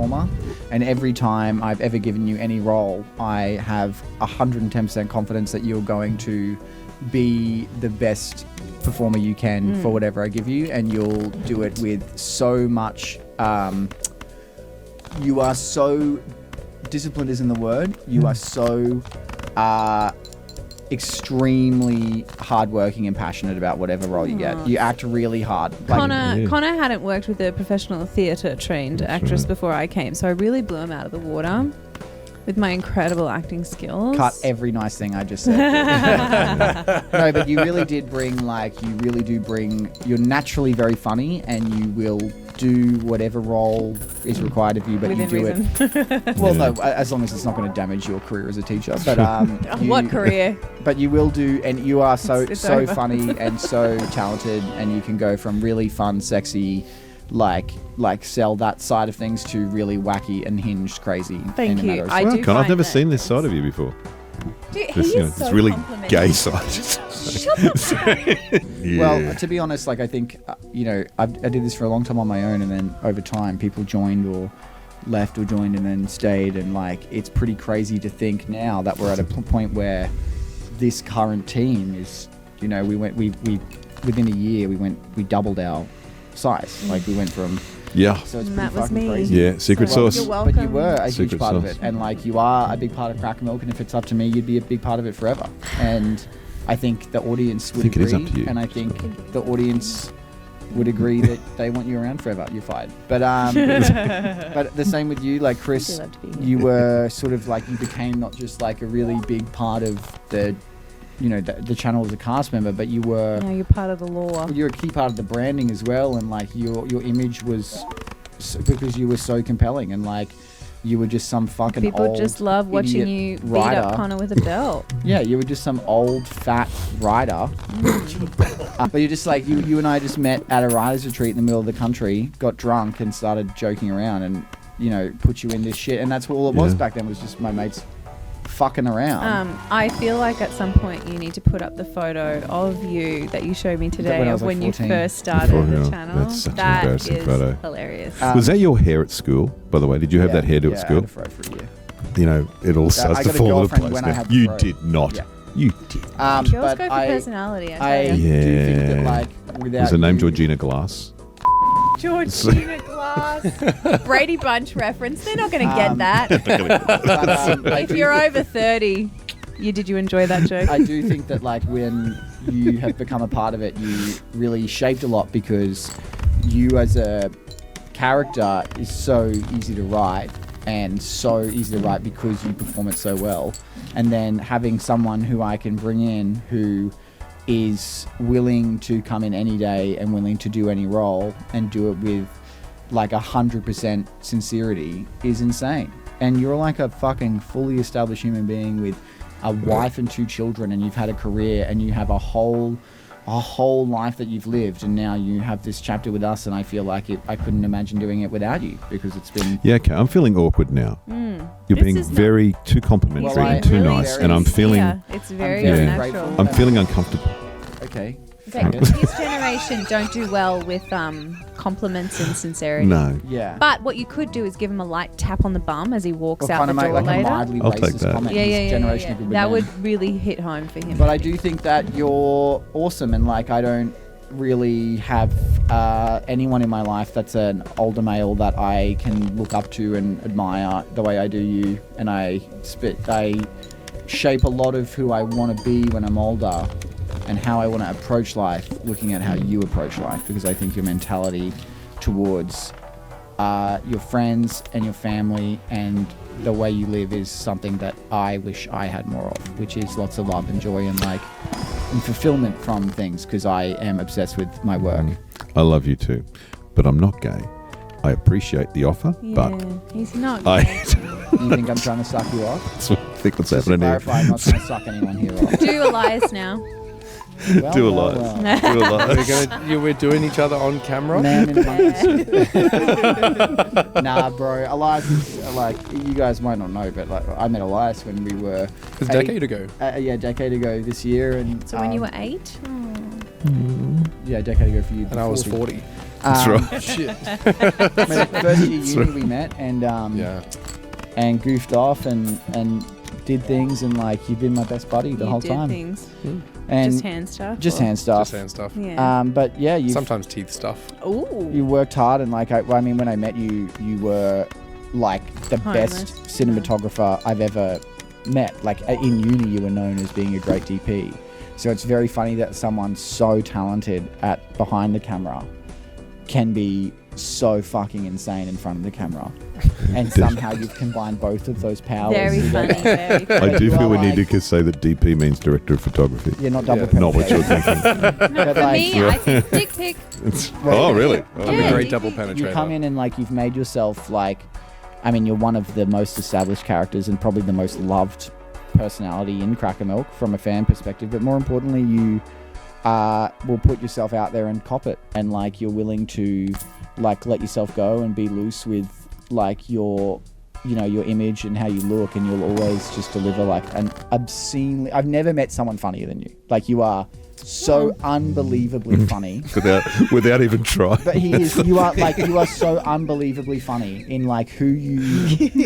performer, and every time I've ever given you any role, I have 110% confidence that you're going to be the best performer you can for whatever I give you, and you'll do it with so much. You are so disciplined, isn't the word. You are so extremely hardworking and passionate about whatever role you get. You act really hard. Connor hadn't worked with a professional theatre trained actress before I came, so I really blew him out of the water with my incredible acting skills. Cut every nice thing I just said. No, but you really did bring, you're naturally very funny, and you will do whatever role is required of you, but within you do reason. it. Well, no, as long as it's not going to damage your career as a teacher. But what career? But you will do, and you are so over. funny and so talented, and you can go from really fun, sexy, like sell that side of things to really wacky and hinged crazy. Thank in a you. matter of I seconds. do Con, I've find never that seen this side of you before. Dude, This, he is this so really complimentary. gay side. Shut the Yeah. Well, to be honest, I think, I did this for a long time on my own, and then over time people joined or left or joined and then stayed, and it's pretty crazy to think now that we're at a point where this current team is, we within a year we doubled our size. We went from... Yeah. So it's That pretty was fucking me. crazy. Yeah, secret sauce. You're welcome. But you were a huge Secret part of sauce. it, and you are a big part of Cracker Milk, and if it's up to me, you'd be a big part of it forever. And I think the audience would think it agree, is up to you. and I think the audience would agree that they want you around forever. You're fired. But but the same with you, Chris. I'd love to be here. You were sort of you became not just a really big part of the channel as a cast member, but you were. Now you're part of the law. You're a key part of the branding as well, and your image was because you were so compelling, and you were just some fucking People old just love watching idiot you beat writer. up Connor with a belt. Yeah, you were just some old fat writer. But you're just you and I just met at a writer's retreat in the middle of the country, got drunk and started joking around, and put you in this shit, and that's what all it was back then, was just my mates fucking around. I feel like at some point you need to put up the photo of you that you showed me today when I of was, when you 14? first started the Yeah, channel. that's such an That embarrassing is photo. hilarious. Was that your hair at school, by the way? Did you have that hairdo at I school? had a fro for a year. It all starts I to got a fall into girlfriend place when I now. had the You fro. did not. Yeah. You did. Girls But go for personality, I I tell do you. think that without Was her name you- Georgina Glass? Georgina Glass. Brady Bunch reference. They're not going to get that. But, I If do you're think- over 30, did you enjoy that joke? I do think that when you have become a part of it, you really shaped a lot, because you as a character is so easy to write, and so easy to write because you perform it so well. And then having someone who I can bring in who is willing to come in any day and willing to do any role and do it with 100% sincerity is insane. And you're a fucking fully established human being with a wife and 2 children, and you've had a career, and you have a whole life that you've lived, and now you have this chapter with us, and I feel I couldn't imagine doing it without you, because it's been... Yeah, okay. I'm feeling awkward now. You're This being is not- very too complimentary Well, and too really nice, and I'm feeling It's very very unnatural. grateful. I'm feeling uncomfortable. Okay. Okay, this generation don't do well with compliments and sincerity. No. Yeah. But what you could do is give him a light tap on the bum as he walks Or out kind the of make door a later. mildly I'll take racist that. comment. Yeah. This generation of good That men. would really hit home for him. But I do think that you're awesome, and I don't really have anyone in my life that's an older male that I can look up to and admire the way I do you, and I shape a lot of who I want to be when I'm older, and how I want to approach life, looking at how you approach life, because I think your mentality towards your friends and your family and the way you live is something that I wish I had more of, which is lots of love and joy and fulfillment from things, because I am obsessed with my work. I love you too, but I'm not gay. I appreciate the offer, Yeah, but he's not. I You think I'm trying to suck you off? think what's Just to happening here. clarify, I'm not trying to suck anyone here off. Do Elias now. Well, Do a well, lot. well. Do a lot. We're doing each other on camera. Man in a monkey. Nah, bro. Elias is you guys might not know, but I met Elias when we were It's a decade ago. a decade ago this year, and So when you were 8? yeah, a decade ago for you. And I was before 40. That's right. Shit. I mean, first year uni we met and Yeah. and goofed off and did things, and like you've been my best buddy the whole did time. things. And Just hand stuff. just or- hand stuff. Just hand stuff. Yeah. But yeah, you Sometimes teeth stuff. Ooh. you worked hard, and like I mean, when I met you, you were like the best Homeless. cinematographer I've ever met. Like in uni, you were known as being a great DP. So it's very funny that someone so talented at behind the camera can be so fucking insane in front of the camera, and somehow you've combined both of those powers. Very together. funny. Very funny. I do You feel are we need like- to say that DP means director of photography. You're not double. Yeah. Not what you're penetrating. thinking. But For like, me, I think dick pic. Oh, really? I'm Yeah. a great double you penetrator. come in and like you've made yourself like, I mean, you're one of the most established characters and probably the most loved personality in Cracker Milk from a fan perspective. But more importantly, you will put yourself out there and cop it, and like you're willing to like let yourself go and be loose with like your your image and how you look, and you'll always just deliver like an obscenely. I've never met someone funnier than you. Like you are so unbelievably funny. without even trying. But you are so unbelievably funny in like how you.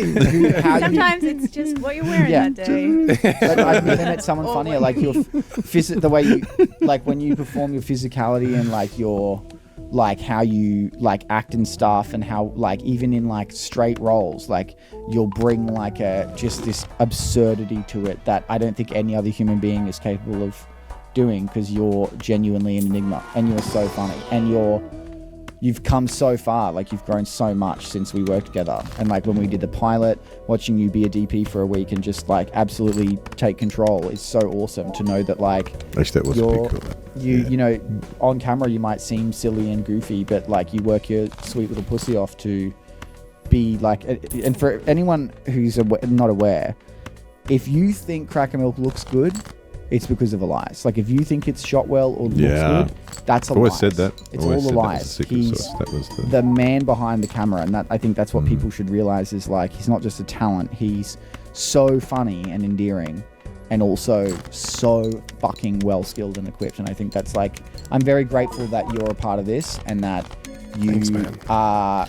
Sometimes it's just what you're wearing Yeah. that day. But I've never met someone funnier. Like your the way you, like when you perform your physicality and like your, like how you like act and stuff, and how like even in like straight roles, like you'll bring like just this absurdity to it that I don't think any other human being is capable of doing, because you're genuinely an enigma and you're so funny, and you've come so far. Like you've grown so much since we worked together, and like when we did the pilot, watching you be a DP for a week and just like absolutely take control is so awesome to know that like Actually, that was you're pretty cool. you know on camera you might seem silly and goofy, but like you work your sweet little pussy off to be like. And for anyone who's not aware, if you think Cracker Milk looks good, it's because of Elias. Like if you think it's shot well or looks Yeah. good, that's I've always Elias. said that. It's Always all said that was Elias. the secret He's sauce. That was the man behind the camera, and that I think that's what Mm. people should realize is like he's not just a talent. He's so funny and endearing, and also so fucking well skilled and equipped. And I think that's like, I'm very grateful that you're a part of this, and that you Thanks, man. are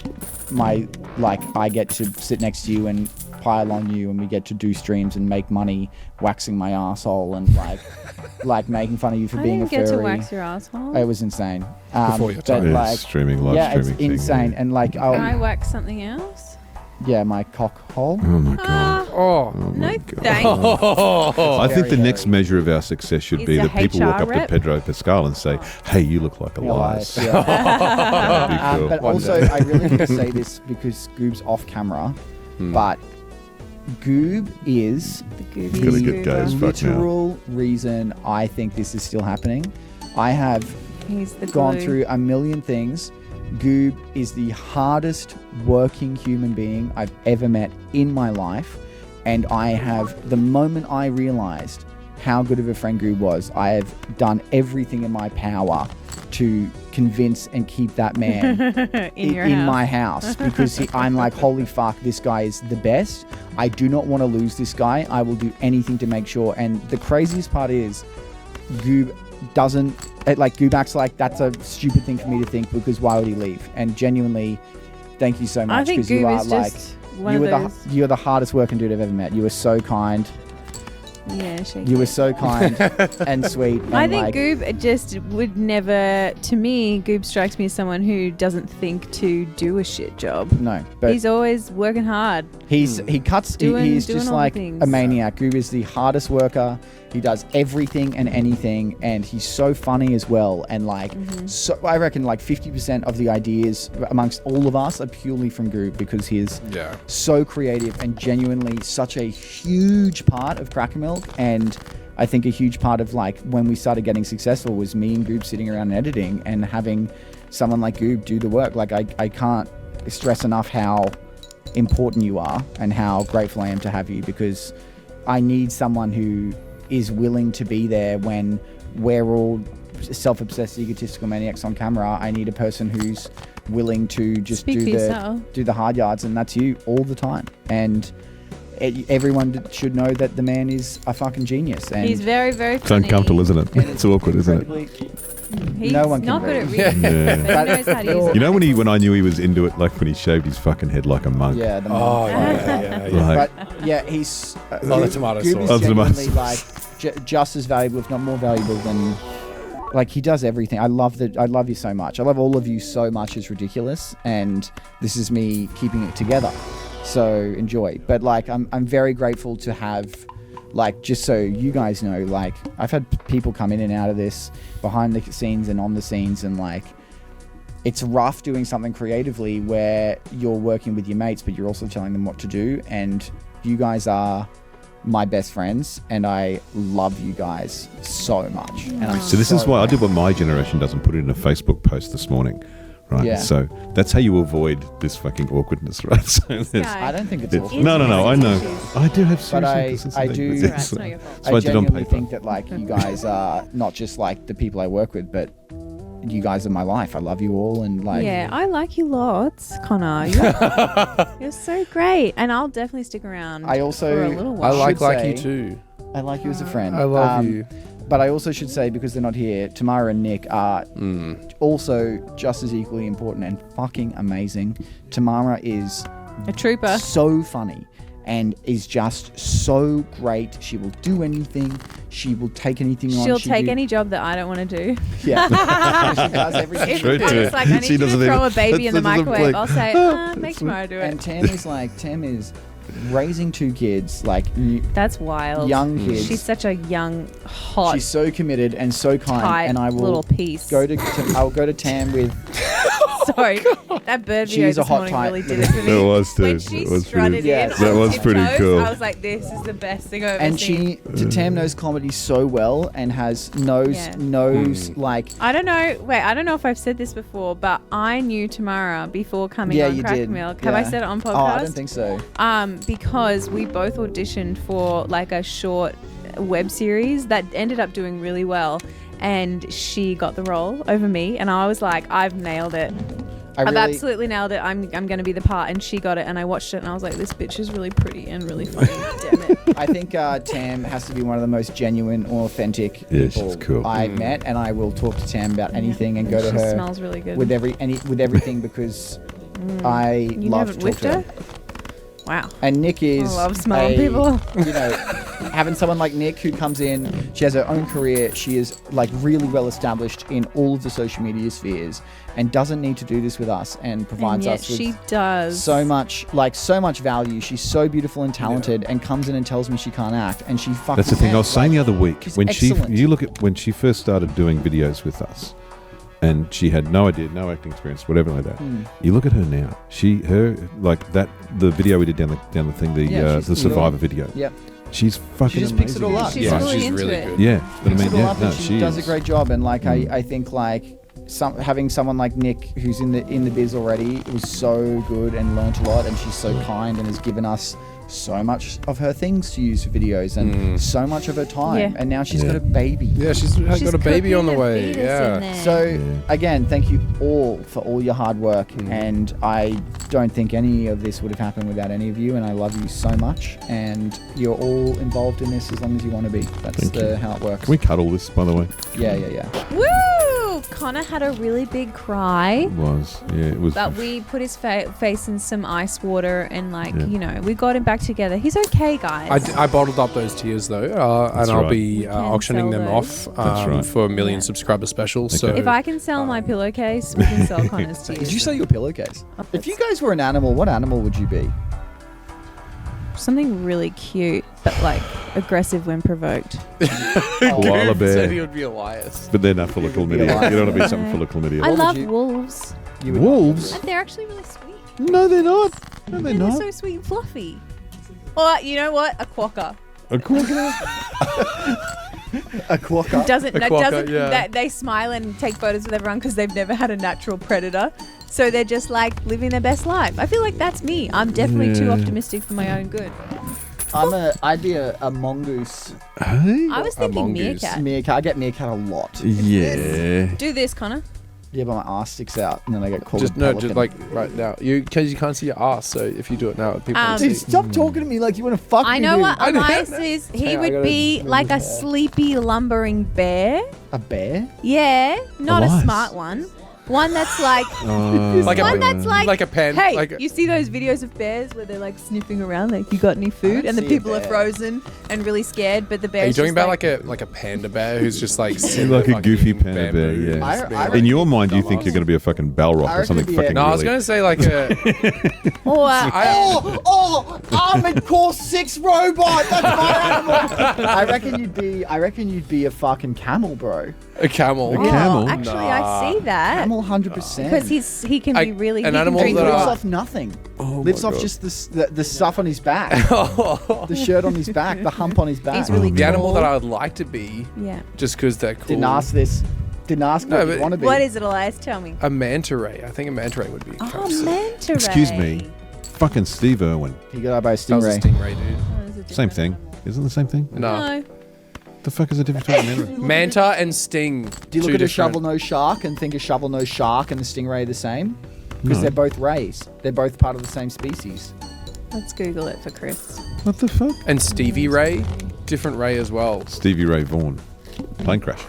my, like I get to sit next to you and pile on you, and we get to do streams and make money waxing my asshole and like making fun of you for I being didn't a get to furry. wax your asshole. It was insane. Before your but time. Yeah, like, streaming, live yeah, it's streaming thing, insane. yeah. And like, Can I wax something else? yeah, my cock hole. Oh my god. Oh. Oh No my God. thanks. I think the Very next hairy. measure of our success should Is be the that people walk HR up rep? to Pedro Pascal and say, "Hey, you look like Elias." Yeah. That'd be cool. But One also, day. I really need to say this because Goob's off camera, but Goob is The Gooby Gonna get Scoober. guys fucked now. literal reason I think this is still happening. I have He's the gone glue. through a million things. Goob is the hardest working human being I've ever met in my life. And I have, the moment I realized how good of a friend Goob was, I have done everything in my power to convince and keep that man in your in house. my house, because I'm like, holy fuck, this guy is the best. I do not want to lose this guy. I will do anything to make sure. And the craziest part is Goob doesn't, Goob acts like that's a stupid thing for me to think, because why would he leave? And genuinely, thank you so I much, think because you Goob are is like, just one of those. you're the hardest working dude I've ever met. You were so kind. Yeah, shake You were it. so kind and sweet. And I think like, Goob just would never. To me, Goob strikes me as someone who doesn't think to do a shit job. no, but He's always working hard. he cuts. Doing- He's doing just all the like things. a maniac. Goob is the hardest worker. He does everything and anything, and he's so funny as well. And like, so I reckon like 50% of the ideas amongst all of us are purely from Goob, because he is Yeah. so creative and genuinely such a huge part of Cracker Milk. And I think a huge part of like when we started getting successful was me and Goob sitting around and editing, and having someone like Goob do the work. Like I can't stress enough how important you are and how grateful I am to have you, because I need someone who is willing to be there when we're all self-obsessed, egotistical maniacs on camera. I need a person who's willing to just Speak for yourself. do the hard yards, and that's you all the time. And everyone should know that the man is a fucking genius. And He's very, very It's funny. uncomfortable, isn't it? and It's awkward, isn't it? incredibly He's No one can not good at read. reading, Yeah. but he knows how to use it. You know when I knew he was into it, like when he shaved his fucking head like a monk. Yeah, the Oh, yeah. Like, But yeah, he's the tomato Goob is sauce. Oh, the tomato genuinely sauce. like just as valuable, if not more valuable than. Like he does everything. I love you so much. I love all of you so much. It's ridiculous, and this is me keeping it together. So enjoy. But like, I'm very grateful to have, like, just so you guys know, like, I've had people come in and out of this behind the scenes and on the scenes, and like, it's rough doing something creatively where you're working with your mates, but you're also telling them what to do. And you guys are my best friends, and I love you guys so much. And I'm so this is why I did grateful. what my generation does and put it in a Facebook post this morning. Right. Yeah. So that's how you avoid this fucking awkwardness, right? So there's- guy. I don't think it's it's- awful. no, I know. Issues. I do have But serious I inconsistencies. do- Yes. Right, it's not your fault. So I did on genuinely paper. think that like you guys are not just like the people I work with, but you guys are my life. I love you all, and like Yeah, I like you lots, Connor. You're so great, and I'll definitely stick around. I also- for a little I while. like say- you too. I like you as a friend. I love you. But I also should say, because they're not here, Tamara and Nick are also just as equally important and fucking amazing. Tamara is a trooper. so funny and is just so great. She will do anything. She will take anything on. She'll She take do- any job that I don't want to do. Yeah. She does everything. If True, I'm true. just like, I need She you to doesn't throw even- a baby in the that doesn't microwave, blink. I'll say, make tomorrow do And it. Tam is raising 2 kids, like That's wild. young kids. She's such a young, hot, She's so committed and so kind, tight and I will little piece. I'll go to Tam with. Sorry, that bird She video is a this hot morning type. really did it for me. It was too. When she It was strutted pretty- Yeah, in, that on was pretty tiptoes, cool. I was like, "This is the best thing I've ever And seen." Tam knows comedy so well and knows Yeah. like. I don't know. Wait, I don't know if I've said this before, but I knew Tamara before coming Yeah, on you Crack did. Milk. Have I Yeah. said it on podcast? Oh, I don't think so. Because we both auditioned for like a short web series that ended up doing really well, and she got the role over me, and I was like, I've nailed it. I've absolutely nailed it. I'm going to be the part, and she got it, and I watched it, and I was like, this bitch is really pretty and really funny. Damn it. I think Tam has to be one of the most genuine or authentic Yeah, people she's cool. I've met, and I will talk to Tam about anything and go to She her smells really good. with everything because I You love haven't to talk whiffed to her? her. Wow. And Nick is I love smelling people. You know, having someone like Nick who comes in, she has her own career, she is like really well established in all of the social media spheres and doesn't need to do this with us and provides And yet us with she does. so much value. She's so beautiful and talented and comes in and tells me she can't act and she fucking That's the thing I was saying the other week. she's When excellent. you look at when she first started doing videos with us, and she had no idea, no acting experience, whatever like that. You look at her now. The video we did down the thing, Yeah, she's the Survivor video. Yep. She's fucking She just picks it amazing. all up. She's Yeah. really She's into really it. good. Yeah, but I Picks mean, it all yeah, up no, and she does a is. great job and like I think like having someone like Nick who's in the biz already, it was so good and learnt a lot and she's so kind and has given us so much of her things to use for videos and so much of her time Yeah. and now she's Yeah. got a baby. Yeah, she's got a baby on the way. Yeah. So again, thank you all for all your hard work and I don't think any of this would have happened without any of you and I love you so much and you're all involved in this as long as you want to be. That's Thank how it works. Can we cut all this, by the way? Yeah. Woo! Connor had a really big cry. It was. But we put his face in some ice water and Yeah. we got him back together. He's okay, guys. I bottled up those tears though, and I'll right. be can auctioning sell them those. off That's right. for a million subscriber special. Okay. So if I can sell my pillowcase, we can sell Connor's tears. Did you sell your pillowcase? If you guys were an animal, what animal would you be? Something really cute, but like aggressive when provoked. Koala bear. said he would be Elias. But they're not full of chlamydia. Yeah. You don't want to be something full of chlamydia. I would love you- wolves. You would Wolves? And they're actually really sweet. No, they're not. No, they're And not. they're so sweet and fluffy. Or, you know what? A quokka. A quokka? A quokka. They smile and take photos with everyone because they've never had a natural predator. So they're just like living their best life. I feel like that's me. I'm definitely too Yeah. optimistic for my own good. I'd be a mongoose. Hey? I was thinking mongoose. meerkat. Meerkat. I get meerkat a lot. Yeah. Do this, Connor. Yeah, but my ass sticks out, and then I get called. Just a no, pelican. just like right now. Because you can't see your ass, so if you do it now, people will Dude, see. stop talking to me like you want to fuck me. I know dude. what Elias is. He Hang on, I would gotta be move like a his hair. sleepy, lumbering bear. A bear? Yeah, not a Elias. smart one. One that's like, Like one that's like a pen. hey, like you see those videos of bears where they're like sniffing around, like you got any food, don't and the see a people are bear. frozen and really scared, but the bear. Are you talking about like a panda bear who's just like sitting Like in a goofy fucking panda bear, bamboo? yeah. I In your mind, you think you're going to be a fucking Balrog I or reckon something it'd be a- fucking No, I was really. gonna say like a. or Armored Core 6 robot. That's my animal. I reckon you'd be a fucking camel, bro. A camel. A camel? Actually, I see that Camel, 100%. because he can be really. an he animal can drink He that lives water. off nothing. Oh Lives my off God. just the stuff on his back, the shirt on his back, the hump on his back. He's really The animal tall. that I would like to be, Yeah. just because they're cool. Didn't ask this. Didn't ask No, what but- you want to be. What is it, Elias? Tell me. A manta ray. I think a manta ray would be. kind Oh, of sick. manta ray. Excuse me. Fucking Steve Irwin. He got out by a That was a stingray. stingray, dude. Oh, there's a Same different thing. animal. Isn't it the same thing? No. The fuck is the difference between manta ray? Manta and sting. Do you look two at a different- shovel-nosed shark and think a shovel-nosed shark and the stingray are the same? Because No. they're both rays. They're both part of the same species. Let's Google it for Chris. What the fuck? And Stevie Ray, different Ray as well. Stevie Ray Vaughan. Plane crash.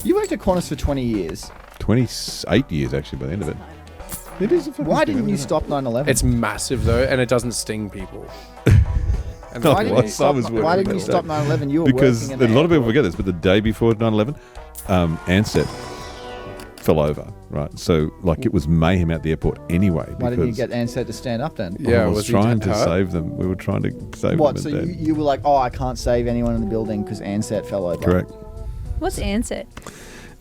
You worked at Qantas for 20 years. 28 years actually by the end of it. It is a fucking Why thing, didn't you isn't it? stop 9/11? It's massive though, and it doesn't sting people. And No, Why it didn't was. you I stop, was working why didn't that you day. stop 9/11? You were Because working in a lot of people the forget this, but the day before 9/11, Ansett fell over, right? So, like, it was mayhem at the airport anyway. Why didn't you because get Ansett to stand up then? Yeah, I was was he trying to hurt? save them. We were trying to save What? them. So and you were like, oh, I can't save anyone in the building because Ansett fell over. correct. What's Ansett?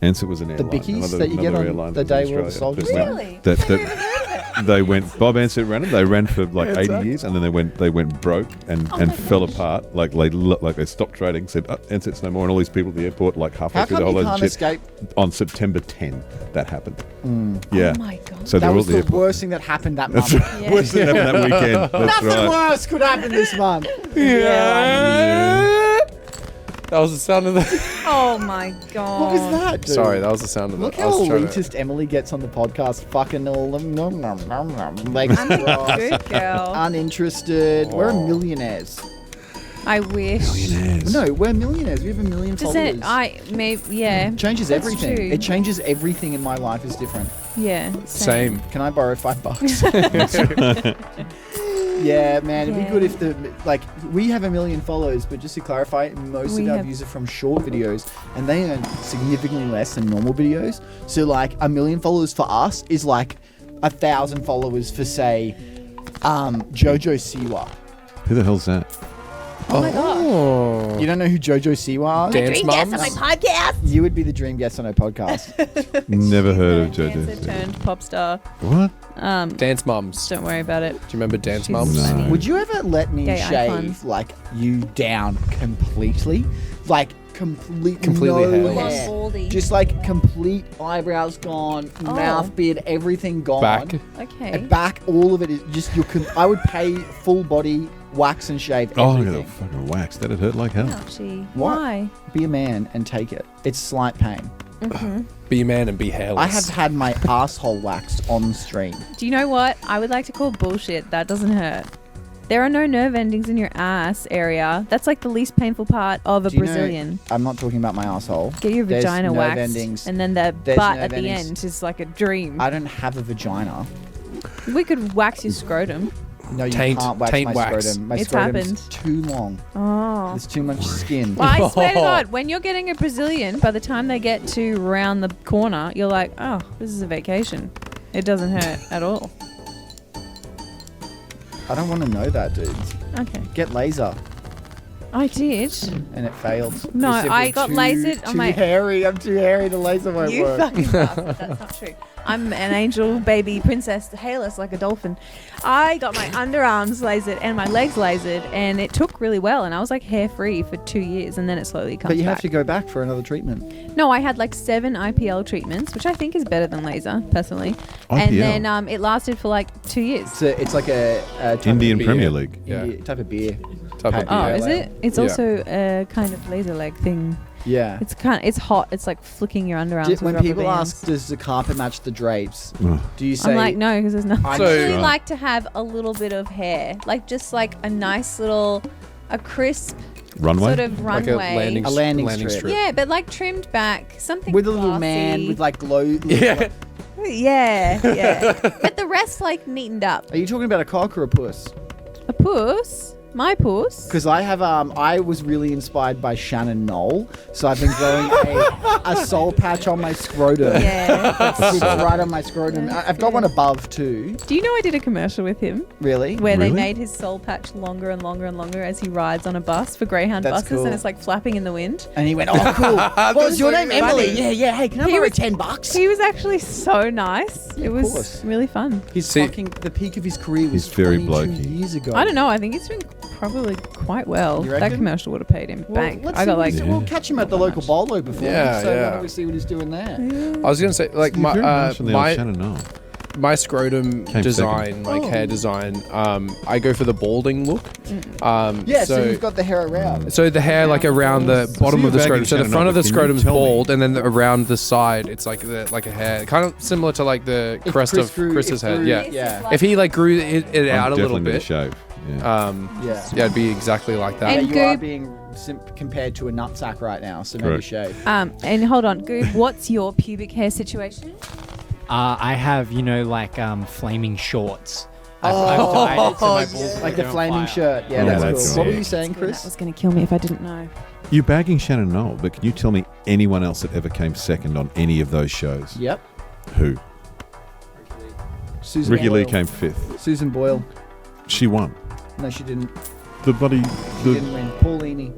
Ansett was an The airline. bickies another- that you get another on airline the from day World Australia. Soldiers That Day? Really? they went. Bob Ansett ran them. They ran for like 80 years, and then they went broke and fell apart. Like they stopped trading. Said Ansett's no more, and all these people at the airport like halfway How through the come whole you load of can't shit. escape? On September 10, that happened. Yeah. Oh my god. So That they're all was at the the airport. worst thing that happened that That's month. right. Yeah. Worst thing happened that weekend. That's Nothing right. worse could happen this month. That was the sound of the. Oh my god. What was that, dude? Sorry, that was the sound of the. Look I how was trying to- elitist Emily gets on the podcast. Fucking all them. Legs I'm a crossed, good girl. uninterested. We're millionaires. I wish. Millionaires. No, we're millionaires. We have 1 million Does followers. yeah. Changes That's everything. true. It changes everything in my life is different. Yeah. Same. Can I borrow $5? Yeah, man, it'd be Yeah. good if we have 1 million followers, but just to clarify, most We of our have- views are from short videos, and they earn significantly less than normal videos. So, like, 1 million followers for us is like 1,000 followers for, say, Jojo Siwa. Who the hell's that? Oh my god. Oh. You don't know who Jojo Siwa is? Dance Dream guest on my mums. podcast. You would be the dream guest on our podcast. Never heard of Dancer JoJo. turned pop star. What? Dance mums. Do Don't worry about it. you remember Dance She's Mums? No. funny. Would you ever let me Gay shave icon. like you down completely? Like completely Completely no hairless. hair. Baldy. Just like complete eyebrows gone, Oh. mouth, beard, everything gone. Back. Okay. And back, all of it is just I would pay full body wax and shave Oh, look at everything. the fucking wax. That'd hurt like hell. Ouchie. What? Why? Be a man and take it. It's slight pain. Be a man and be hairless. I have had my asshole waxed on stream. Do you know what? I would like to call bullshit. That doesn't hurt. There are no nerve endings in your ass area. That's like the least painful part of a Do you know- Brazilian. I'm not talking about my asshole. Get your There's vagina nerve waxed, endings. and then the There's butt nerve at the endings. end is like a dream. I don't have a vagina. We could wax your scrotum. No, you Taint- can't wax taint my wax. scrotum. My It's scrotum's happened. too long. Oh. There's too much skin. Well, I swear to God, when you're getting a Brazilian, by the time they get to round the corner, you're like, oh, this is a vacation. It doesn't hurt at all. I don't want to know that, dude. Okay. Get laser. I did. And it failed. No, You said I we're got too- lasered on too my- hairy. I'm too hairy. The laser won't You work. fucking bastard. That's not true. I'm an angel baby princess, hairless like a dolphin. I got my underarms lasered and my legs lasered, and it took really well. And I was like hair free for 2 years, and then it slowly comes But you back. have to go back for another treatment. No, I had like 7 IPL treatments, which I think is better than laser, personally. IPL? And then it lasted for like 2 years. So it's like a type Indian of Premier beer. League. Yeah. type of beer. Type of Oh, beer. is it? It's Yeah. also a kind of laser leg thing. Yeah. It's hot. It's like flicking your underarms. with When rubber people bands. ask, does the carpet match the drapes? Ugh. Do you say? I'm like, no, because there's no. I So- really Right. like to have a little bit of hair, like just like a nice little, a crisp Runway? sort of Like runway. a A landing landing strip. Yeah, but like trimmed back, something With a little classy. man with like glow. Yeah. Yeah. But the rest like neatened up. Are you talking about a cock or a puss? A puss, my puss. Because I have, I was really inspired by Shannon Knoll, so I've been growing a soul patch on my scrotum. Yeah. That sits right on my scrotum. I've got one above too. Do you know I did a commercial with him Really? where they Really? made his soul patch longer and longer and longer as he rides on a bus for Greyhound That's buses, cool. and it's like flapping in the wind. And he went, "Oh, cool. What was your name, Emily? funny. Yeah, yeah. Hey, can I He borrow was- $10?" He was actually so nice. Yeah, It of was course. really fun. He's See- fucking the peak of his career was He's very 22 blokey. years ago. I don't know. I think he's doing probably quite well. You That reckon? commercial would have paid him Well, bank. let's I see got what like he's- we'll catch him at the local bolo before. Yeah, so yeah. why don't we see what he's doing there? I was gonna say, like You're very nice on the old my Shannon Knoll. my scrotum Came design, second. like Oh. hair design. I go for the balding look. Yeah, so you've got the hair around. So the hair, like around the bottom you're of the bagging scrotum. So the Shannon front of Knoll, the but can you scrotum's tell me- bald, and then around the side, it's like a hair, kind of similar to like the If crest Chris of grew- Chris's if head. grew- Yeah. Yeah. If he like grew it out a little definitely gonna bit, shave. Yeah. Yeah. yeah, it'd be exactly like that. Yeah, And you are Goob- being compared to a nutsack right now, so maybe Correct. shave. And hold on, Goob, what's your pubic hair situation? I have, like flaming shorts. I've Oh, dyed it so my yeah. balls like are the on flaming fire. shirt. Yeah, Oh, that's that's cool. What were sick. you saying, That Chris? was going to kill me if I didn't know. You're bagging Shannon Knoll, but can you tell me anyone else that ever came second on any of those shows? Yep. Who? Susan Ricky Lee Boyle. came fifth. Susan Boyle. She won. No, she didn't. The bloody She the didn't win. Paulini.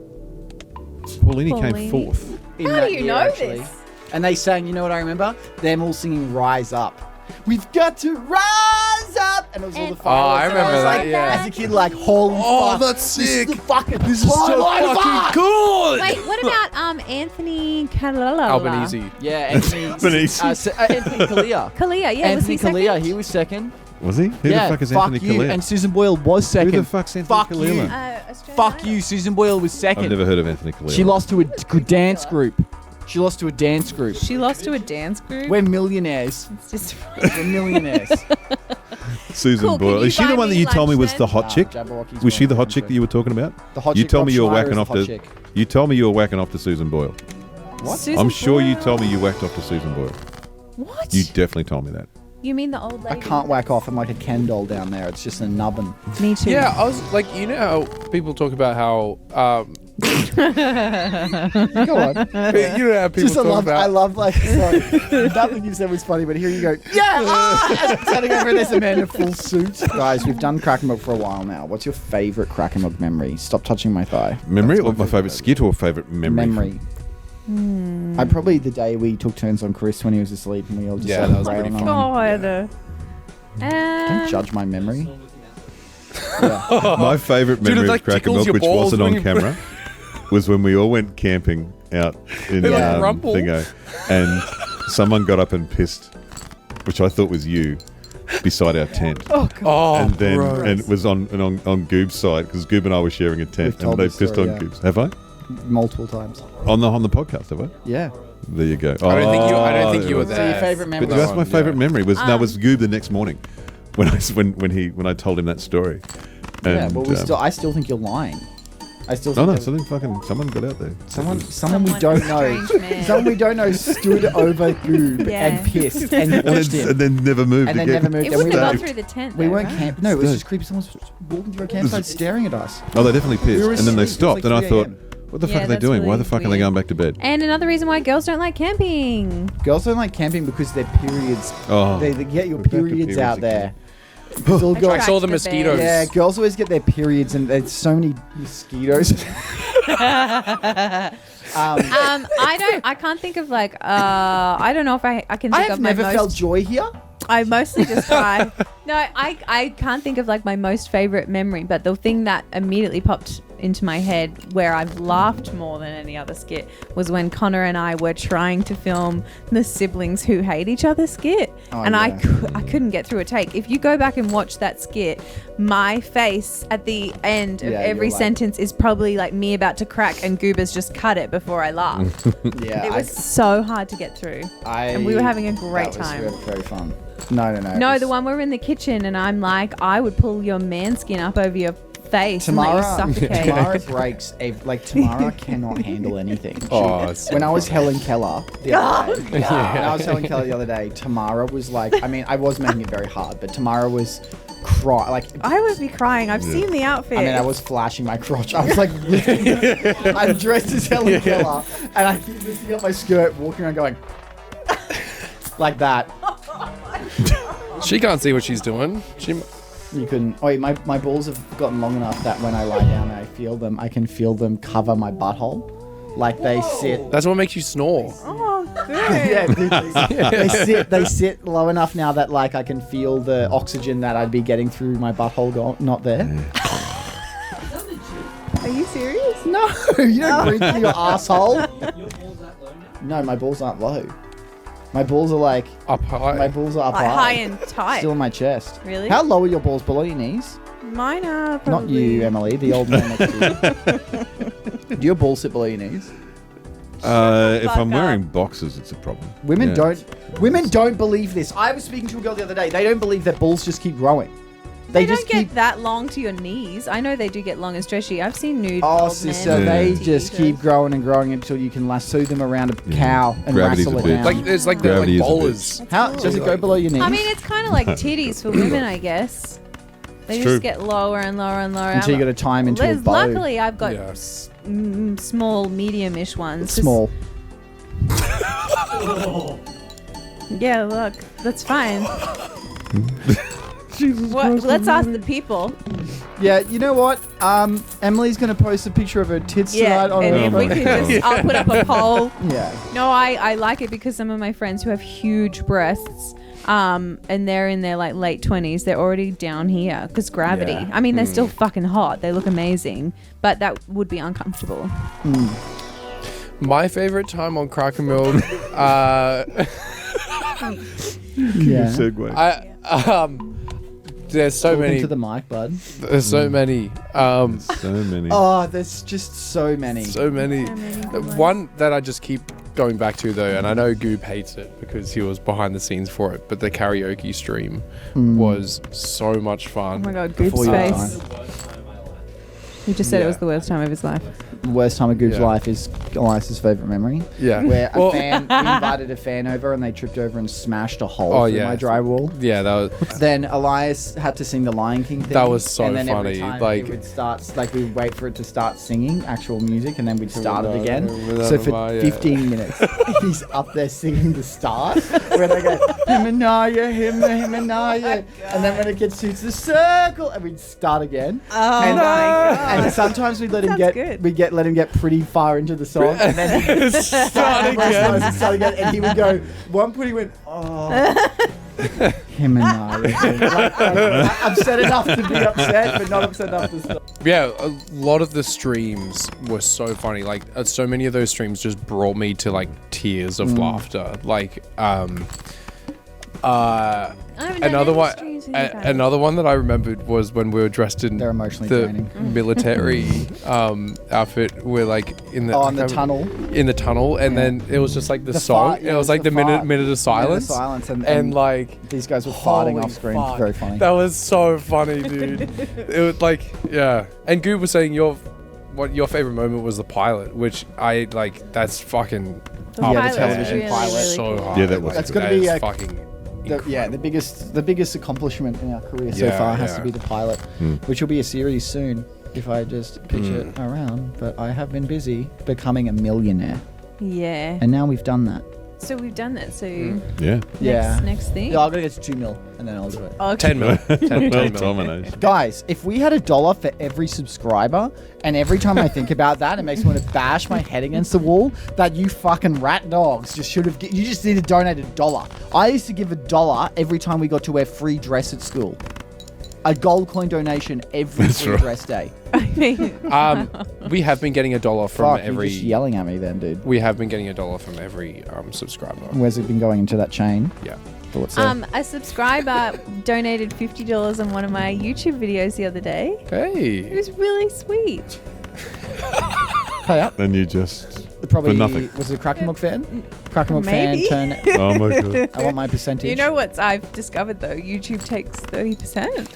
Paulini came Paulini. fourth. in How that do you year, know actually. this? And they sang, you know what I remember? Them all singing "Rise Up." We've got to rise up, and it was all the And- fireworks. Oh, I and remember was that, like, yeah. As a kid, like, holy fuck, that's This is the fucking. This is so fucking good. Wait, what about Anthony Kalala? Albanese. Yeah, Anthony. Albanese. Anthony Kalia. Kalia, yeah, was Anthony he second? Kalia, he was second. Was he? Who yeah, the fuck is fuck Anthony you. Kalia? And Susan Boyle was second. Who the fuck's Anthony Fuck Kalia? you. Australian Fuck Idol. you. Susan Boyle was second. I've never heard of Anthony Kalia. She lost to a good dance group. She lost to a dance group. She lost to a dance group. We're millionaires. It's just We're millionaires. Susan Cool, can Boyle. you Is she buy the one that me you told me lunch was the then? hot chick? Jabberwocky's Was she one the of hot them, chick too. that you were talking about? The hot You chick, told Rob me you were Schneider whacking is off the hot to. chick. You told me you were whacking off to Susan Boyle. What? Susan I'm sure you Boyle. told me you whacked off to Susan Boyle. What? You definitely told me that. You mean the old I lady? can't whack off. I'm like a Ken doll down there. It's just a nubbin. Me too. Yeah, I was like, you know how people talk about how, Go on. you know how people Just I talk love, about. I love like, sorry, nothing you said was funny, but here you go. Yeah! Ah! Standing over and there's a man in a full suit. Guys, we've done Crack and Milk for a while now. What's your favourite Crack and Milk memory? Stop touching my thigh. Memory or my favourite skit or favourite memory? Memory. I probably the day we took turns on Chris when he was asleep and we all just Yeah, started that was railing pretty on him. God. Don't judge my memory. Yeah. My favourite Dude, it, memory of like, Crack and tickles Milk, your which balls wasn't when on you- camera, was when we all went camping out in They, like, rumble. Thingo, and someone got up and pissed, which I thought was you, beside our tent. oh, And then gross. and it was on Goob's side because Goob and I were sharing a tent, We've told and they this pissed story, on yeah. Goob's. Have I? Multiple times. On the podcast, have I? Yeah. There you go. I don't think you were So there. your favourite memory? But that's my Yeah. favourite memory was was Goob the next morning when I told him that story. Yeah, And, but I still think you're lying. I still no, think no, someone got out there. someone we Someone don't know, strange man. someone we don't know stood over Goob Yeah. and pissed and And watched then, him. and then never moved And then again. never moved. It And wouldn't we have were- gone through the tent. We though, weren't right? camp. No, it was No. just creepy. Someone was walking through a campsite staring at us. Oh, they definitely pissed. We were And then they asleep. It was stopped. like And I 3 thought, a.m. what the Yeah, fuck are they that's doing? Why really the fuck are they weird. going back to bed? And another reason why girls don't like camping. Girls don't like camping because their periods. Oh. They get your We're back to periods periods out again. there. It's all I girls- saw the Attract the mosquitoes. Yeah, girls always get their periods, and there's so many mosquitoes. I can't think of like I don't know if I can I think have of my never most felt joy here. I mostly just cry. No, I can't think of like my most favorite memory, but the thing that immediately popped into my head where I've laughed more than any other skit was when Connor and I were trying to film the siblings who hate each other skit. Oh, and yeah. I couldn't get through a take. If you go back and watch that skit, my face at the end of Yeah, every you're like- sentence is probably like me about to crack and Goober's just cut it before I laugh. Yeah, It was so hard to get through. And we were having a great that was time. Very, very fun. No. No, the one where we're in the kitchen and I'm like, I would pull your man skin up over your face and let you suffocate. Tamara breaks. Tamara cannot handle anything. When I was Helen Keller the other day, Tamara was like, I mean, I was making it very hard, but Tamara was I would be crying. I've seen the outfit. I mean, I was flashing my crotch. I was like, I'm dressed as Helen Keller, and I keep lifting up my skirt, walking around going like that. She can't see what she's doing. You couldn't. Wait, my balls have gotten long enough that when I lie down, I can feel them cover my butthole, like they sit. That's what makes you snore. Oh, good. Yeah, dude, they sit low enough now that like I can feel the oxygen that I'd be getting through my butthole not there. Are you serious? No, you don't breathe through your asshole. No, my balls aren't low. My balls are like up high. My balls are up Like high. high and tight. Still in my chest. Really? How low are your balls? Below your knees? Mine are probably... Not you, Emily. The old man next to you. Do your balls sit below your knees? If fuck I'm wearing up. boxes, it's a problem. Women Yeah. don't believe this. I was speaking to a girl the other day. They don't believe that balls just keep growing. They just don't keep get that long to your knees. I know they do get long and stretchy. I've seen nude Oh, old sister, men they with just TV keep shows. growing and growing until you can lasso them around a cow and Gravity's wrestle a it bitch. down. Like it's like they're like Gravity is a bowlers. How does it go below your knees? I mean, it's kind of like titties for women, I guess. They It's just true. get lower and lower and lower. until you got to time into a bow. Luckily, I've got Yeah. small, medium-ish ones. Just- Small. Yeah, look, that's fine. Let's ask the people. Yeah, you know what? Emily's going to post a picture of her tits Yeah, tonight on and her if we my could God. just, I'll put up a poll. Yeah. No, I like it because some of my friends who have huge breasts, and they're in their like late 20s, they're already down here because gravity. Yeah. I mean, they're still fucking hot. They look amazing, but that would be uncomfortable. My favorite time on Cracker Milk. Yeah. Segue. There's so Talking many. to the mic, bud. There's so many. So many. Oh, there's just so many. So many. One that I just keep going back to though, and I know Goob hates it because he was behind the scenes for it, but the karaoke stream was so much Oh fun. my god, Before Goop's your face. time. He just said it Yeah. was the worst time of his life. The worst time of Goob's Yeah. life is Elias's favourite memory. Yeah. Where Well- we invited a fan over and they tripped over and smashed a hole through yeah. my drywall. Yeah, that was. Then Elias had to sing the Lion King thing. That was so and then funny, Every time like- it would start, like we'd wait for it to start singing actual music, and then we'd start it again. Remember So for yeah. 15 minutes, he's up there singing the start, where they go Himanaya, Himanaya, and then when it gets to the circle, and we'd start again. Oh and, my god. and sometimes we'd let him Sounds get, good. let him get pretty far into the song, and then he'd start again, and he would go. One point he went, oh. Him and I. Upset enough to be upset, but not upset enough to stop. Yeah, a lot of the streams were so funny. Like, so many of those streams just brought me to like tears of laughter. Like, I haven't done another any one. streams with you guys. Another one that I remembered was when we were dressed in They're emotionally the draining. military outfit. We're like in the Oh, in the tunnel. In the tunnel, and Yeah. then it was just like the, The song. fart, yeah, it was like the minute of silence. Silence, And like these guys were farting holy off screen. fuck. Very funny. That was so funny, dude. It was like, yeah. And Goob was saying your favorite moment was the pilot, which I like. That's fucking The Yeah, the pilot was television really, pilot. really so cool. hard. Yeah, that was That's good. gonna be That a- is fucking. the biggest accomplishment in our career so Yeah, far has yeah. to be the pilot, which will be a series soon if I just pitch it around. But I have been busy becoming a millionaire, Yeah. and now we've done that. So we've done that. So Yeah. next thing. Yeah, I'm gonna get to 2 mil, and then I'll do it. Okay. 10 mil. 10 Well, mil. domination. Guys, if we had $1 for every subscriber, and every time I think about that, it makes me want to bash my head against the wall, that you fucking rat dogs just should have. You just need to donate $1. I used to give $1 every time we got to wear free dress at school. A gold coin donation every That's free right. dress day. I mean, We have been getting $1 from Fuck, every. you're just yelling at me then, dude. We have been getting $1 from every subscriber. Where's it been going into that chain? Yeah. Thoughts there? a subscriber donated $50 on one of my YouTube videos the other day. It Hey. was really sweet. Pay up. Then you just Probably for nothing. was it a Crackermilk fan? Crackermilk fan Maybe. turn. Oh my god. I want my percentage. You know what I've discovered though? YouTube takes 30%.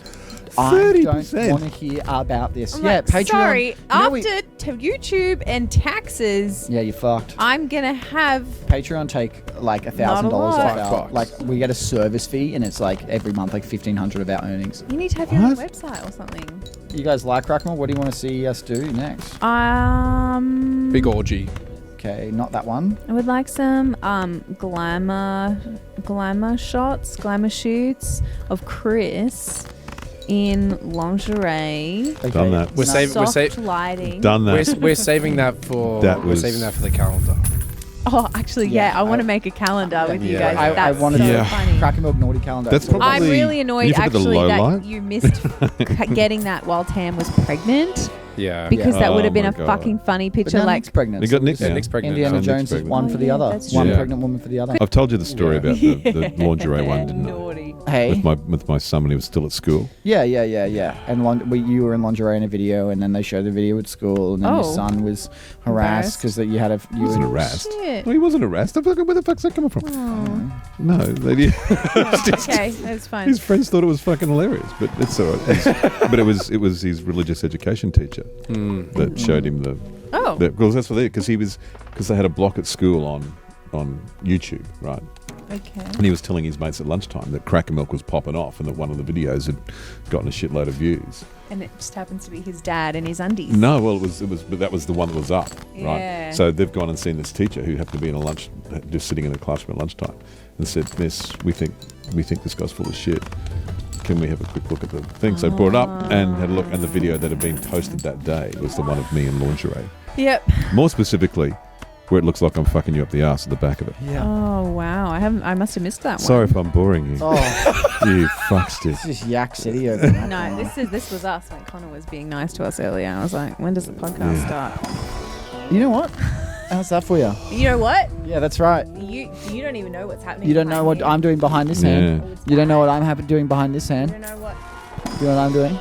I 30%. don't want to hear about this. I'm Yeah, like, Patreon. sorry, you know after YouTube and taxes, yeah, you're fucked. I'm gonna have. Patreon take like $1,000 Not a off lot. our $5. like we get a service fee and it's like every month like 1,500 of our earnings. You need to have your own What? website or something. You guys like Crackmore? What do you want to see us do next? Big orgy. Okay, not that one. I would like some glamour shoots of Chris in lingerie. Okay. Done that. We're saving. We're Soft saving. lighting. Done that. We're saving that for. That we're was- saving that for the calendar. Oh, actually, yeah. Yeah, I want to I- make a calendar with you Yeah. guys. That's wanted so Yeah. funny. Cracker Milk Naughty Calendar. That's probably- I'm really annoyed you forget the actually low that light? you missed getting that while Tam was pregnant Yeah. because that would have been Oh a my God. fucking funny But picture. now Like, Nick's pregnant. They got Nick Yeah, now. Nick's pregnant. Indiana Nick's Jones is pregnant. one Oh, for the yeah, other. that's One true. pregnant woman for the other. I've told you the story about the lingerie one, didn't I? naughty. Hey. With my son when he was still at school. Yeah. And you were in lingerie in a video, and then they showed the video at school, and then your Oh. son was harassed because that you had a. He You wasn't were- harassed. Shit. No, he wasn't harassed. Where the fuck's that coming from? Oh. No, they Okay, that's fine. his friends thought it was fucking hilarious, but it's all right. But it was his religious education teacher that showed him the. Oh. Because that's what because they had a block at school on YouTube, right? Okay. And he was telling his mates at lunchtime that Cracker Milk was popping off, and that one of the videos had gotten a shitload of views. And it just happens to be his dad in his undies. No, well, but that was the one that was up, Yeah. right? So they've gone and seen this teacher who happened to be in a lunch, just sitting in a classroom at lunchtime, and said, "Miss, we think this guy's full of shit. Can we have a quick look at the thing?" So I brought it up and had a look, and the video that had been posted that day was the one of me in lingerie. Yep. More specifically, where it looks like I'm fucking you up the arse at the back of it. Yeah. Oh wow, I must have missed that one. Sorry if I'm boring you. Oh, You fuckstick. it's just Yak City over there. No, this was us when Connor was being nice to us earlier. I was like, when does the podcast start? You know what? How's that for you? You know what? Yeah, that's right. You don't even know what's happening. You don't know what behind I'm doing behind this hand. Yeah. You don't know what I'm doing behind this me. You hand. don't know what. You know what I'm doing?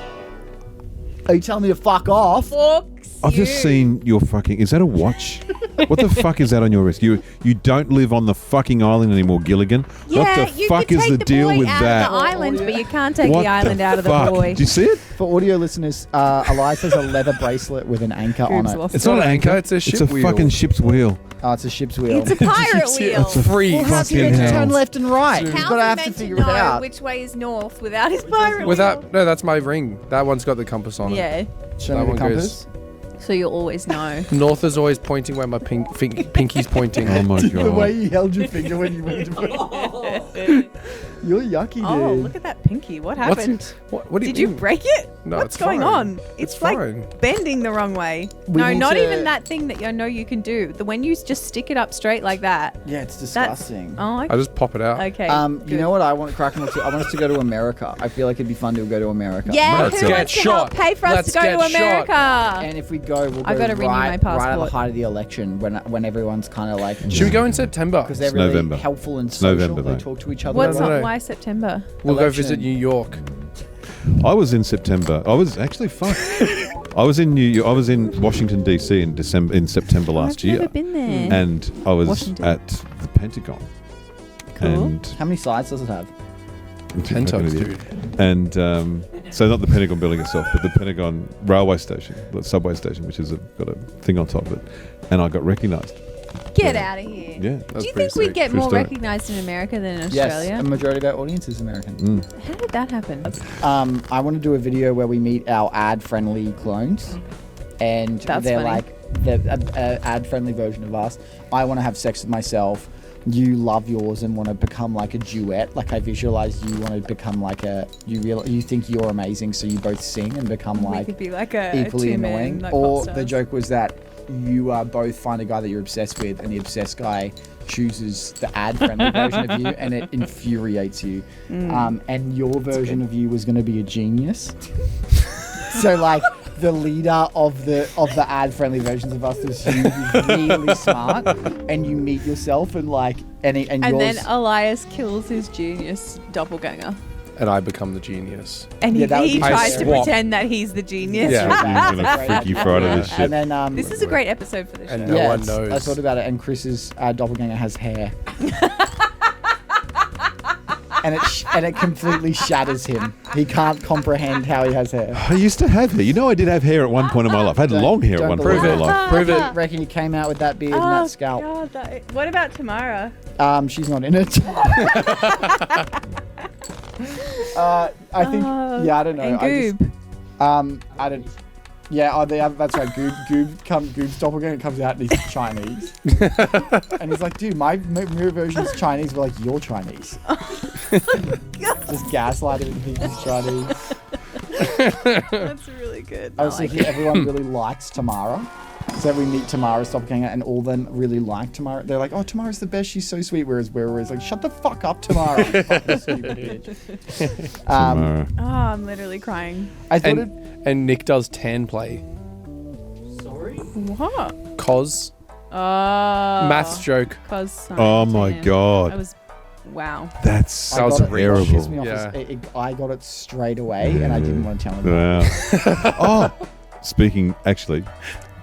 Are you telling me to fuck off? Fucks I've you. just seen your fucking. Is that a watch? What the fuck is that on your wrist? You don't live on the fucking island anymore, Gilligan. Yeah, what the you fuck could is take the the deal boy with out that? of the island, but you can't take What the island out of the fuck? boy. Do you see it? For audio listeners, Elias has a leather bracelet with an anchor on Boobs it. lost It's it. not an anchor. It's a ship It's a wheel. fucking ship's wheel. Oh, it's a ship's wheel. It's a pirate wheel. It's a Free. Well, how's he fucking meant to hell. turn left and right? He's How's got to he have to meant figure know it out. which way is north without his pirate Without wheel? no, that's my ring. That one's got the compass on it. Yeah, Show that me the one compass. so you'll always know. North is always pointing where my pinky's pointing. Oh my The way god. you held your finger when you went to put it. You're yucky, dude. Oh, look at that pinky. What happened? What do you Did you mean? break it? No, What's it's going fine. on? It's like fine. bending the wrong way. We No, need not to- even that thing that I know you can do. The when you just stick it up straight like that. Yeah, it's That's disgusting. oh, I just pop it out. okay. You good. know what I want Kraken to? I want us to go to America. I feel like it'd be fun to go to America. Yeah, Let's who get wants to help shot. pay for us Let's to go get to shot. America? And if we go, we'll go I gotta renew my right at the passport. height of the election when everyone's kind of like. Should we go in September? Because they're It's really November. helpful and It's social. November, They though. talk to each other. What's No, up? no. Why September? We'll go Election. visit New York. I was in September. I was actually fuck. I was in New York. I was in Washington DC in September last I've year, never been there. and I was Washington. at the Pentagon. Cool. And How many sides does it have? Pentos, dude. And so not the Pentagon building itself, but the Pentagon railway station, the subway station, which has got a thing on top of it. And I got recognised. Get out of here. Yeah. Do you pretty think we sick. get True more story. recognised in America than in Yes, Australia? a majority of our audience is American. How did that happen? I want to do a video where we meet our ad-friendly clones, and That's they're funny. like the ad-friendly version of us. I want to have sex with myself. You love yours and want to become like a duet. Like I visualize you want to become like you think you're amazing, so you both sing and become We like could be like a equally two-man, annoying. like, Or pop the stars. joke was that you both find a guy that you're obsessed with, and the obsessed guy chooses the ad-friendly version of you, and it infuriates you. And your version of you was going to be a genius. So like the leader of the ad-friendly versions of us is you, who's really smart, and you meet yourself and like and And yours. then Elias kills his genius doppelganger. And I become the genius. And Yeah, that would he be tries to swap. pretend that he's the genius. Yeah. You're gonna freaky Friday this shit. and then This is a great episode for the show. And no one it's- knows. I thought about it, and Chris's doppelganger has hair. and it completely shatters him. He can't comprehend how he has hair. I used to have hair. You know, I did have hair at one point in my life. I had long hair at Don't one point in believe my it. life. Prove it. I reckon you came out with that beard and Oh, that scalp. God, what about Tamara? She's not in it. I think. Yeah, I don't know. And Goob. I don't. Yeah, that's right. Goob's doppelganger comes out and he's Chinese, and he's like, "Dude, my mirror version's Chinese." We're like, "You're Chinese." Just gaslight him and think he's Chinese. That's really good. I was thinking everyone really likes Tamara. So we meet Tamara's doppelganger and all them really like Tamara. They're like, "Oh, Tamara's the best. She's so sweet." Whereas we're like, "Shut the fuck up, Tamara." You fucking stupid bitch. Tomorrow. Oh, I'm literally crying. I thought And Nick does tan play. What? Cos. Oh. Maths joke. Oh my God. I was. Wow. That's That was so What terrible. pissed me off Yeah. is I got it straight away and I didn't want to tell him. Wow. Oh, speaking actually,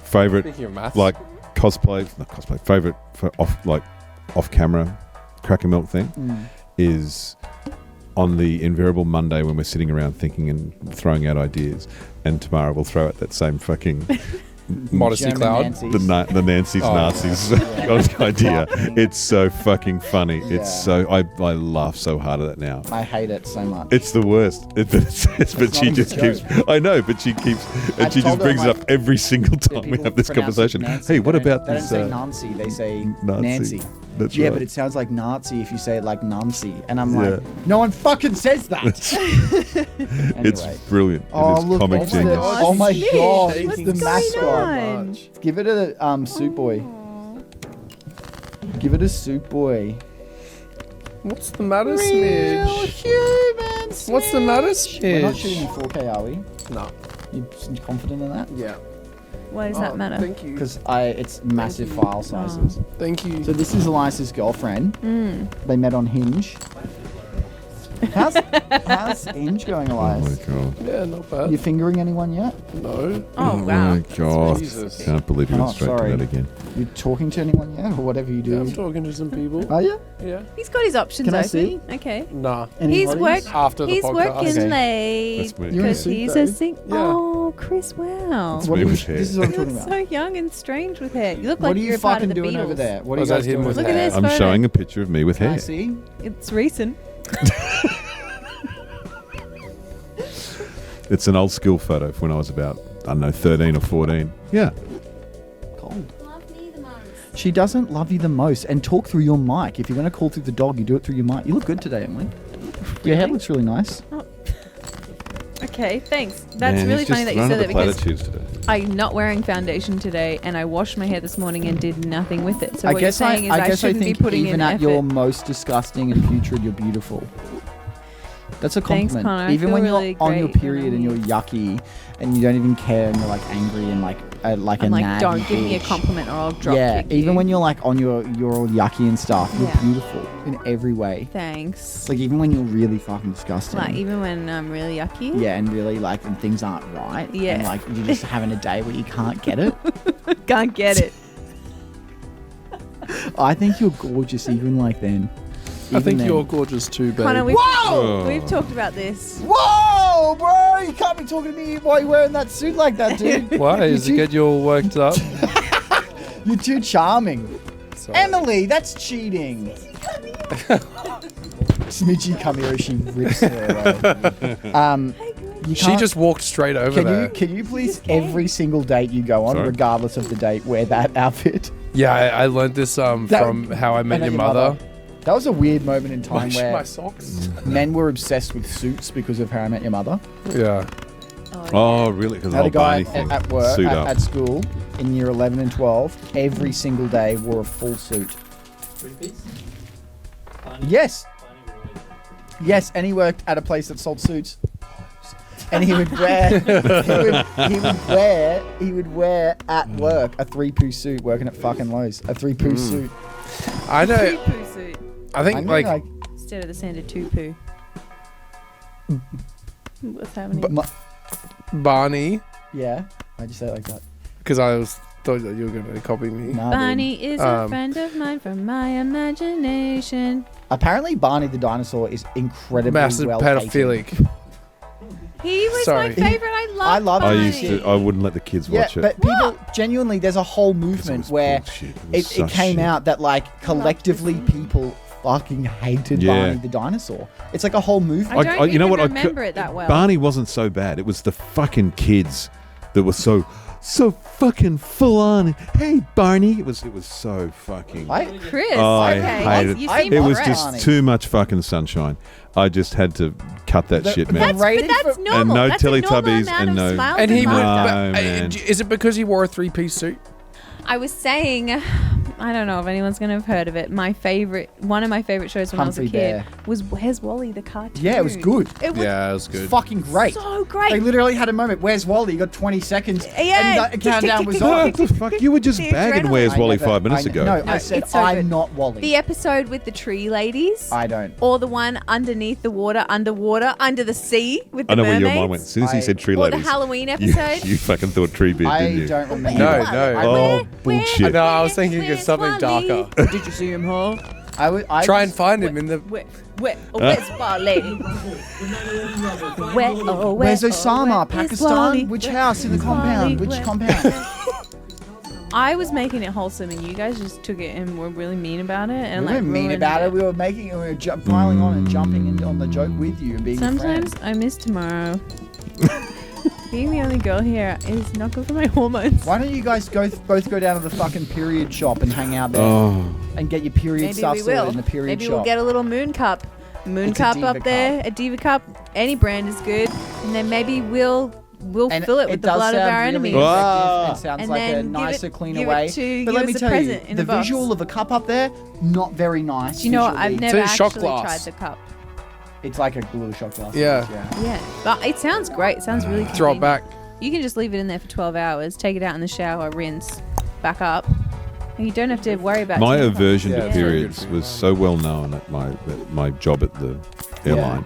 favorite Speaking of maths. like not cosplay. Favorite for off camera cracker milk thing is on the invariable Monday when we're sitting around thinking and throwing out ideas, and Tamara will throw out that same fucking Modesty German Cloud. Nancy's. the Nancy's Oh. Nazis Yeah. idea. Fucking- It's so fucking funny. Yeah. It's so I laugh so hard at that now. I hate it so much. It's the worst. But not she even just a keeps. joke. I know, but she keeps, and I've she told just her, brings I'm it up every single time we People have this pronounce it conversation. Nancy. Hey, what They don't- about they this? don't say Nancy, they say Nazi. Nancy. That's Yeah, right. but it sounds like Nazi if you say it like Nancy. And I'm Yeah. like, no one fucking says that. It's Anyway. brilliant. Oh, it is look, comic it's genius. oh my Snitch, God, what's it's the going mascot. on? Give it a soup boy. Give it a soup boy. What's the matter, Smidge? human What's the matter, We're not shooting in Smidge? 4K, are we? No. You confident in that? Yeah. Why does that matter? Thank you. Because it's massive file sizes. Thank you. So this is Elias's girlfriend. They met on Hinge. How's Hinge going, Oh my Elias? god. Yeah, not bad. You fingering anyone yet? No. Oh, wow. my god. Jesus. Can't believe you Oh, went straight sorry. to that again. You talking to anyone yet, or whatever you Yeah, I'm do? talking to some people. Are you? Yeah. He's got his options Can I open. see? Okay. Nah. Any He's hotties? work. After the He's podcast. working Okay. late That's me. You're in a because suit, he's though. a sing. Yeah. Oh, Chris! Wow. What me are you, with hair. this is what I'm You talking look about. so young and strange with hair. You look What like are you're you a part of fucking the doing Beatles. over there? What are you Was that guys him doing with over Look at there? this I'm photo. showing a picture of me with Can I hair. see? It's recent. It's an old school photo from when I was about, I don't know, 13 or 14. Yeah. Cold. She doesn't love you the most. And talk through your mic. If you're going to call through the dog, you do it through your mic. You look good today, Emily. Your hair looks really nice. Okay, thanks. That's Man, really he's funny just that you running said that the because platitudes today. I'm not wearing foundation today, and I washed my hair this morning and did nothing with it. So what you're saying is I shouldn't be think putting even in at effort. your most disgusting and putrid, you're beautiful. That's a Thanks, compliment. Connor. I Even feel when you're really on great your when period I'm and you're here. yucky and you don't even care and you're like angry and like I'm a like, naggy don't give me a bitch. compliment or I'll drop Yeah, kick even you. when you're like on you're all yucky and stuff, you're Yeah. beautiful in every way. Thanks. Like even when you're really fucking disgusting. Like even when I'm really yucky. yeah, and really like and things aren't right. Yeah. And like you're just having a day where you can't get it. Can't get it. I think you're gorgeous even like then. I Even think then. you're gorgeous too, babe. Connor, Whoa! we've talked about this. Whoa, bro! You can't be talking to me while you're wearing that suit like that, dude. Why? Is it too- get you all worked up? You're too charming. Sorry. Emily, that's cheating. Smidgy, come here as she rips her away. You She can't- just walked straight over there. Can you please every single date you go on, Sorry? regardless of the date, wear that outfit? Yeah, I learned this from How I Met Your Mother. That was a weird moment in My, time where my socks. men were obsessed with suits because of How I Met Your Mother. Yeah. Oh, really? Because I the had whole a guy Barney thing. at work, Suit up. at school, in year 11 and 12, every single day wore a full suit. Yes. Yes, and he worked at a place that sold suits. And he would wear, he would wear at work a 3-poo suit working at fucking Lowe's. A 3-poo suit. I know. Two-poo suit I think I'm like instead of the standard two-poo. What's happening? But Barney, yeah, I just say it like that. because I was thought that you were going to copy me. Nah, dude. Barney is a friend of mine from my imagination. Apparently, Barney the dinosaur is incredibly Massive well pedophilic. taken. He was Sorry. my favorite. I love I Barney. I wouldn't let the kids Yeah, watch it. but people genuinely, there's a whole 'Cause it movement was where bullshit. it came out that like collectively people fucking hated Yeah. Barney the dinosaur. It's like a whole movement. I don't you know even what, remember it that well. Barney wasn't so bad. It was the fucking kids that were so fucking full on. Hey, Barney. It was so fucking. Chris, I okay. hated You it. seem It was impressed. just too much fucking sunshine. I just had to cut that shit, man. But that's normal. And no that's a normal Teletubbies amount and of no- smiles And he and would. laughter. No, man. Is it because he wore a 3-piece suit? I was saying, I don't know if anyone's going to have heard of it. One of my favorite shows when I was a Humphrey kid Bear. was Where's Wally the cartoon. Yeah, it was good. It was Yeah, it was good. Fucking great. so great. They literally had a moment. Where's Wally? You got 20 seconds. Yeah. And the countdown was What on. the fuck? You were just The bagging Where's adrenaline. Wally I 5 minutes ago. No, No, I said it's so I'm good. not Wally. The episode with the tree ladies. I don't. Or the one underneath the water, underwater, under the sea with the I know where mermaids. your mind went. As soon as he said tree Or the ladies. Halloween you, episode. you fucking thought tree beard, I didn't you? don't remember. No, no. Oh, bullshit. No, I was thinking of something darker. Did you see him, huh? I Try and find him in the. Where's Wally? Where's Osama? Where's Pakistan? Wally? Which house in the Where's Wally? compound? Which Where- compound? I was making it wholesome, and you guys just took it and were really mean about it. And We like weren't mean ruined about it. We were making it. We were piling on and jumping in on the joke with you and being your Sometimes friend. I miss tomorrow. Being the only girl here is not good for my hormones. Why don't you guys both go down to the fucking period shop and hang out there Oh, and get your period Maybe stuff we sorted will. in the period Maybe shop? we'll get a little moon cup. Moon It's a cup Diva up there, cup. a Diva cup. Any brand is good, and then maybe we'll And fill it with the does blood of sound our really enemies. effective Ah. and sounds And like a then give nicer, it- cleaner give it way. to But you let me as a tell you, present in the a box. visual of a cup up there, not very nice. Do you know what? visually. I've never a shot actually glass. tried the cup. It's like a little shot glass. Yeah. Yeah, but it sounds great. It sounds really Throw it convenient. back. You can just leave it in there for 12 hours, take it out in the shower, rinse, back up. And you don't have to worry about my tampons. aversion Yeah, to it's very periods good for you. was so well known at my job at the airline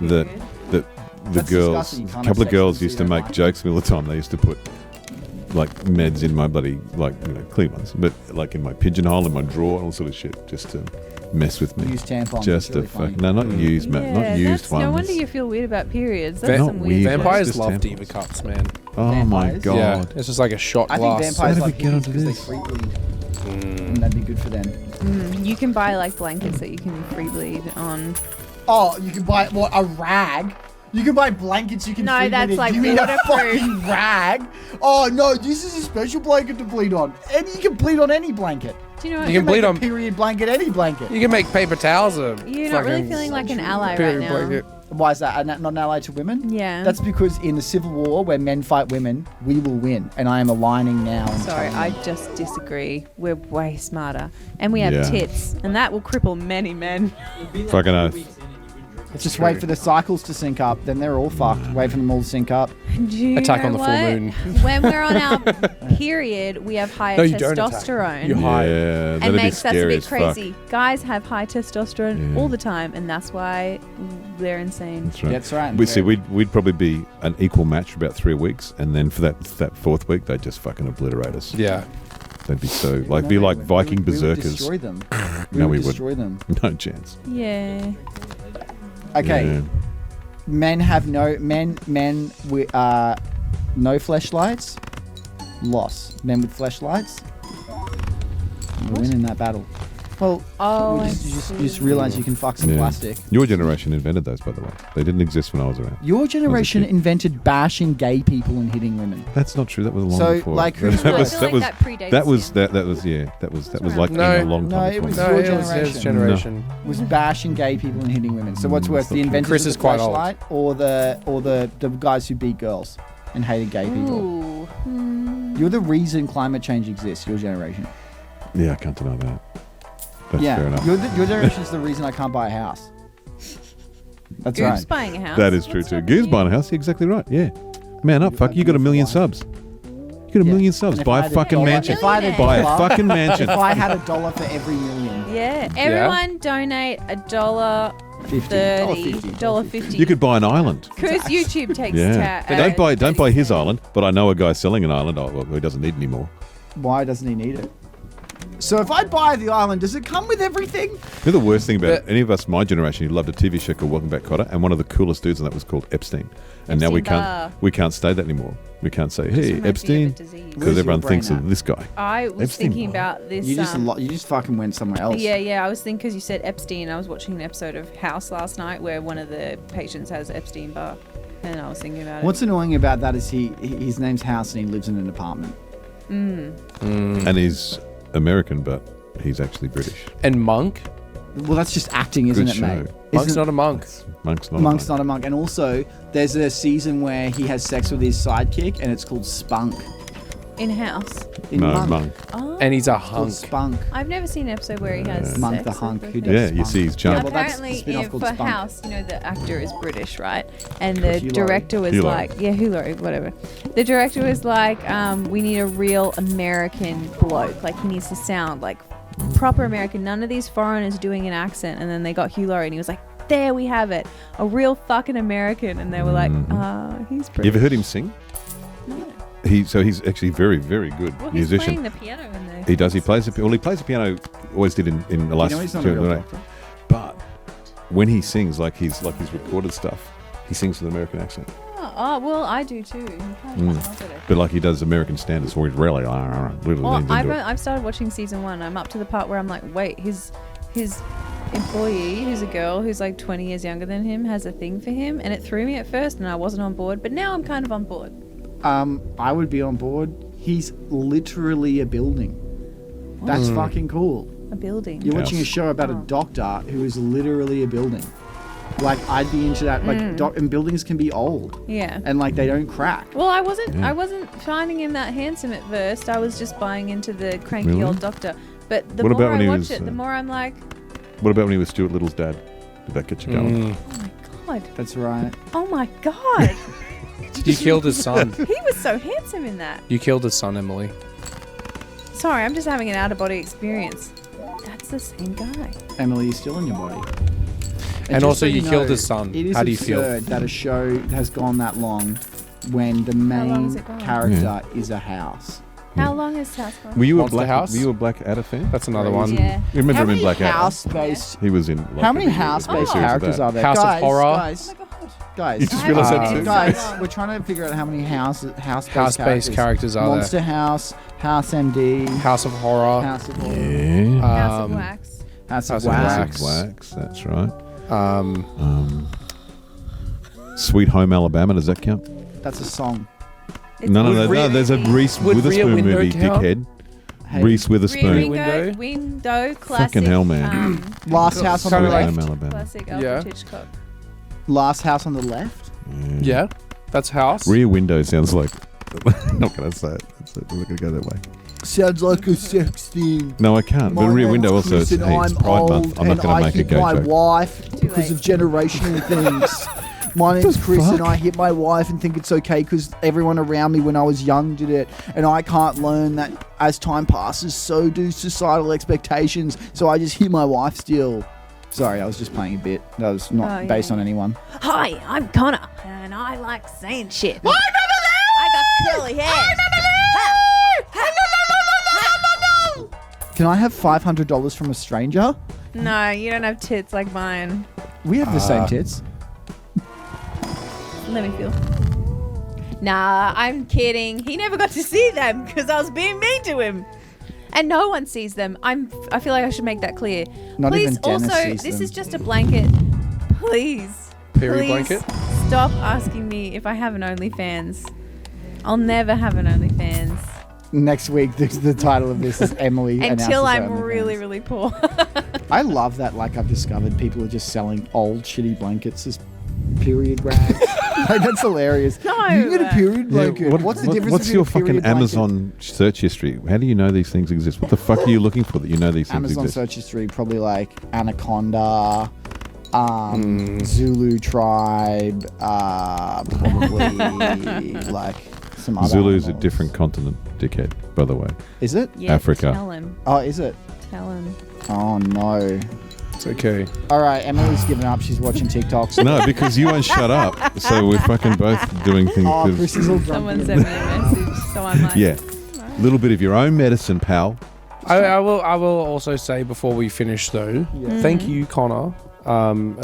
that the That's girls, disgusting. You a can't couple of have sex girls with used to you, make don't jokes to me all the time. They used to put like meds in my bloody, like, you know, clean ones, but like in my pigeonhole, in my drawer, all sort of shit, just to mess with me. Use tampons. Just it's really to fuck. funny. No, not used, Yeah, man. Not used that's, ones. no wonder you feel weird about periods. That's Va- some Not weird. weird. shit. Vampires Just love tampons. Diva cups, man. Oh my Vampires? god. Yeah, it's just like a shot I think glass. vampires How like did we get hippies onto because they this? free bleed. And that'd be good for them. You can buy like blankets that you can free bleed on. Oh, you can buy what, a rag? You can buy blankets you can No, free that's bleed in. like You mean a waterproof. fucking rag? Oh no, this is a special blanket to bleed on. And you can bleed on any blanket. Do you know what? You can bleed Make a on. period blanket, any blanket. You can make paper towels a You're not really fucking feeling like an ally right period now. blanket. Why is that? Not an ally to women? Yeah. That's because in the Civil War, where men fight women, we will win. And I am aligning now. And Sorry, telling I you. just disagree. We're way smarter. And we have Yeah. tits. And that will cripple many men. Fucking oath. Just wait for the cycles to sync up, then they're all fucked. Wait for them all to sync up. Do you Attack know on the full what? moon. When we're on our period, we have higher No, you don't attack. testosterone. You hide. Yeah, and that'd be makes us a scary bit as fuck. crazy. Guys have high testosterone Yeah. all the time, and that's why they're insane. That's right. That's right. We see, we'd probably be an equal match for about 3 weeks, and then for that fourth week, they'd just fucking obliterate us. Yeah. They'd be so be like Viking we would berserkers. destroy them. No, we would wouldn't. destroy them. No chance. Yeah. Okay. Yeah. Men have no no fleshlights. Loss. Men with fleshlights. We're winning that battle. Well, Oh, you I just see. realize you can fuck some Yeah. plastic. Your generation invented those, by the way. They didn't exist when I was around. Your generation kid. invented bashing gay people and hitting women. That's not true. That was long So, before. like, who's that worse? was I that feel was like that predates that was you. that was yeah. That was like No. in a long No, time. it before was me. No, your it was his generation. generation. Was bashing gay people and hitting women. So what's worse, that's the not true. inventors Chris of is the quite old. fleshlight or the guys who beat girls and hated gay people? Ooh. You're the reason climate change exists. Your generation. Yeah, I can't deny that. That's fair enough. Your generation's the reason I can't buy a house. That's Goob's right. buying a house. That is true What's too. up with Goose you? buying a house. Exactly right. Yeah. Man up. Fuck. You got a million subs. You got a Yeah. million subs. And if Buy I a had a fucking dollar- mansion. if I had a Buy a dollar- fucking mansion. If I had $1 for every million, Yeah. Everyone donate $1.30. $1.50. You could buy an island. Because YouTube takes Yeah. Don't buy his island, but I know a guy selling an island. Oh, well, he doesn't need any more. Why doesn't he need it? So if I buy the island, does it come with everything? You know the worst thing about any of us, my generation, who loved a TV show called Welcome Back, Kotter, and one of the coolest dudes on that was called Epstein. And now we can't say that anymore. We can't say, hey, Epstein, because everyone thinks of this guy. I was Epstein. thinking about this. You just fucking went somewhere else. Yeah. I was thinking because you said Epstein. I was watching an episode of House last night where one of the patients has Epstein-Barr, and I was thinking about What's annoying about that is his name's House and he lives in an apartment. And he's American, but he's actually British. And Monk? Well, that's just acting, isn't Good it, mate? show. Monk's not a monk. Monk's not Monk's a monk. not a monk. And also, there's a season where he has sex with his sidekick, and it's called Spunk. In House. In No, Monk. Oh. And he's a It's called hunk. Spunk. I've never seen an episode where he has Monk sex the with hunk. the Who person. does Yeah, you Spunk? see his jump. Yeah, well, that's Apparently, the spin-off called for Spunk. House, the actor is British, right? And the Hugh Laurie. director was Hugh Laurie. like, Hugh Laurie, whatever. The director was like, we need a real American bloke. Like, he needs to sound like proper American. None of these foreigners doing an accent. And then they got Hugh Laurie, and he was like, there we have it. A real fucking American. And they were like, he's British. You ever heard him sing? No. He's actually very, very good Well, he's musician. playing the piano in there. He does. He plays the piano. Always did in the last. You know he's not a real doctor. But when he sings, like he's recorded stuff, he sings with an American accent. Oh, well, I do too. You can't help it. But like he does American standards, where he's really Well, I've started watching season 1. I'm up to the part where I'm like, wait, his employee, who's a girl who's like 20 years younger than him, has a thing for him, and it threw me at first, and I wasn't on board. But now I'm kind of on board. I would be on board. He's literally a building. That's fucking cool. A building. You're watching a show about a doctor who is literally a building. Like, I'd be into that. Like, and buildings can be old. Yeah. And, like, they don't crack. Well, I wasn't finding him that handsome at first. I was just buying into the cranky Really? old doctor. But the What more about when I he watch was, it, the more I'm like, What about when he was Stuart Little's dad? Did that get you going? oh my god, That's right. oh my god, You killed his son. he was so handsome in that. You killed his son, Emily. Sorry, I'm just having an out of body experience. That's the same guy. Emily is still in your body. And just also so you killed his son. It is How do you feel? absurd that a show has gone that long when the long main has it gone? character is a house. How long has House gone? Were you Monster House? Were you a Blackadder fan? That's another Crazy. one. Yeah. You remember How him in many Blackadder? house-based? He was in. Like, How many a house-based series of characters that. are there? House of guys, Horror. Guys, guys. You just I realised haven't that seen too? it. Guys, we're trying to figure out how many house-based House-based characters are Monster there. House, House MD, House of Horror. House of Horror, Yeah. House of Wax. House of House of Wax. Wax. That's right. Um, Sweet Home Alabama. Does that count? That's a song. No. There's a Reese Would Rear Witherspoon Window movie, count? dickhead. Hey, Reese Witherspoon. Rear Window? window, classic. Fucking hell, man. Last House on the Kinda Sweet like- left. Home Alabama. Classic Alfred Yeah. Hitchcock. Last House on the left. yeah, that's House. Rear Window sounds like. I'm not gonna say it. I'm not gonna go that way. Sounds like a sex thing. No, I can't. But Rear Window also. It's, hey, it's Pride Month. I'm not and gonna I make a hit gay my joke. wife Too because late. of generational things. My name's Chris, and I hit my wife and think it's okay because everyone around me when I was young did it, and I can't learn that as time passes, so do societal expectations. So I just hit my wife still. Sorry, I was just playing a bit. That was not Oh, based yeah. on anyone. Hi, I'm Connor, and I like saying shit. I got curly hair. Can I have $500 from a stranger? No, you don't have tits like mine. We have the same tits. Let me feel. Nah, I'm kidding. He never got to see them because I was being mean to him. And no one sees them. I feel like I should make that clear. Not Please, even Dennis also, sees this them. is just a blanket. Please. Period please blanket? Stop asking me if I have an OnlyFans. I'll never have an OnlyFans. Next week, the title of this is Emily Until announces I'm her really, OnlyFans. really poor. I love that. Like, I've discovered people are just selling old shitty blankets as period rags. Like, that's hilarious. No. You can get a period blanket. What's the difference What's between your a period fucking blanket? Amazon search history? How do you know these things exist? What the fuck are you looking for that you know these things Amazon exist? search history? Probably like Anaconda, Zulu tribe, probably like some other. Zulu is a animals. different continent, dickhead, by the way. Is it? Yeah, Africa. Tell him. Oh, is it? Tell him. Oh no. It's okay. All right, Emily's given up. She's watching TikToks. No, because you won't shut up. So we're fucking both doing things. Oh, 'cause- Chris is all Someone drunk. sent me a message, so I'm like, yeah. little bit of your own medicine, pal. I will also say before we finish though, thank you, Connor,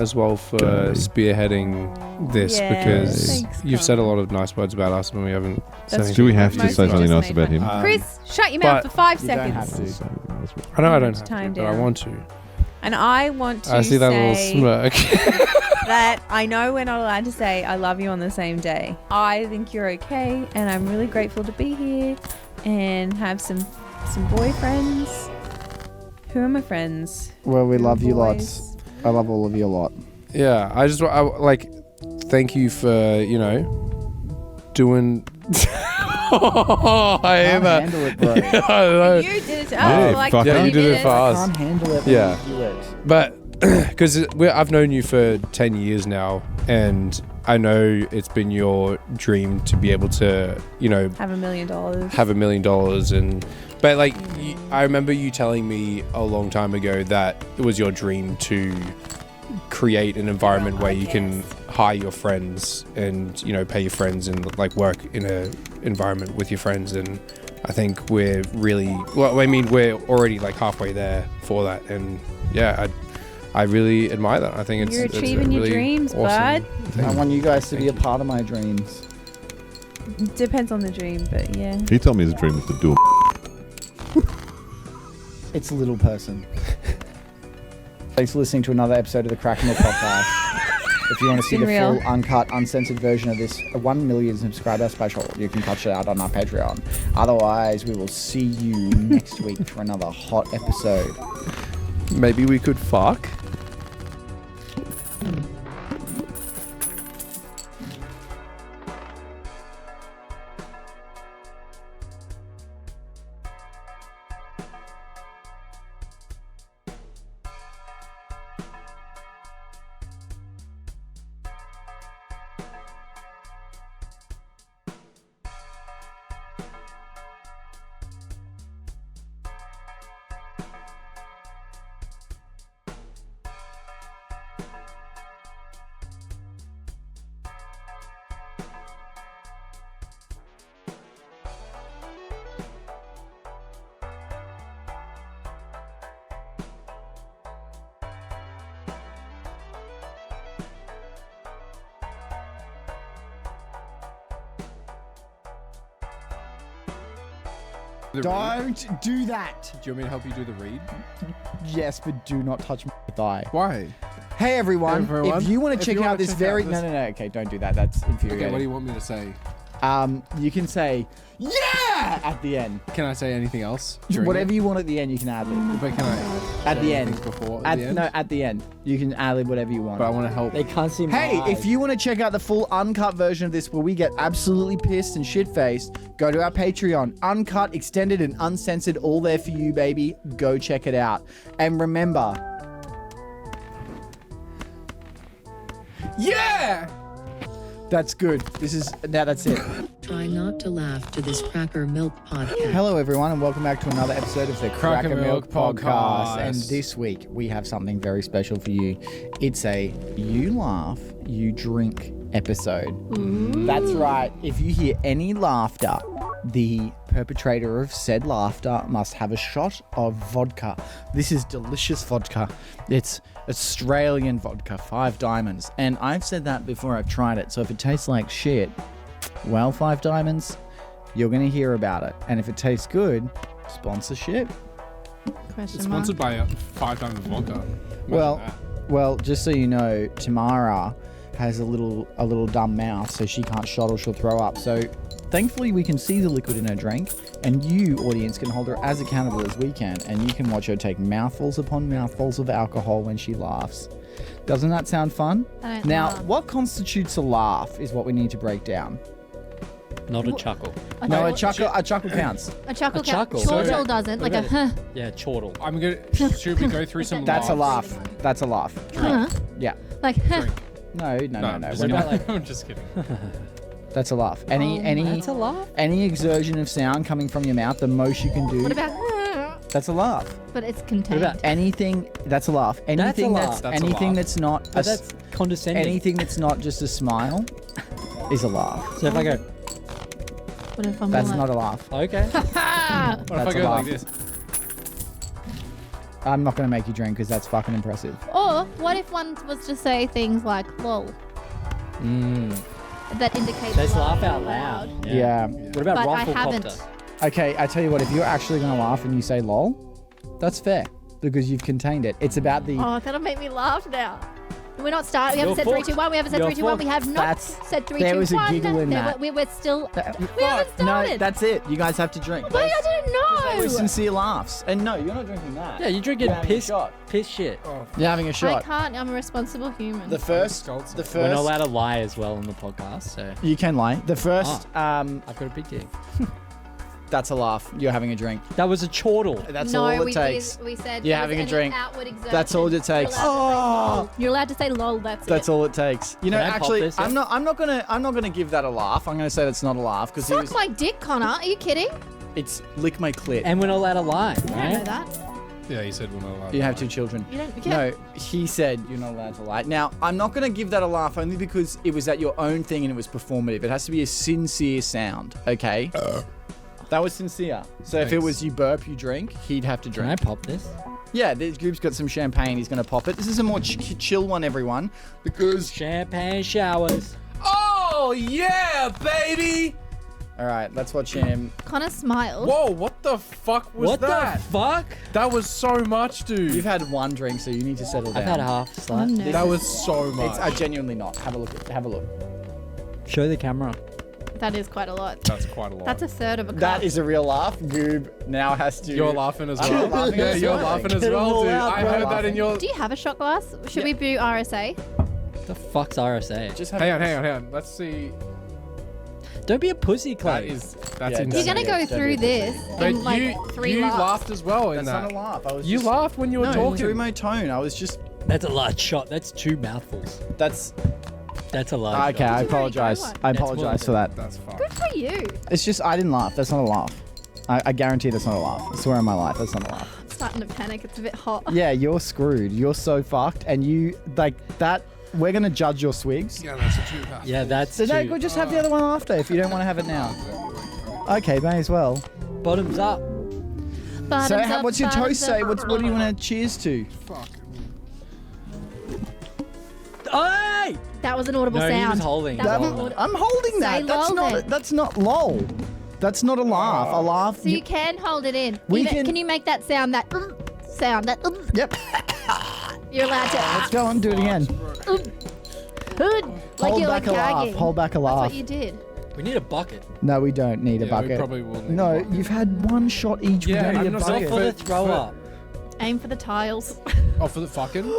as well for spearheading this because Thanks, you've said a Connor. lot of nice words about us and we haven't said That's anything. Do we have to Most say of it something just nice made about him? my- Chris, shut your mouth but for 5 you don't have seconds. to. I know I don't have Time to, but I down. want to. And I want to I see that little say smirk. that I know we're not allowed to say I love you on the same day. I think you're okay, and I'm really grateful to be here and have some boyfriends. Who are my friends? Well, we Who are love you boys? lots. I love all of you a lot. Yeah, I like thank you for, doing I hear Can't that. handle it, bro. I don't know. You did it to us. Yeah, like fuck 20 yeah, you did it minutes. for us. Can't handle it when Yeah. you do it. But because I've known you for 10 years now, and I know it's been your dream to be able to, Have $1 million. have $1 million. But like, I remember you telling me a long time ago that it was your dream to create an environment where you can hire your friends and, pay your friends and like work in a environment with your friends. And I think we're really, we're already like halfway there for that. And yeah, I really admire that. I think You're it's achieving your really dreams, awesome. bud. I want you guys to be a part of my dreams. Depends on the dream, but yeah. He told me his dream was to do. It's a little person. Thanks for listening to another episode of the Crackmore Podcast. If you want to see Been the real. full, uncut, uncensored version of this 1 million subscriber special, you can catch it out on our Patreon. Otherwise, we will see you next week for another hot episode. Maybe we could fuck. Don't do that! Do you want me to help you do the read? Yes, but do not touch my thigh. Why? Hey everyone, Everyone? if you want to If check you wanna out this check very... out this- No, okay, don't do that. That's infuriating. Okay, what do you want me to say? You can say, yeah! At the end. Can I say anything else? during Whatever it? you want at the end, you can add lib. But can I? At say the anything end. Before At the end? No, at the end. You can add lib whatever you want. But I want to help. They can't see my Hey, eyes. if you want to check out the full uncut version of this where we get absolutely pissed and shit-faced, go to our Patreon. Uncut, extended, and uncensored, all there for you, baby. Go check it out. And remember... Yeah! That's good. Now that's it. Try not to laugh to this Cracker Milk podcast. Hello, everyone, and welcome back to another episode of the Cracker Milk Podcast. And this week, we have something very special for you. It's a You Laugh, You Drink episode. That's right. If you hear any laughter, the perpetrator of said laughter must have a shot of vodka. This is delicious vodka. It's Australian vodka, 5 diamonds. And I've said that before I've tried it. So if it tastes like shit, well, 5 diamonds, you're going to hear about it. And if it tastes good, sponsorship. Question It's sponsored by 5 Diamond Vodka. Imagine that. Well, just so you know, Tamara has a little dumb mouth, so she can't shot or she'll throw up. So thankfully we can see the liquid in her drink, and you, audience, can hold her as accountable as we can, and you can watch her take mouthfuls upon mouthfuls of alcohol when she laughs. Doesn't that sound fun? I don't Now, laugh. what constitutes a laugh is what we need to break down. Not a chuckle. No, a chuckle counts. A chuckle. A chuckle. Chortle doesn't. Like a huh. Yeah, chortle. I'm gonna. Should we go through some? That's a laughs? laugh. That's a laugh. Huh. Yeah. Like huh. Drink. No. Just We're not. kidding. I'm just kidding. That's a laugh. Any That's a laugh. any exertion of sound coming from your mouth, the most you can do. What about huh? That's a laugh. But it's contained. about- Anything that's a laugh. Anything laugh. That's a anything laugh. that's not But that's condescending. anything that's not just a smile is a laugh. So if I go, What if I'm That's all not a like, laugh. Okay. What if I That's a go laugh. like this? I'm not going to make you drink because that's fucking impressive. Or what if one was to say things like "lol" that indicates Let's laughing laugh out loud. Yeah. What about But I rifle haven't. copter? Okay, I tell you what, if you're actually going to laugh and you say lol, that's fair because you've contained it. It's about the... Oh, that'll make me laugh now. We're not starting. We haven't You're said 3, fucked. 2, 1. We haven't said You're 3, 2, 1. We have not That's- said 3, there 2, was a 1. giggle in that. We're still. We haven't No, started. that's it. You guys have to drink. Wait, I didn't They were know. sincere laughs. And no, you're not drinking that. Yeah, you're drinking You're having a piss shot. shit. You're having a I shot. can't. I'm a responsible human. The first... Scald's The We're not first... allowed to lie as well on the podcast, so You can lie. The first... I've got a big dick. That's a laugh. You're having a drink. That was a chortle. That's no, all we it takes. we said You're it was having a any drink. Outward exertion. That's all it takes. You're allowed to say lol. That's That's it. all it takes. You know, Can I pop actually, this, I'm yeah? not gonna give that a laugh. I'm gonna say that's not a laugh because Suck my dick, Connor. Are you kidding? it's lick my clit. And we're not allowed to lie, I don't know right? that. Yeah, he said we're not allowed. You have 2 children. You don't. No, he said you're not allowed to lie. Now, I'm not gonna give that a laugh only because it was at your own thing and it was performative. It has to be a sincere sound, okay? That was sincere. So if it Thanks. was you burp, you drink, he'd have to Can I drink. pop this? Yeah, this group's got some champagne. He's gonna pop it. This is a more chill one, everyone, because. Champagne showers. Oh yeah, baby! All right, let's watch him. Connor smiled. Whoa, what the fuck was What that? the fuck? That was so much, dude. You've had one drink, so you need to settle down. I've had half slut. no. that was so much. It's genuinely not. Have a look. Have a look. Show the camera. That is quite a lot. That's quite a lot. That's a third of a cup. That is a real laugh. Goob now has to. You're laughing as I'm well. not laughing, yeah, I'm you're smiling. laughing as Get 'em well, all dude. out, I bro. heard that in your. Do you have a shot glass? Should we do RSA? The fuck's RSA? Just have Hang on. Let's see. Don't be a pussy, Clay. That's Yeah, insane. You're gonna Yeah, go don't through do it. this But in like 3 you laughs. laughed as well in That's that. not a laugh. I was You just, laughed when you were no, talking. through my tone. I was just. That's a large shot. That's 2 mouthfuls. That's That's a large okay. shot. I That's a very apologize. good one. I That's apologize for that. That's fine. Good for you. It's just I didn't laugh. That's not a laugh. I guarantee that's not a laugh. I swear on my life, that's not a laugh. I'm starting to panic. It's a bit hot. Yeah, you're screwed. You're so fucked, and you like that. We're gonna judge your swigs. Yeah, that's a 2 Yeah, that's So no, 2. we'll just have the other one after if you don't want to have it now. Okay, may as well. Bottoms up. Bottoms So, up, what's your bottoms toast say? up. What do you want to cheers to? Fuck. Hey! That was an audible No, he sound. was holding. That That was was- an audible. I'm holding that. Say That's lol not. then. That's not lol. That's not a laugh. A laugh. So you can hold it in. We Even- can- Can you make that sound? That sound. That Yep. you're allowed to. Let's go on. Do it again. Hood. Like Hold you're back like a laugh. gagging. Hold back a That's laugh. what you did. We need a bucket. No, we don't need a Yeah, we bucket. probably will need No, a bucket. you've had one shot each. Yeah, we don't I'm need a not bucket. For the For- throw for- up. Aim for the tiles. Oh, for the fucking.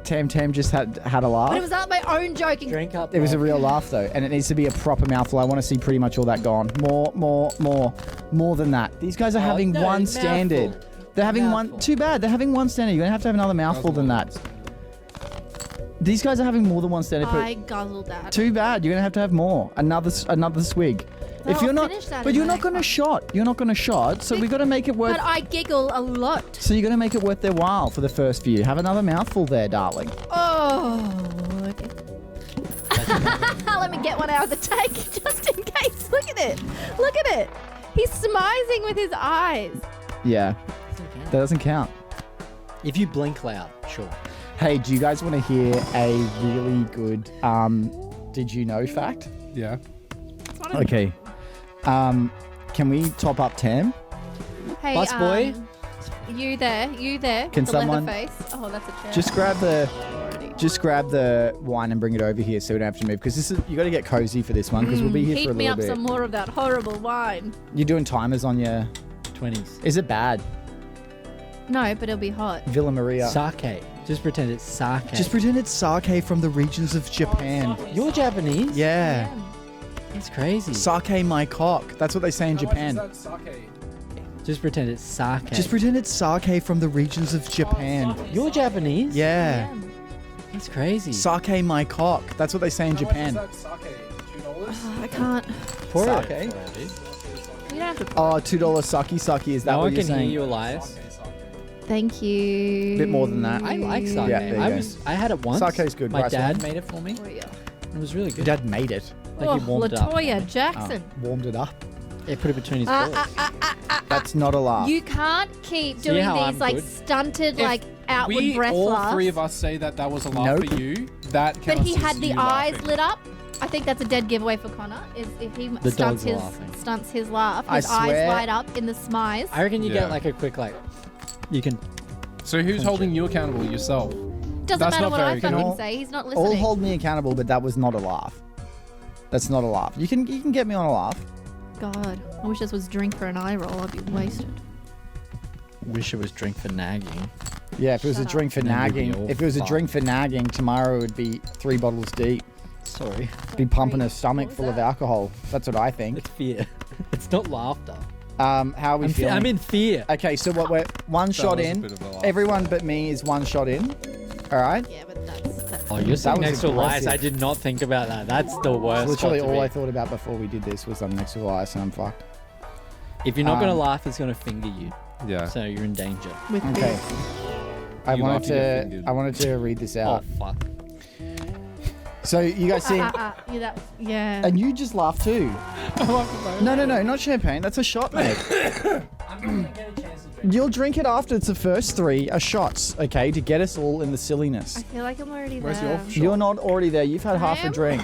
Tam just had a laugh. But it was not my own joking. Drink up. It was a bro. real laugh though, and it needs to be a proper mouthful. I want to see pretty much all that gone. More than that. These guys are having no, one mouthful. standard. They're having one. Mouthful. Too bad. They're having one standard. You're gonna have to have another mouthful than that. These guys are having more than one standard. I guzzled that. Too bad. You're gonna have more. Another swig. No, If you're I'll not, finish that but in you're the not next gonna one. shot. You're not gonna shot. So we got to make it worth. But I giggle a lot. So you're gonna make it worth their while for the first few. Have another mouthful there, darling. Oh, okay. Let me get one out of the tank just in case. Look at it. Look at it. He's smizing with his eyes. Yeah, that doesn't count. If you blink loud, sure. Hey, do you guys want to hear a really good did you know fact? Yeah. Okay. Can we top up Tam? Hey, Busboy? You there? Can the someone- leather face? Oh, that's a chair. Just grab the wine and bring it over here so we don't have to move because this is you got to get cozy for this one because we'll be here for Heat a me little up bit. some more of that horrible wine. You're doing timers on your. 20s. Is it bad? No, but it'll be hot. Villa Maria. Sake. Just pretend it's sake. Just pretend it's sake from the regions of Japan. You're Japanese? Yeah. It's crazy. Sake my cock. That's what they say in Japan. Just pretend it's sake. Just pretend it's sake from the regions of Japan. You're Japanese? Yeah. It's crazy. Sake my cock. That's what they say in Japan. I can't. Pour Sake. it. You don't have to. Oh, $2 sake. Is that No what one you're can hear saying? you, Elias. Thank you. A bit more than that. I like sake. Yeah, there you go. I had it once. Sake's good. My Right, dad so- made it for me. Oh, yeah. It was really Your good. dad made it. Like he warmed it up. Latoya Jackson. Warmed it up. Yeah, put it between his balls. That's not a laugh. You can't keep See doing how these I'm like good? stunted, If like outward we breath all laughs. three of us say that was a laugh Nope. for you, that counts But he as had the you eyes laughing. lit up. I think that's a dead giveaway for Connor. Is if he The stunts dogs are his laughing. stunts his laugh, I his eyes swear- light up in the smize. I reckon you Yeah. get like a quick you can. So who's holding you accountable? Yourself. Doesn't That's matter not what I very fucking good. say. He's not All listening. hold me accountable, but that was not a laugh. That's not a laugh. You can get me on a laugh. God, I wish this was drink for an eye roll. I'd be wasted. Wish it was drink for nagging. Yeah, if it was Shut a drink for Then we'd be nagging, all if it was a fucked. drink for nagging, tomorrow it would be 3 bottles deep. Sorry. Be pumping a What stomach was full of that? alcohol. That's what I think. It's fear. It's not laughter. How are we feeling? I'm in fear. Okay, so what we're one shot was a in. bit of a laugh. Everyone but me is one shot in. All right. Yeah, but that's Oh, you're saying was next to Elias. aggressive. I did not think about that. That's the worst. Literally spot to all be. I thought about before we did this was I'm next to Elias and I'm fucked. If you're not gonna Um, laugh, he's gonna finger you. Yeah. So you're in danger. with Okay. this. I You laugh, you get wanted fingered. to read this Oh out. fuck. So you guys see, Yeah. and you just laughed too. No, not champagne. That's a shot, mate. I'm gonna get a chance to drink. You'll drink it after it's the first 3 are shots, okay, to get us all in the silliness. I feel like I'm already Where's there. your shot? You're not already there. You've had half a am? drink.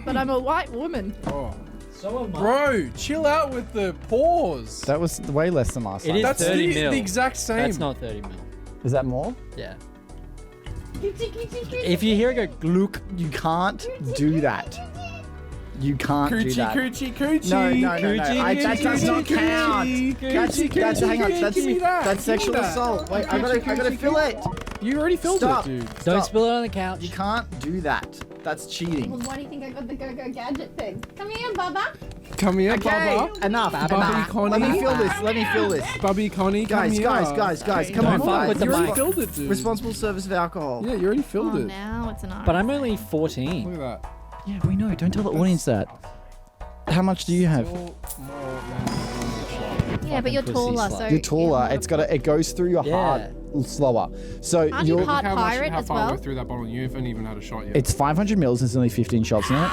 But I'm a white woman. Oh. So am I. Bro, chill out with the pause. That was way less than last It time. is That's 30 mil. the exact same. That's not 30 mil. Is that more? Yeah. If you hear it go glook, You can't do that. You can't do Coochie, that. coochie, coochie. No. Coochie, That does not coochie, count. coochie, That's coochie, hang on. coochie, give me that. That's sexual Give me that. assault. Wait, I gotta fill it. You already filled Stop. it, dude. don't Stop. spill it on the couch. You can't do that. That's cheating. Well, why do you think I got the go-go gadget thing? Come here, Bubba. Come here, Okay, Bubba. enough. Bubby enough. Connie. Let me fill this. Let me fill this. Bubby Connie, come Guys, here. guys, come Don't on, fuck guys. with the You already mic. filled it, dude. Responsible service of alcohol. Yeah, you already filled Oh, it. now it's an eye. But I'm only 14. Look at that. Yeah, we know. Don't tell the audience that. How much do you have? Still more than Yeah, but you're Fucking taller, pussy so slut. You're taller. yeah, It's got it goes through your Yeah. heart slower. So Aren't you you're. part pirate how as far well? we're through that bottle. You haven't even had a shot yet. It's 500 mils. There's only 15 shots in it.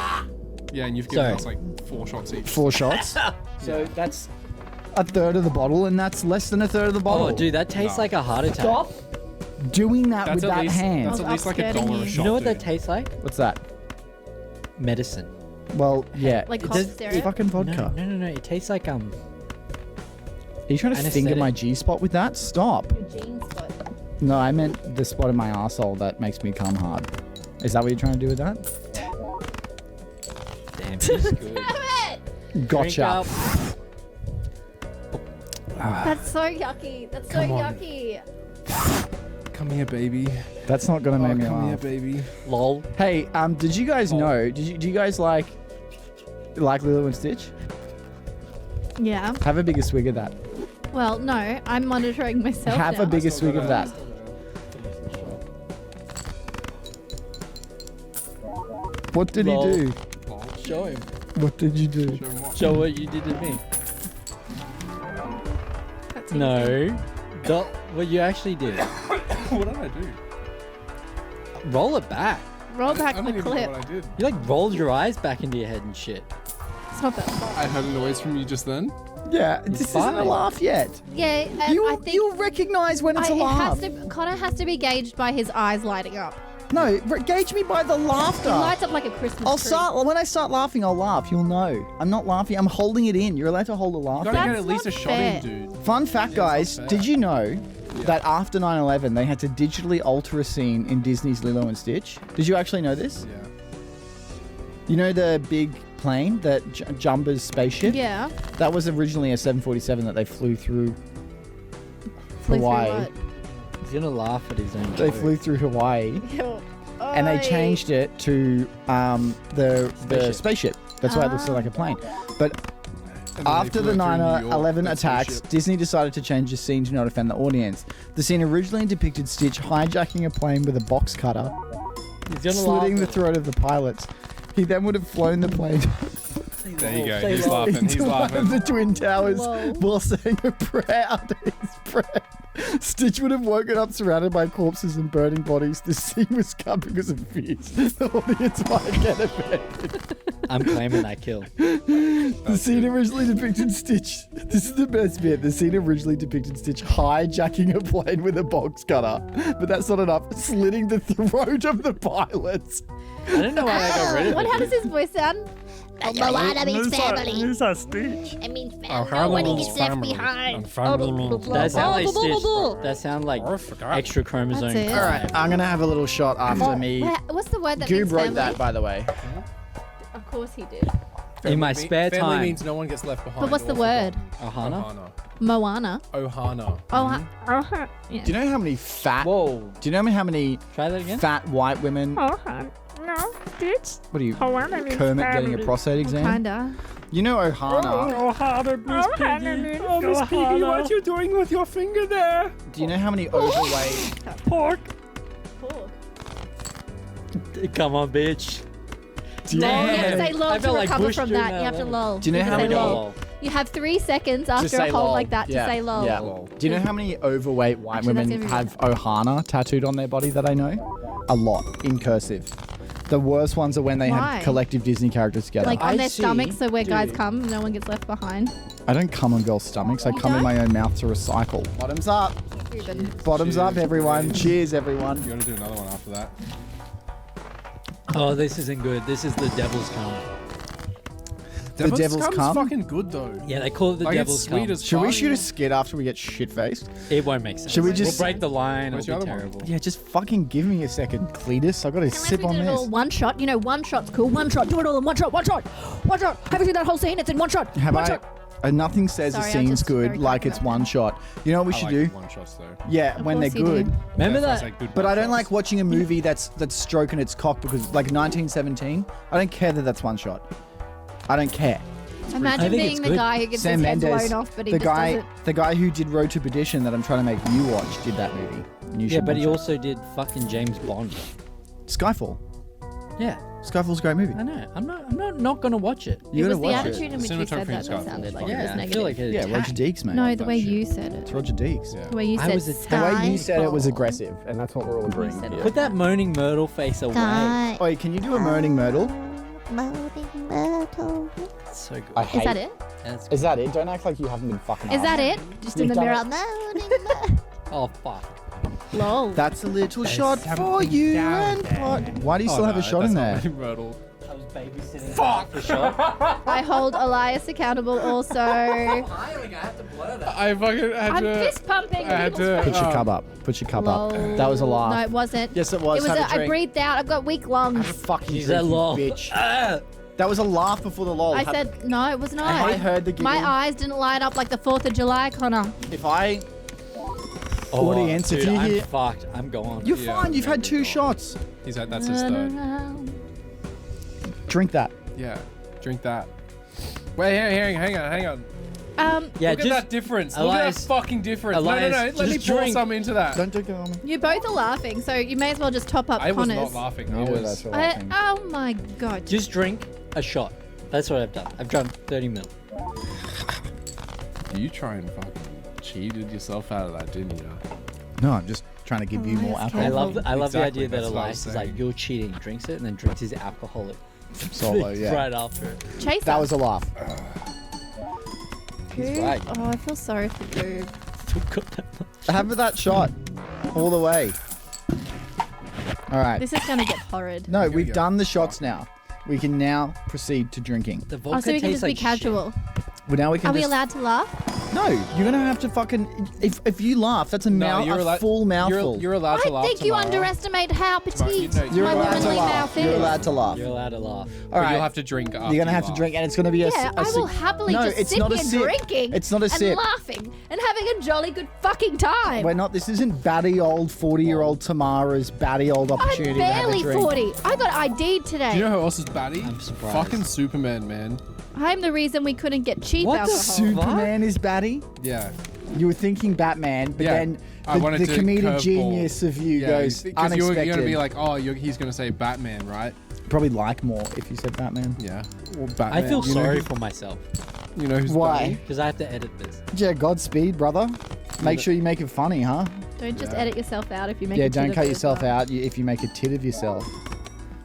Yeah, and you've given Sorry. us like 4 shots each. 4 shots. So that's a third of the bottle, and that's less than a third of the bottle. Oh, dude, that tastes No. like a heart attack. Stop doing that That's with at that least hand. that's at least like $1 a upsetting shot. You know what that dude. tastes like? What's that? Medicine. Well, yeah. Like It cough does- syrup? Fucking vodka. No. It tastes like Are you trying to finger Anesthetic. my G spot with that? Stop. Your jeans spot. No, I meant the spot in my asshole that makes me come hard. Is that what you're trying to do with that? damn. She's good. Damn it! Gotcha. That's so yucky. That's so Come on. yucky. Come here, baby. That's not gonna Oh, make me come here, laugh. baby. Lol. Hey, did you guys know? Do you guys like Lilo and Stitch? Yeah. Have a bigger swig of that. Well, no, I'm monitoring myself Have now. a bigger swig of that. What did Lol. he do? Show him. What did you do? Show 'em what. Show what you did to me. That's No. What you actually did. What did I do? Roll it back. Roll back I don't the even know clip. what I did. You like rolled your eyes back into your head and shit. It's not that far. I heard a noise from you just then. Yeah, this isn't a fine. laugh yet. Yeah, I You'll think recognize when it's a it has laugh. to. Connor has to be gauged by his eyes lighting up. No, gauge me by the It laughter. lights up like a Christmas I'll tree. start when I start laughing. I'll laugh. You'll know. I'm not laughing. I'm holding it in. You're allowed to hold a laugh. You gotta get That's at least a not shot fair. in, dude. Fun fact, guys. fair. Did you know that after 9/11 they had to digitally alter a scene in Disney's Lilo and Stitch? Did you actually know this? Yeah. You know the big plane, that Jumba's spaceship? Yeah. That was originally a 747 that they flew through Flew through Hawaii. what? He's gonna laugh at his own They joke. flew through Hawaii. And they Oi. changed it to the spaceship. That's why it looks like a plane. But And then they after flew the through New York 9/11 with attacks, spaceship. Disney decided to change the scene to not offend the audience. The scene originally depicted Stitch hijacking a plane with a box cutter, He's gonna slitting the laugh. throat of the pilots. He then would have flown the plane There you go. Say He's lol. laughing. He's into one of laughing. the Twin Towers Lol. while saying a prayer under his breath. Stitch would have woken up surrounded by corpses and burning bodies. The scene was cut because of fears. The audience might get offended. I'm claiming that kill. The scene originally depicted Stitch. This is the best bit. The scene originally depicted Stitch hijacking a plane with a box cutter, but that's not enough. Slitting the throat of the pilots. I don't know why I got rid of What? it. How does his voice sound? Moana means family. Stitch. It means Oh, family. Nobody gets left behind. That sound like Stitch. That sound like extra chromosome. That's it. All right, I'm gonna have a little shot after me. What's the word that Goob means wrote family? that, by the way. Of course he did. In my spare family time. means no one gets left behind. But what's the or word? forgotten. Ohana? Moana. Ohana. Oh, yeah. Do you know how many fat? Whoa. Do you know how many Try that again. fat white women? No, bitch. What are you, Ohana means Kermit getting a family. prostate exam? Kinda. You know Ohana. Ohana, Miss Piggy. Oh, Miss Piggy, what you doing with your finger there? Do you know how many overweight? Pork. Come on, bitch. Do you You know, have to say I lol to felt like recover Bush from doing that. that You have to then. lol. Do you know have how to say many- lol. You have 3 seconds Just after say a hold lol. like that to Yeah, say lol. Yeah. Do you know how many overweight white Actually, that's women gonna be have Ohana tattooed on their body that I know? A lot, in cursive. The worst ones are when they Why? have collective Disney characters together. Like on I their see. stomachs, so where guys Dude. come, no one gets left behind. I don't come on girls' stomachs. I You come in don't? my own mouth to recycle. Bottoms up. Bottoms up, everyone. Cheers, everyone. You gotta do another one after that. Oh, this isn't good. This is the devil's cum. The devil's Scum's cum? fucking good though. Yeah, they call it the Like, it's devil's sweet cum. as Should we fuck. shoot a skit after we get shit-faced? It won't make sense. Should we just- We'll break the line. Where's It'll be your other one? terrible. Yeah, just fucking give me a second, Cletus. I gotta Unless sip we on did it all this. one shot. You know, one shot's cool. One shot. Do it all in one shot. One shot. One shot. Have you seen that whole scene? It's in one shot. Have one I? shot. Nothing says Sorry, a I'm scene's just good very like confident it's about one that. shot. You know what we I should like do? one shots though. Yeah, Of when they're course you do. good. Remember Yeah, that? it's like good But I don't one like shots. watching a movie that's stroking its cock because, like 1917, I don't care that that's one shot. I don't care. I Imagine think being it's the good. guy who gets Sam his head Mendes, blown off, but he the just guy, doesn't. the guy who did Road to Perdition that I'm trying to make you watch, did that movie. And you Yeah, should but he watch also did fucking James Bond. it. Skyfall. Yeah, Skyfall's a great movie. I know. I'm not gonna watch it. You It gotta was the watch attitude it. in which you said Cinematography that in Skyfall that sounded is like fucking it was Yeah, I negative. feel like it. Yeah, Roger Deakes, mate. No, the that way shit. you said it. It's Roger Deakes. Yeah. The way you I said was a- The way you said it was Skyfall. aggressive, and that's what we're all agreeing said here. Put that moaning Myrtle face away. Sky. Oi, can you do a moaning Myrtle? Moaning Myrtle. It's so good. I Is that it? That's Is that it? Don't act like you haven't been fucking Is up. that it? Just in the You've mirror. done Moaning Myrtle. Oh fuck. Lol. That's a little shot for you and pot. Why do you still have a shot in there? Myrtle. I was babysitting. Fuck. For sure. I hold Elias accountable also. I have to blur that. I fucking had I'm to. fist pumping. I had to. Put your cup up. Put your cup up. Lol. That was a laugh. No, it wasn't. Yes, it was. It was. Have a I drink. breathed out. I've got weak lungs. Fucking She's drink, a you lol. bitch. That was a laugh before the lol. I said no. It was not. I heard the giggle. My eyes didn't light up like the 4th of July, Connor. If I... Oh, Audience, if dude, you I'm hear- fucked. I'm gone. You're Yeah, fine. You've had 2 shots. He's had. That's his third. Drink that. Yeah. Drink that. Wait, hang on. Yeah, Look at that difference. Look at Elias- that fucking difference. Elias, no. Let me just pour drink. some into that. Don't drink it on me. You both are laughing, so you may as well just top up I was Connor's. not laughing. I Neither of was. us were laughing. Oh my god. Just drink a shot. That's what I've done. I've drunk 30 mil. You try and fucking cheated yourself out of that, didn't you? No, I'm just trying to give you more Elias, alcohol. I love the Exactly, idea that that's what I Elias was is like, saying. you're cheating, drinks it, and then drinks his alcoholic Solo, things yeah. right after it. Chaser. That was a laugh. Goob? right. Oh, I feel sorry for Goob. Have that shot. All the way. All right. This is gonna get horrid. No, Here we we've go. done the shots now. We can now proceed to drinking. The Oh, vodka so we can tastes just be like casual. Well, now we can Are we just... allowed to laugh? No, you're gonna have to fucking... If you laugh, that's a, full mouthful. You're allowed to I laugh think you tomorrow. underestimate how petite know, You're my allowed to womanly laugh. mouth You're is. allowed to laugh. You're allowed to laugh. All But right. you'll have to drink after. You're gonna you have to laugh. drink, and it's gonna be a... Yeah, I will happily No, just it's sit not a here sip. drinking It's not a and sip. laughing and having a jolly good fucking time. We're not... This isn't batty old 40-year-old Tamara's batty old I'm opportunity to have a barely drink. 40. I got ID'd today. Do you know who else is batty? I'm surprised. Fucking Superman, man. I'm the reason we couldn't get cheap What the alcohol. Superman is batty? Yeah. You were thinking Batman, but Yeah. then I wanted the to comedic curveball. genius of you goes because unexpected. you're gonna be like, oh, he's gonna say Batman, right? Probably like more if you said Batman. Yeah. Or Batman. I feel You know sorry who- for myself You know who's Why? batty? because I have to edit this. Yeah, Godspeed, brother. Make sure you make it funny, huh? Don't just edit yourself out if you make Yeah, a tit don't of cut it as yourself well. out if you make a tit of yourself.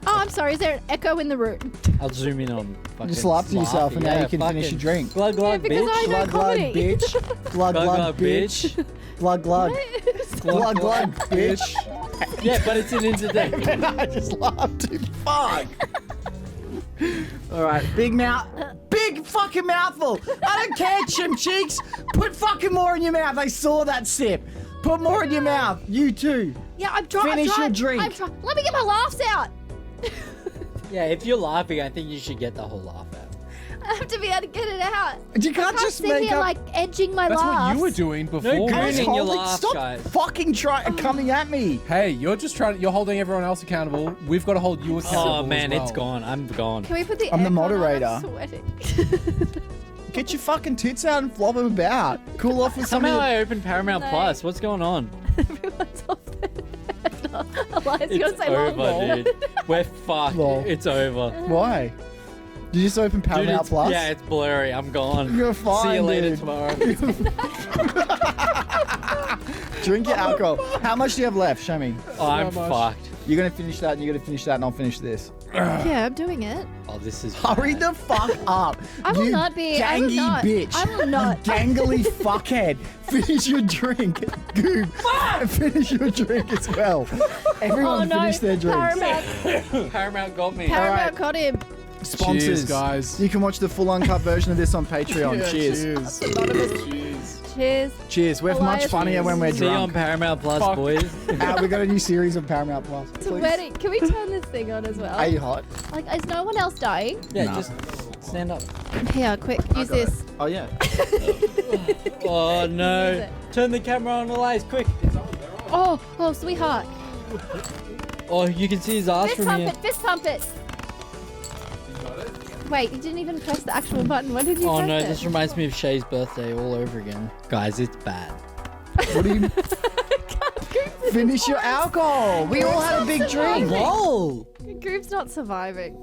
Oh, I'm sorry. Is there an echo in the room? I'll zoom in on fucking Just laugh to yourself and now you can finish your drink. Glug glug, because bitch. I know Glug glug, comedy. bitch. Glug glug, bitch. Glug glug. Glug glug, bitch. Yeah, but it's an internet. I just laughed too. Fuck. All right, big fucking mouthful. I don't care, chim cheeks. Put fucking more in your mouth. I saw that sip. Put more in your mouth. You too. Yeah, I'm trying. Finish your drink. Let me get my laughs out. Yeah, if you're laughing, I think you should get the whole laugh out. I have to be able to get it out. You I can't just sit make here up. like edging my That's laughs. what you were doing before. No, I was Gooning your holding. laughs, Stop guys. fucking coming at me. Hey, you're just trying. You're holding everyone else accountable. We've got to hold you accountable. Oh man, as well. it's gone. I'm gone. Can we put the I'm the aircon on? moderator. I'm sweating. Get your fucking tits out and flop them about. Cool off with some of Somehow your... I opened Paramount No. Plus. What's going on? Everyone's off their Elias, you It's gonna say lol? over, dude. We're fucked. Lol. It's over. Why? You just open Dude, Paramount it's, Plus? yeah, it's blurry. I'm gone. You're fine, See you later dude. tomorrow. Drink your alcohol. How much do you have left? Show me. Oh, I'm fucked. You're gonna finish that and you're gonna finish that and I'll finish this. Yeah, I'm doing it. Oh, this is. Hurry the fuck up. I will you not be. I will Gangy not. bitch. I will not. You gangly fuckhead. Finish your drink. Goob. Finish your drink as well. Everyone Oh no! finish their drinks. Paramount got me. Paramount got him. Sponsors, Cheers, guys. You can watch the full uncut version of this on Patreon. Cheers. Cheers. Cheers. We're much Elias, funnier when we're See you on drunk. Paramount Plus, Fuck. boys. We got a new series of Paramount Plus. It's Please. wedding. Can we turn this thing on as well? Are you hot? Like, is no one else dying? Yeah, Nah. just stand up. Here, quick. Use this. Oh yeah. Oh Use no! it. Turn the camera on, Elias, quick. Oh, sweetheart. Oh, you can see his ass Fist from pump here. it. Fist pump it. Wait, you didn't even press the actual button. When did you Oh press no, it? this reminds me of Shay's birthday all over again. Guys, it's bad. What do you? Finish your alcohol. We all had a big drink. Whoa! Group's not surviving.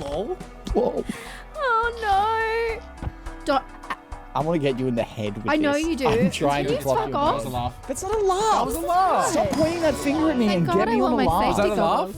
Whoa. Oh no! Don't. I want to get you in the head with I know this. you do. I'm trying Can to you flop fuck you. off? That was a laugh. That's not a laugh. That was a laugh. Stop pointing that finger at me Thank and God get I me want on a my laugh. Was that a safety laugh?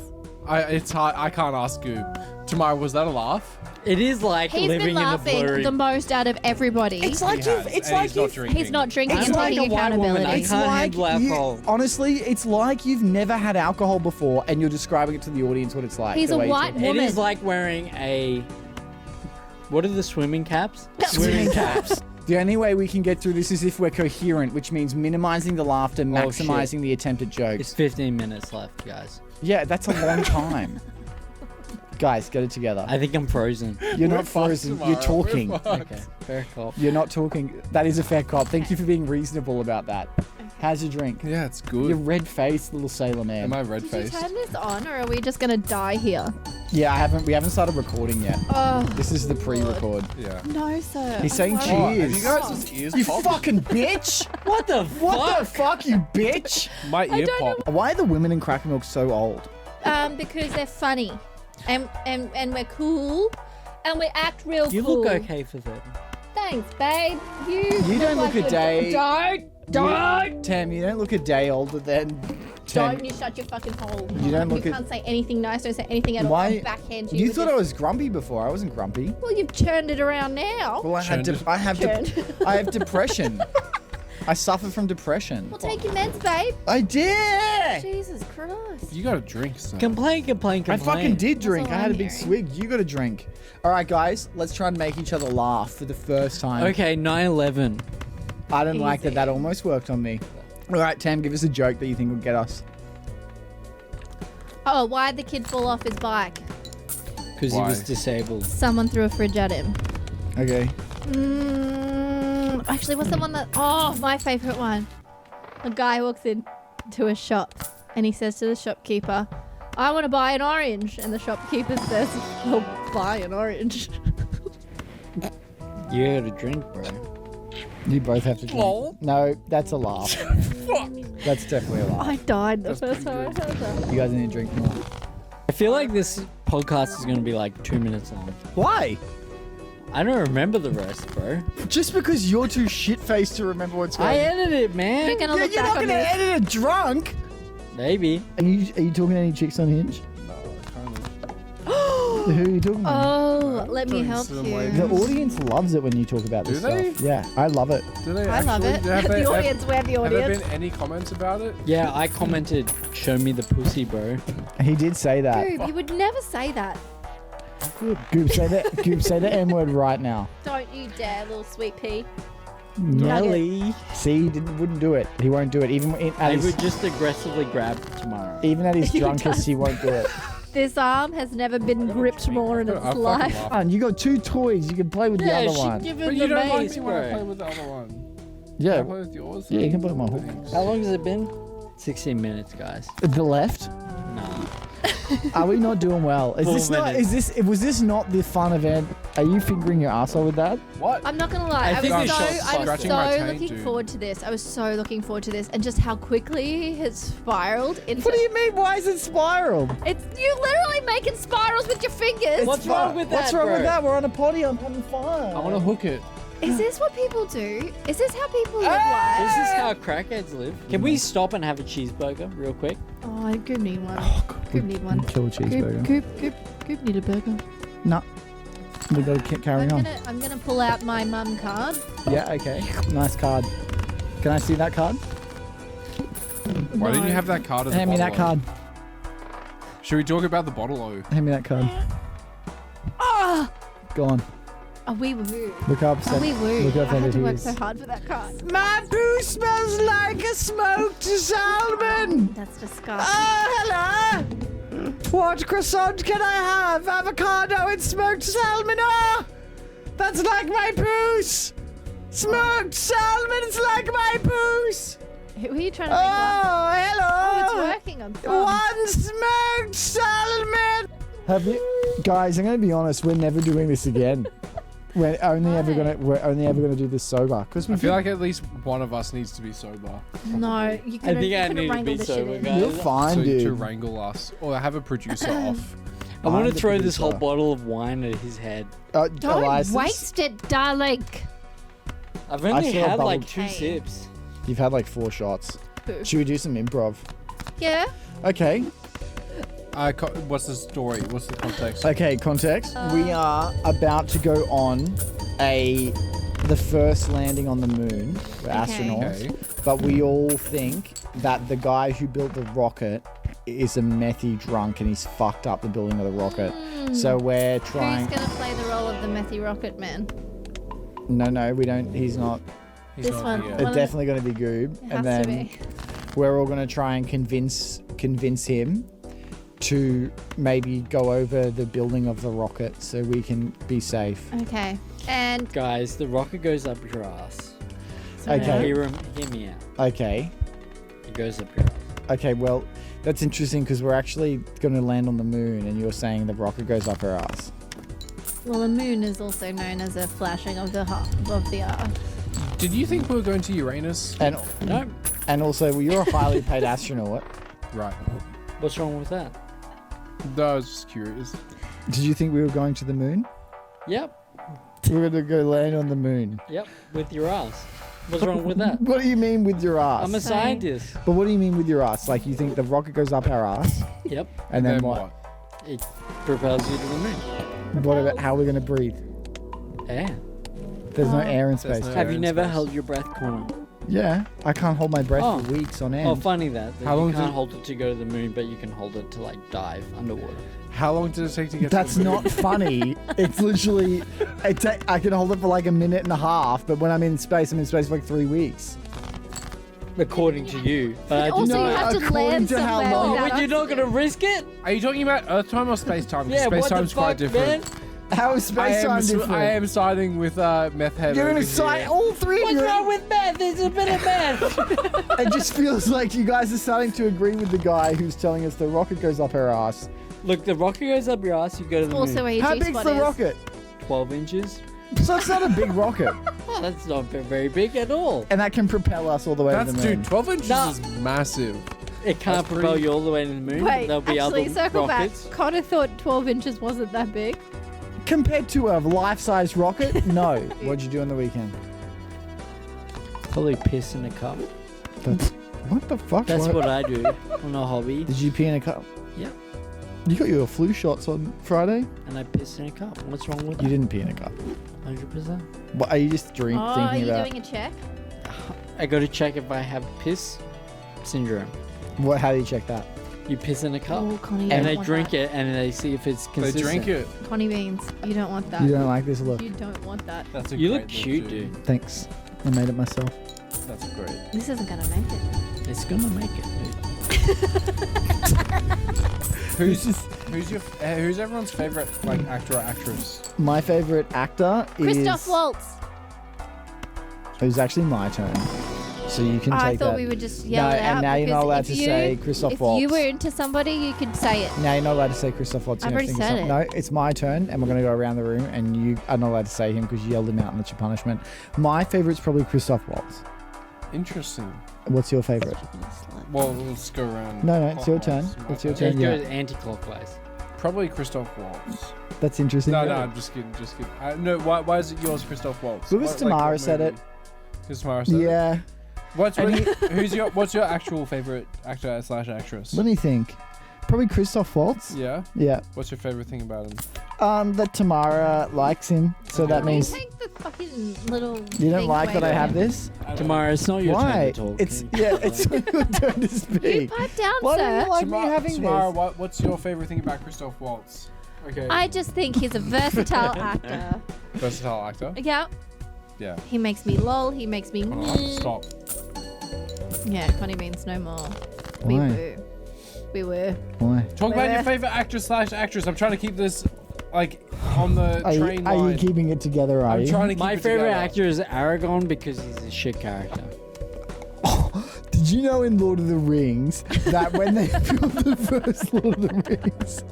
goggles. It's hard. I can't ask Goob. Tomorrow, was that a laugh? It is like He's living been in a laughing blurry. the most out of everybody. It's like He you've. has, It's and like he's not you've. drinking. He's not drinking It's and like taking a white woman. accountability. I It's can't like handle alcohol. Honestly, it's like you've never had alcohol before, and you're describing it to the audience what it's like. He's the a way you white talk. It woman. is like wearing a. What are the swimming caps? Swimming caps. The only way we can get through this is if we're coherent, which means minimizing the laughter, maximizing the attempted jokes. It's 15 minutes left, guys. Yeah, that's a long time. Guys, get it together. I think I'm frozen. You're not frozen. You're talking. Okay, fair cop. You're not talking. That is a fair cop. Thank you for being reasonable about that. How's your drink? Yeah, it's good. Your red face, little sailor man. Am I red Did you faced? turn this on, or are we just gonna die here? Yeah, we haven't started recording yet. Oh, This is the pre-record. Yeah. no, sir. He's saying I'm cheers. worried. Have you guys' ears You popped? fucking bitch! What the What the fuck, you bitch? My ear don't know popped. Why are the women in Cracker Milk so old? Because they're funny, and we're cool, and we act real You cool. look okay for 30. Thanks, babe. You don't look a you're- day- Don't. Tam, you don't look a day older than... Tam, Don't you shut your fucking hole. You don't look You at- can't say anything nice. Don't say anything at all. Why? I'll backhand you. you with thought this. I was grumpy before. I wasn't grumpy. Well, you've turned it around now. Well, I have Turned. I have depression. I suffer from depression. Well, take your meds, babe. I did! Jesus Christ. You got a drink, son. Complain. I fucking did drink. all I had a I'm big hearing. swig. You got a drink. All right, guys, let's try and make each other laugh for the first time. Okay, 9/11. I don't like that. Easy. That almost worked on me. All right, Tam, give us a joke that you think will get us. Oh, why'd the kid fall off his bike? Because he Why? was disabled. Someone threw a fridge at him. Okay. Actually, what's the one that... Oh, my favourite one. A guy walks in to a shop and he says to the shopkeeper, I want to buy an orange. And the shopkeeper says, well, buy an orange. You had a drink, bro. You both have to drink. No, that's a laugh. That's definitely a laugh. I died the first time I heard that. You guys need to drink more. I feel like this podcast is going to be like 2 minutes long. Why? I don't remember the rest, bro. Just because you're too shit-faced to remember what's going I on. edited it, man. You're going to Yeah, look you're back not on going to this. edit a drunk. Maybe. Are you talking to any chicks on Hinge? No, kind of. Who are you talking to? Oh, let me Talking help to some you. ladies. The audience loves it when you talk about this Do they? stuff. Yeah, I love it. Do they I love actually- it. have they- The have- audience, we're the Have there audience. been any comments about it? Yeah, I commented, show me the pussy, bro. He did say that. Goob, you would never say that. Goob, say that. Goob, say the M word right now. Don't you dare, little sweet pea. Nelly. See, he wouldn't do it. He won't do it. Even at I his, would just aggressively grab tomorrow. even at his He drunkest, does. he won't do it. This arm has never been gripped more in its I fucking life. laugh. And you got 2 toys. You can play with the Yeah, other she one. give But him you the don't like base, me when I play bro. with the other one. Can I Yeah, play with yours? yeah, you can play with my hook. How long has it been? 16 minutes, guys. The left. Nah. Are we not doing well? Is 4 this not? minutes. Is this? Was this not the fun event? Are you fingering your asshole with that? What? I'm not gonna lie. I I, think was we so, should I was scratching my so taint, looking dude. forward to this. I was so looking forward to this, and just how quickly it has spiraled into. What do you mean? Why is it spiraled? It's you literally making spirals with your fingers. What's wrong with that, What's wrong bro? with that? We're on a potty. I'm having fun. I want to hook it. Is this what people do? Is this how people live This life? is how crackheads live. Can we stop and have a cheeseburger real quick? Oh, Goop need one. Goop need one. Kill a cheeseburger. Goop need a burger. No. We gotta carry on. I'm gonna pull out my mum card. Yeah. Okay. Nice card. Can I see that card? Why didn't you have that card as Hand a me that card. bottle-o? Should we talk about the bottle-o? Hand me that card. Ah! Go on. Are we woo? Look up. Are we woo? Look up I had to who work is. so hard for that card. My poo smells like a smoked salmon. That's disgusting. Oh, hello. What croissant can I have? Avocado and smoked salmon. Oh, that's like my poos. Smoked salmon is like my poos. Who are you trying to make one? Oh, hello. Oh, it's working on some. One smoked salmon. Have you guys? I'm going to be honest. We're never doing this again. We're only ever gonna do this sober because we I feel like at least one of us needs to be sober No, you I couldn't, think I you couldn't need to wrangle be this shit sober, in. guys. you're fine, to dude. wrangle us or have a producer off. I want I'm to the throw this whole producer. bottle of wine at his head. Don't Elias, waste it, darling. I've only feel had like bubbled. 2 sips. You've had like 4 shots. Poo. Should we do some improv? Yeah. Okay. What's the story? What's the context? Okay, context. We are about to go on the first landing on the moon. We're astronauts. Okay. But we all think that the guy who built the rocket is a methy drunk and he's fucked up the building of the rocket. So we're trying... Who's gonna play the role of the methy rocket man? No, we don't. He's not. He's This not one. here. One It's of definitely going to be Goob. It And has then to be. we're all going to try and convince him to maybe go over the building of the rocket so we can be safe. Okay. And Guys, the rocket goes up your ass. Okay. Hear me out. Okay. It goes up your ass. Okay, well, that's interesting because we're actually going to land on the moon and you're saying the rocket goes up our ass. well, the moon is also known as a flashing of the Earth. Did you think we were going to Uranus? And No. and also, well, you're a highly paid astronaut. Right. What's wrong with that? No, I was just curious. Did you think we were going to the moon? Yep. We were going to go land on the moon. Yep. With your ass. What's wrong with that? What do you mean with your ass? I'm a scientist. But what do you mean with your ass? Like you think the rocket goes up our ass, Yep. and then what? It propels you to the moon. What about how we're gonna breathe? Air. There's no air in space. no Have air you in never space. held your breath, Connor? Yeah, I can't hold my breath Oh. for weeks on end. Oh, funny that. How long you can't did- hold it to go to the moon, but you can hold it to like dive underwater. How long did it take to get That's to the moon? not funny. It's literally, I can hold it for like a minute and a half, but when I'm in space, I'm in space for like 3 weeks. According to you. But I Also, didn't you know. have to according land to how somewhere long- without But you're not going to risk it? Are you talking about Earth time or space time? Yeah, Space what the time's fuck, quite different. man? How is space time different? I am siding with meth head. You're over gonna sign here. all three of What's you. wrong with math? There's a bit of math. It just feels like you guys are starting to agree with the guy who's telling us the rocket goes up our ass. Look, the rocket goes up your ass, you go to the Also, moon. where your How G-spot big's the is. rocket? 12 inches. So it's not a big rocket, Oh, that's not very big at all. and that can propel us all the way That's to the moon. dude. 12 inches Nah. is massive. It can't That's propel pretty- you all the way to the moon. Wait, There'll be actually, other circle rockets. back. Connor thought 12 inches wasn't that big. Compared to a life-size rocket, no. What'd you do on the weekend? Probably piss in a cup. That's What the fuck? That's what I do on a hobby. Did you pee in a cup? Yeah. You got your flu shots on Friday? And I piss in a cup. What's wrong with You that? didn't pee in a cup. 100%. What are you just Oh, are thinking you about? doing a check? I go to check if I have piss syndrome. What? How do you check that? You piss in a cup. Oh, Connie, you And don't I want drink that. it and I see if it's They consistent. drink it. Connie Beans, you don't want that. You don't like this look? You don't want that. That's a You great look cute, dude. Thanks. I made it myself. That's great. This isn't gonna make it. It's gonna make it, dude. Who's everyone's favorite like actor or actress? My favorite actor Christoph is. Waltz. It was actually my turn, so you can I take thought that. we would just yell it out. and now you're not because allowed if to you- say Christoph Waltz. If you were into somebody, you could say it. Now you're not allowed to say Christoph Waltz. I've You have to already think of said something. it. No, it's my turn, and we're going to go around the room, and you are not allowed to say him because you yelled him out, and that's your punishment. My favorite's probably Christoph Waltz. Interesting. What's your favorite? Well, let's go around. No, it's your turn. clockwise. It's your It turn. Yeah, goes anti-clockwise. Probably Christoph Waltz. that's interesting. No, I'm just kidding. Just kidding. No, why is it yours, Christoph Waltz? Because What, Tamara what said movie? it. Because Tamara said it. Yeah. What's your actual favorite actor / actress? Let me think. Probably Christoph Waltz. Yeah. Yeah. What's your favorite thing about him? That Tamara likes him, so that Can you means take the fucking little. you don't thing like away that I from have him? this. Tomorrow, it's not your Why? turn to talk. It's Can you- it's your turn to You speak. pipe down, Why sir. don't you like me having Tamara, this? what's your favorite thing about Christoph Waltz? Okay. I just think he's a versatile actor. Versatile actor. Yeah. Yeah. He makes me lol. He makes me. Stop. Yeah, Connie Beans no more. We Why? were. We were. Why? Talk about your favorite actress / actress. I'm trying to keep this like on the Are train you line. keeping it together? Are I'm you? trying to keep My it favorite together. actor is Aragorn because he's a shit character. Did you know in Lord of the Rings that when they filmed the first Lord of the Rings,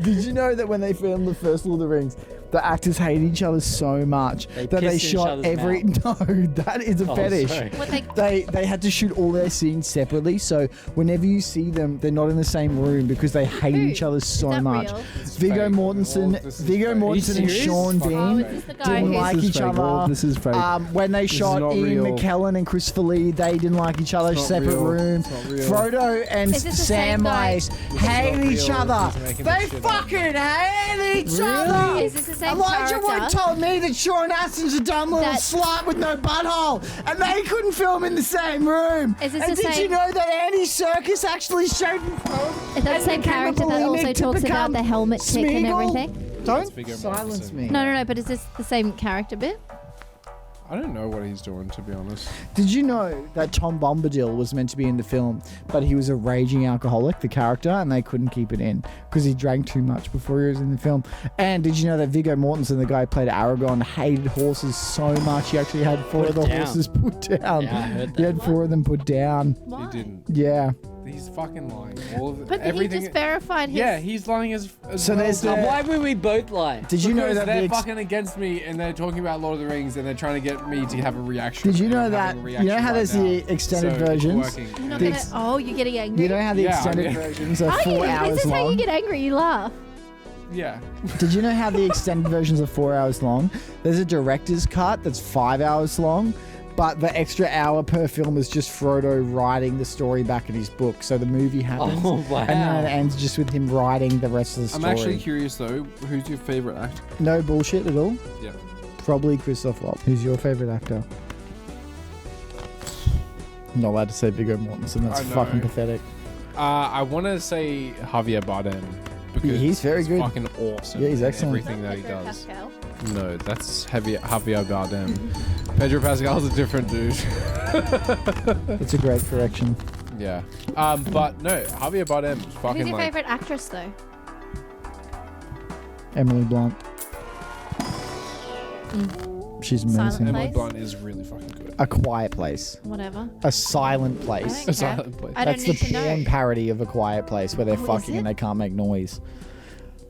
did you know that when they filmed the first Lord of the Rings, the actors hated each other so much that they pissed in each shot other's every. No, that is a Oh, fetish. sorry. What they. They had to shoot all their scenes separately, so whenever you see them, they're not in the same room because they hate Who? each other Is so that much. real? Viggo fake. Mortensen, All this is Viggo fake. Mortensen and serious? Sean Fuck. Oh, Bean is this the guy didn't who's. like each other. This is fake. When they is shot not Ian real. McKellen and Christopher Lee, they didn't like each other, It's not separate real. rooms. It's not real. Frodo and Is this the same guy? Samwise hate not each real. other. He's making They this shit up. fucking hate each other. Is this the same Elijah Wood character? told me that Sean Astin's a dumb little That- slut with no butthole, and they couldn't film in the same room. Is this and the did same- you know that Andy Serkis actually showed him Is that the same character that also talks about the helmet kick and Smeagol? everything? Don't Viggo silence Mortensen. me. No, but is this the same character bit? I don't know what he's doing, to be honest. Did you know that Tom Bombadil was meant to be in the film, but he was a raging alcoholic, the character, and they couldn't keep it in because he drank too much before he was in the film? And did you know that Viggo Mortensen, the guy who played Aragorn, hated horses so much he actually had four Put of the down. horses put down? Yeah, I heard He that. had four of them put down. Why? He didn't. Yeah. He's fucking lying. All of But everything. he just verified his. Yeah, he's lying as So well. there's Now, the- why would we both lie? Did you know Because that they're the fucking against me and they're talking about Lord of the Rings and they're trying to get me to have a reaction. Did you and know I'm that? having a You know reaction how right there's now. the extended So it's versions? working. You're not The gonna, ex- oh, you're getting angry. You know how the Yeah, extended I'm- versions are Are 4 you? hours This is how you long? get angry. You laugh. Yeah. Did you know how the extended versions are 4 hours long? There's a director's cut that's 5 hours long, but the extra hour per film is just Frodo writing the story back in his book. So the movie happens, Oh, wow. and then it ends just with him writing the rest of the I'm story. actually curious though, who's your favorite actor? No bullshit at all. Yeah. Probably Christoph Waltz. Who's your favorite actor? I'm not allowed to say Viggo Mortensen. That's I know. fucking pathetic. I want to say Javier Bardem because He's very good. Fucking awesome. Yeah, he's in excellent. Everything that he Pedro does. Pascal. No, that's Javier Bardem. Pedro Pascal's a different dude. That's a great correction. Yeah. But no, Javier Bardem is fucking Who's your like. favorite actress though? Emily Blunt. She's Silent amazing. Emily Place? Blunt is really fucking good. A Quiet Place. Whatever. A Silent I Place. don't A care. Silent Place. I don't That's need the to porn know. parody of A Quiet Place where they're Oh, is fucking and it? they can't make noise.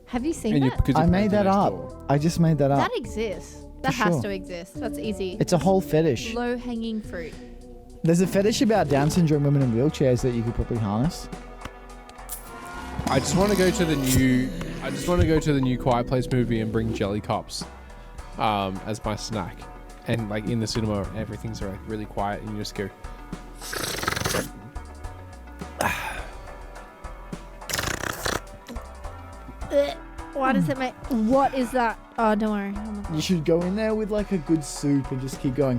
Have you seen And you, that? because you I played made that next up. door. I just made that up. That exists. That For has sure. to exist. That's easy. It's a whole fetish. Low hanging fruit. There's a fetish about Down syndrome women in wheelchairs that you could probably harness. I just want to go to the new. I just want to go to the new Quiet Place movie and bring jelly cups, as my snack, and like in the cinema, everything's like really quiet, and you just go. Why does it make? What is that? Oh, don't worry. You should go in there with like a good soup and just keep going.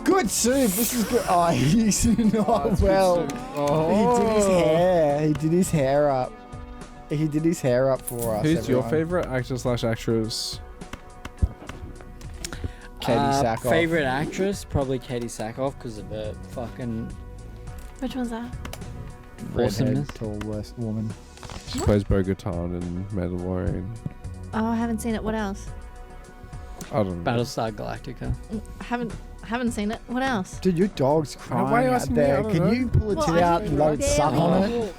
Good soup. This is good. Oh, he's not well. He did his hair. He did his hair up. He did his hair up for us. Who's your everyone. favorite actor/actress? Katie Sackhoff. Favorite actress? Probably Katie Sackhoff because of her fucking Which one's that? Redhead, awesomeness. tall woman. She plays Bo-Katan in Mandalorian. Oh, I haven't seen it. What else? I don't know. Battlestar Galactica. Haven't seen it. What else? Dude, your dog's Why are crying you out asking me? I there. don't Can know. you pull it Well, out and let it suck on it?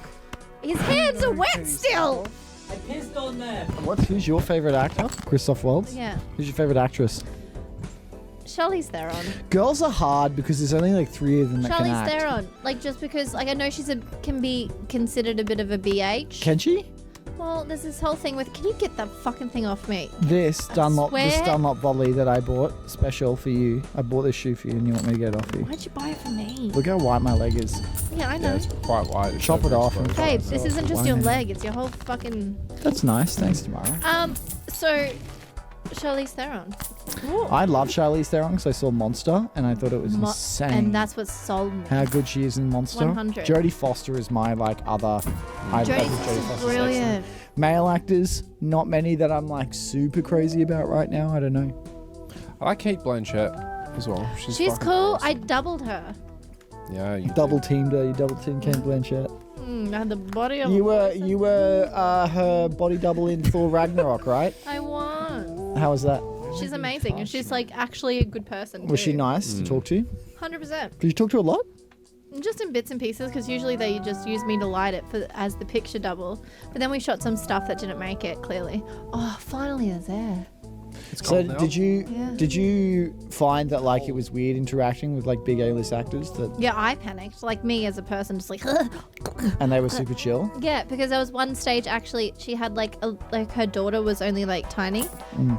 His hands are wet still. I pissed on them. Who's your favorite actor? Christoph Waltz? Yeah. Who's your favorite actress? Charlize Theron. Girls are hard because there's only like 3 of them that can Charlize act. Theron. Like, just because, like, I know can be considered a bit of a BH. Can she? Well, there's this whole thing with, can you get that fucking thing off me? This I Dunlop swear. volley that I bought special for you. I bought this shoe for you and you want me to get it off you. Why'd you buy it for me? Look how white my leg is. Yeah, I Yeah, know. it's quite wide. It's Chop it off and- overexposed. Babe, this isn't just your Why? leg, it's your whole fucking... That's nice. Thanks, Tamara. So, Charlize Theron. I love Charlize Theron because I saw Monster and I thought it was insane. And that's what sold me. how good she is in Monster. 100. Jodie Foster is my like other. I Jodie think Foster's Foster's brilliant. excellent. Male actors, not many that I'm like super crazy about right now. I don't know. I like Kate Blanchett as well. She's She's fucking cool. awesome. I doubled her. Yeah, you Double teamed her. You double teamed Kate Blanchett. I had the body of You a were her body double in Thor Ragnarok, right? I won. How was that? She's amazing, and she's like actually a good person. Was she too. nice to talk to? 100%. Did you talk to her a lot? Just in bits and pieces, because usually they just use me to light it as the picture double. But then we shot some stuff that didn't make it clearly. Oh, finally they're there. It's So cold now. did Yeah. you find that like it was weird interacting with like big A-list actors that Yeah, I panicked. Like me as a person, just like. and they were super chill? Yeah, because there was one stage actually. She had like her daughter was only like tiny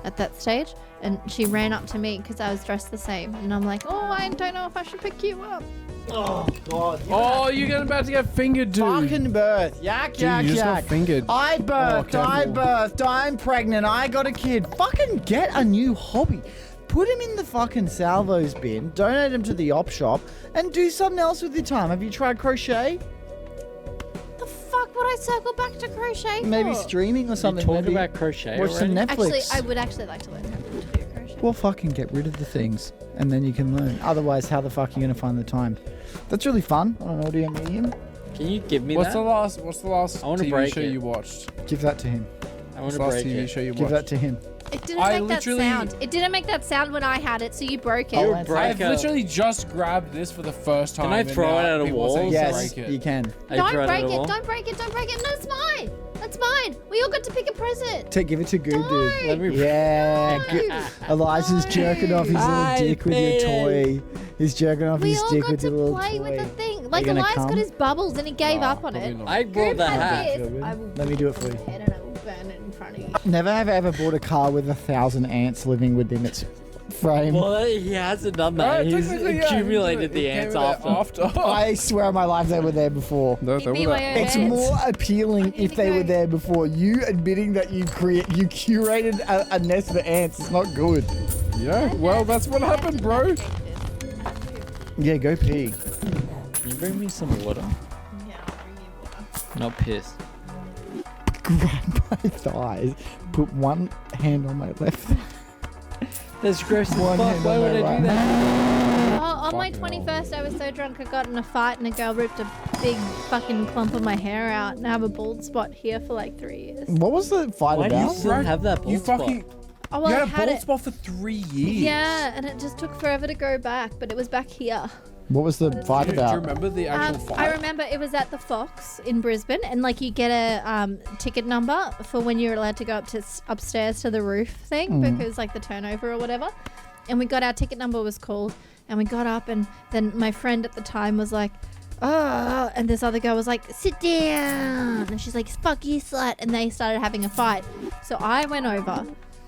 at that stage, and she ran up to me because I was dressed the same, and I'm like, oh, I don't know if I should pick you up. Oh god. Oh, you're about to get fingered, dude. Fucking birth. Yak, Dude, yak, you just got yak. fingered. I birthed, I'm pregnant, I got a kid. Fucking get a new hobby. Put him in the fucking salvos bin, donate him to the op shop, and do something else with your time. Have you tried crochet? The fuck would I circle back to crochet? Maybe for? streaming or something. Talk Maybe about crochet watch some already? Netflix. Actually, I would actually like to learn how to do crochet. Well, fucking get rid of the things, and then you can learn. Otherwise, how the fuck are you gonna find the time? That's really fun on an audio medium. Can you give me What's that? the last I wanna TV break show it. you watched? Give that to him. I What's want to the last break TV it. show you Give that watched? to him. It didn't I make that literally- sound. It didn't make that sound when I had it, so you broke it. Oh, You that's- break I've it. literally just grabbed this for the first time. Can I and throw now it at a people wall? say Yes, break it. you can. I Don't throw break at a it! wall. Don't break it! Don't break it! No, it's mine. That's mine. We all got to pick a present. Give it to Good Dude. Let me Yeah, No. good. Eliza's jerking off his little I dick with your toy. He's jerking off We his all dick got with to your little play toy. with the thing. Like gonna Elias come? got his bubbles and he gave up on probably it. not. I brought Group the had hat. this. Feel good? I will Let me do it for you. head and I will burn it in front of you. Never have I ever bought a car with 1,000 ants living within its frame. Well, he hasn't done that. Alright, He's technically, yeah, accumulated it the came ants with after. that I swear on my life they were there before. No, they were there. BYO. It's Ants. more appealing need if to they go. were there before. You admitting that you curated a nest of ants is not good. Yeah, well, that's what happened, bro. Yeah, go pee. Can you bring me some water? Yeah, I'll bring you water. Not piss. Grab my thighs, put one hand on my left. That's gross as One fuck. hand Why on would my I do that? Oh, on my Fucking 21st, I was so drunk I got in a fight and a girl ripped a big fucking clump of my hair out and I have a bald spot here for like 3 years. What was the fight Why do you about? still have that bald You spot? fucking. Oh, well, you I had a had bald it. spot for 3 years. Yeah, and it just took forever to go back, but it was back here. What was the fight Do you about? remember the actual fight? I remember it was at the Fox in Brisbane, and like you get a ticket number for when you're allowed to go upstairs to the roof thing because like the turnover or whatever. And we got our ticket number was called, and we got up, and then my friend at the time was like, "Oh," and this other girl was like, "Sit down," and she's like, "Fuck you, slut," and they started having a fight. So I went over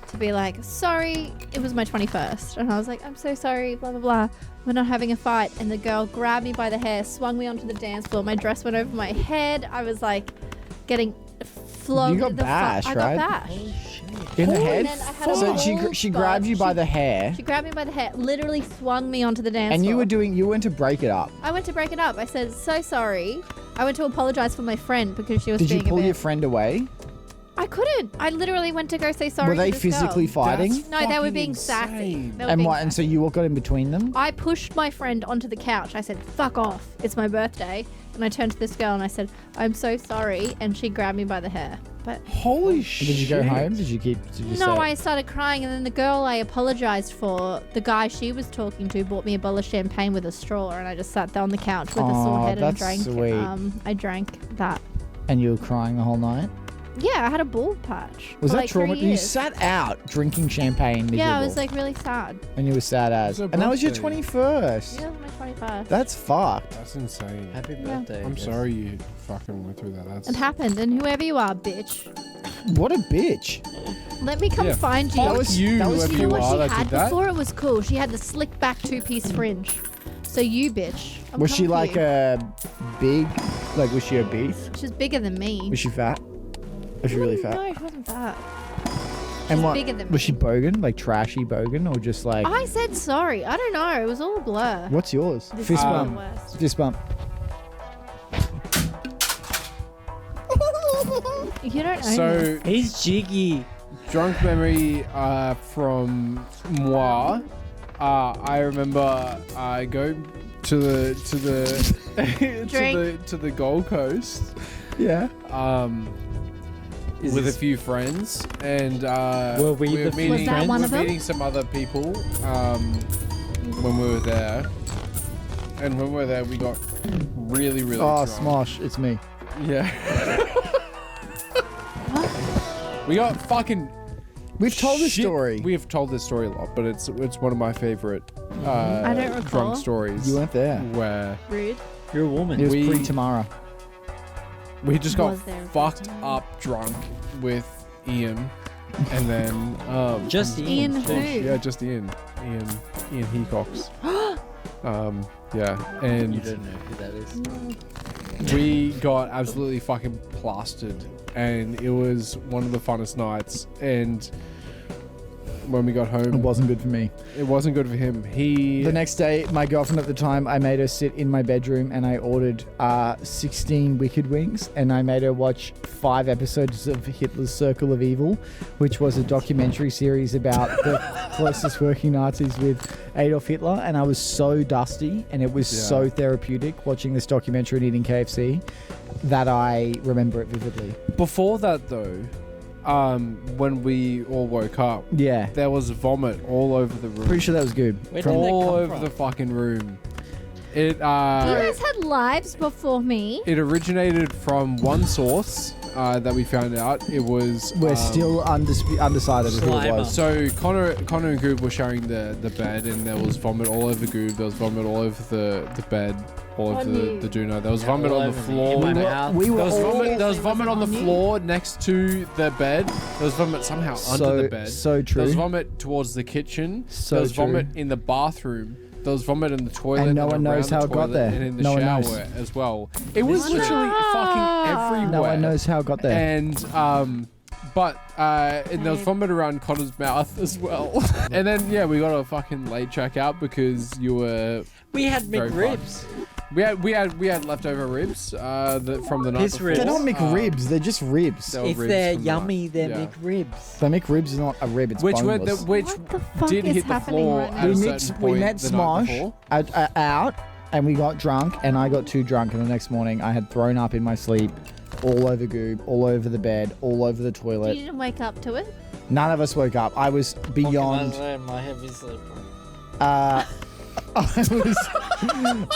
to be like, "Sorry, it was my 21st," and I was like, "I'm so sorry, blah blah blah. We're not having a fight." And the girl grabbed me by the hair, swung me onto the dance floor. My dress went over my head. I was like getting flogged You got the bashed, I right? got bashed. In the And head. then I had a So whole she spot. grabbed you by the hair, She grabbed me by the hair, literally swung me onto the dance and floor. you went to break it up. I went to break it up. I said, so sorry. I went to apologize for my friend because she was Did you being pull a bit. your friend away? I couldn't. I literally went to go say sorry. Were they to this physically girl. fighting? No, they were fucking being sassy. insane. They were And being what? And so sassy. you got in between them? I pushed my friend onto the couch. I said, fuck off. It's my birthday. And I turned to this girl and I said, I'm so sorry. And she grabbed me by the hair. But Holy shit. Did you go home? Did you no, say- I started crying. And then the girl I apologized for, the guy she was talking to, bought me a bottle of champagne with a straw. And I just sat there on the couch with a sore Aw, head and that's drank. sweet. I drank that. And you were crying the whole night? Yeah, I had a bald patch. Was for that like trauma? 3 You years. sat out drinking champagne miserable. Yeah, I was like really sad. And you were sad as. It was And her that was your birthday. 21st. Yeah, it was my 21st. That's fucked. That's insane. Happy Yeah. birthday. I'm Jess. sorry you fucking went through that. That's It happened, and whoever you are, bitch, What a bitch. let me come Yeah. find you. That was you, that was whoever You know you what are she that had did that. before? It was cool. She had the slick back two-piece fringe. So you, bitch. I'm Was she coming for like you. a big, like was she obese? She's bigger than me. Was she fat? Was she really fat? No, she wasn't fat. And she's what? bigger than Was she me. bogan? Like trashy bogan? Or just like, I said sorry. I don't know. It was all a blur. what's yours? This Fist is the bump. worst. Fist bump. You don't own So this. He's jiggy. drunk memory from moi. I remember I go to the Drink. to the Gold Coast Yeah. with a few friends, and Were we the few Was that one we of were them? meeting some other people when we were there, and when we were there, we got really Oh, drunk. Smosh, it's me. Yeah. We got fucking. We've told this shit. story. We have told this story a lot, but it's one of my favorite I don't recall. drunk stories. You weren't there. Where Rude. You're a woman. It was We- pre-Tamara. we just got Was there a fucked good time? up drunk with Ian, and then Just Ian who? yeah, just Ian Hecox. Yeah, You and don't know who that is. we got absolutely fucking plastered, and it was one of the funnest nights. And when we got It home, wasn't good for me. it wasn't good for him. The next day, my girlfriend at the time, I made her sit in my bedroom and I ordered 16 Wicked Wings and I made her watch 5 episodes of Hitler's Circle of Evil, which was a documentary series about the closest working Nazis with Adolf Hitler. And I was so dusty and it was so therapeutic watching this documentary and eating KFC that I remember it vividly. Before that, though, when we all woke up, Yeah. there was vomit all over the room. Pretty sure that was good. Where did that all come over from? the fucking room. It You guys had lives before me. it originated from one source that we found out. It was We're still undecided as who it Slimer. was. So Connor and Goob were sharing the bed, and there was vomit all over Goob. There was vomit all over the bed, all over On you. the doona. There was vomit all on the over me, in floor. my mouth. we were There was all vomit. There was It vomit was on the on you. floor next to the bed. There was vomit somehow under the bed. So true. There was vomit towards the kitchen. So there was true. vomit in the bathroom. There was vomit in the toilet. And no one knows around how the it got toilet there. And in the No one shower knows. as well. It was This is literally fucking everywhere. No one knows how it got there. And and there was vomit around Connor's mouth as well. And then we got a fucking late check out because you were. We had Very McRibs. We had leftover ribs from the night His before. ribs. They're not McRibs, they're just ribs. they were If ribs they're from the yummy, night. they're Yeah. McRibs. The McRibs is not a rib, it's Which boneless. which What the fuck did is hit the happening floor right now? at a we certain met point Smosh the night before. out and we got drunk and I got too drunk and the next morning I had thrown up in my sleep all over Goob, all over the bed, all over the You toilet. didn't wake up to it? None of us woke up. I was beyond My heavy sleeper.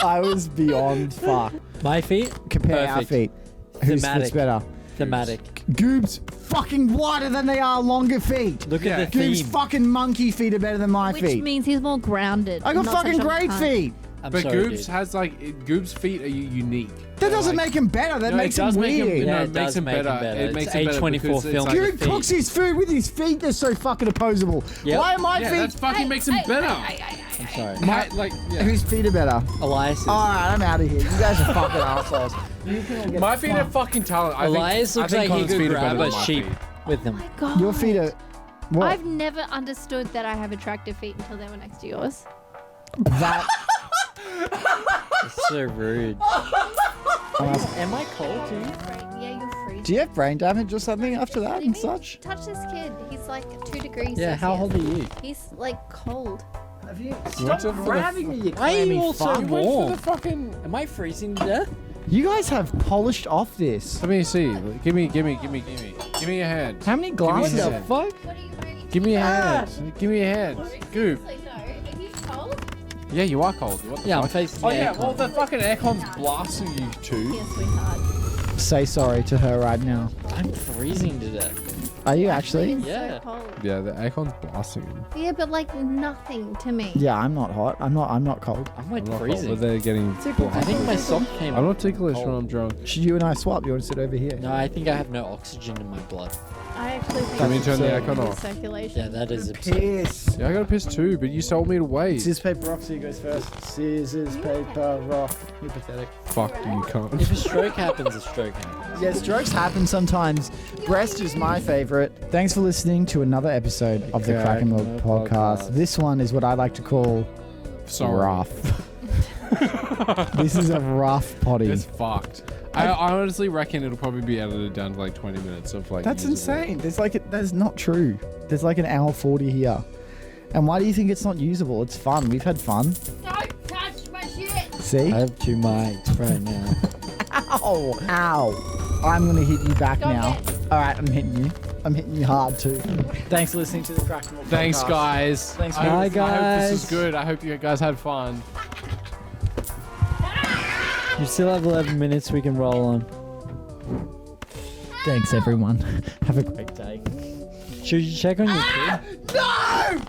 I was beyond fuck. My feet? Compare our Perfect. feet. Whose Thematic. foot's better? Thematic. Goob's fucking wider than they are longer feet. Look Yeah. at the Goob's theme. fucking monkey feet are better than my Which feet. means he's more grounded. I got not fucking such a great cunt. feet. I'm But sorry, Goob's dude. has Goob's feet are unique. That doesn't make him better. That No, makes it him does make him- weird. Yeah, No, it it makes does him make him better. better. It It's makes him better A24 because it's film. like- Goob feet. cooks his food with his feet. They're so fucking opposable. Yep. Why are my Yeah, feet? that fucking makes him better. I'm sorry. Whose feet are better? Elias. Alright, I'm out of here. You guys are fucking assholes. You can all get My feet are fucking talent. Elias looks like he could grab a sheep with them. Oh my God. Your feet are. What? I've never understood that I have attractive feet until they were next to yours. That. It's so rude. Am I cold too? Yeah, you're freezing. Do you have brain damage or something after that and such? Touch this kid. He's like 2 degrees. Yeah, how old are you? He's like cold. Have you? Stop grabbing me, you Why are you all so fuck. warm? fucking. Am I freezing to death? You guys have polished off this. Let me see. Give me your hand. How many me glasses? a What the hand. fuck? What are you wearing? Give me a hand. Give me a hand. Goop. Seriously, no. Are you cold? Yeah, you are cold. What the Yeah, I'm fuck? facing Oh the yeah, aircon. well the fucking aircon's blasting you too. Yes, sweetheart. Say sorry to her right now. I'm freezing to death. Are you actually? It's Yeah. so cold. Yeah, the aircon's blasting you. Yeah, but like nothing to me. Yeah, I'm not hot. I'm not cold. I'm like I'm not cold, freezing. but they're getting. I think my sock came I'm not ticklish when I'm drunk. Should you and I swap? You want to sit over here? No, I think I have no oxygen in my blood. I actually think Can we it's turn the good aircon for off? circulation. Yeah, that is absurd. Piss. Yeah, I got to piss too, but you told me to wait. Scissors, paper, rock. So you goes first. Scissors, paper, rock. You're pathetic. Fuck you, cunt. If a stroke happens, a stroke happens. Yeah, strokes happen sometimes. Breast is my favorite. Thanks for listening to another episode of the Crack and Milk podcast. This one is what I like to call rough. This is a rough potty. It's fucked. I honestly reckon it'll probably be edited down to like 20 minutes of like. That's usable. insane. That's not true. There's like an hour 40 here. And why do you think it's not usable? It's fun. We've had fun. Don't touch my shit! See? I have 2 mics right now. Ow! Ow! I'm gonna hit you back Stop now. it. All right, I'm hitting you. I'm hitting you hard too. Thanks for listening to the Crack and Milk Thanks, podcast. guys. Thanks, I guys. hope- Bye, I hope guys. this is good. I hope you guys had fun. You still have 11 minutes we can roll on. Thanks, everyone. Have a great day. Should you check on your kid? No!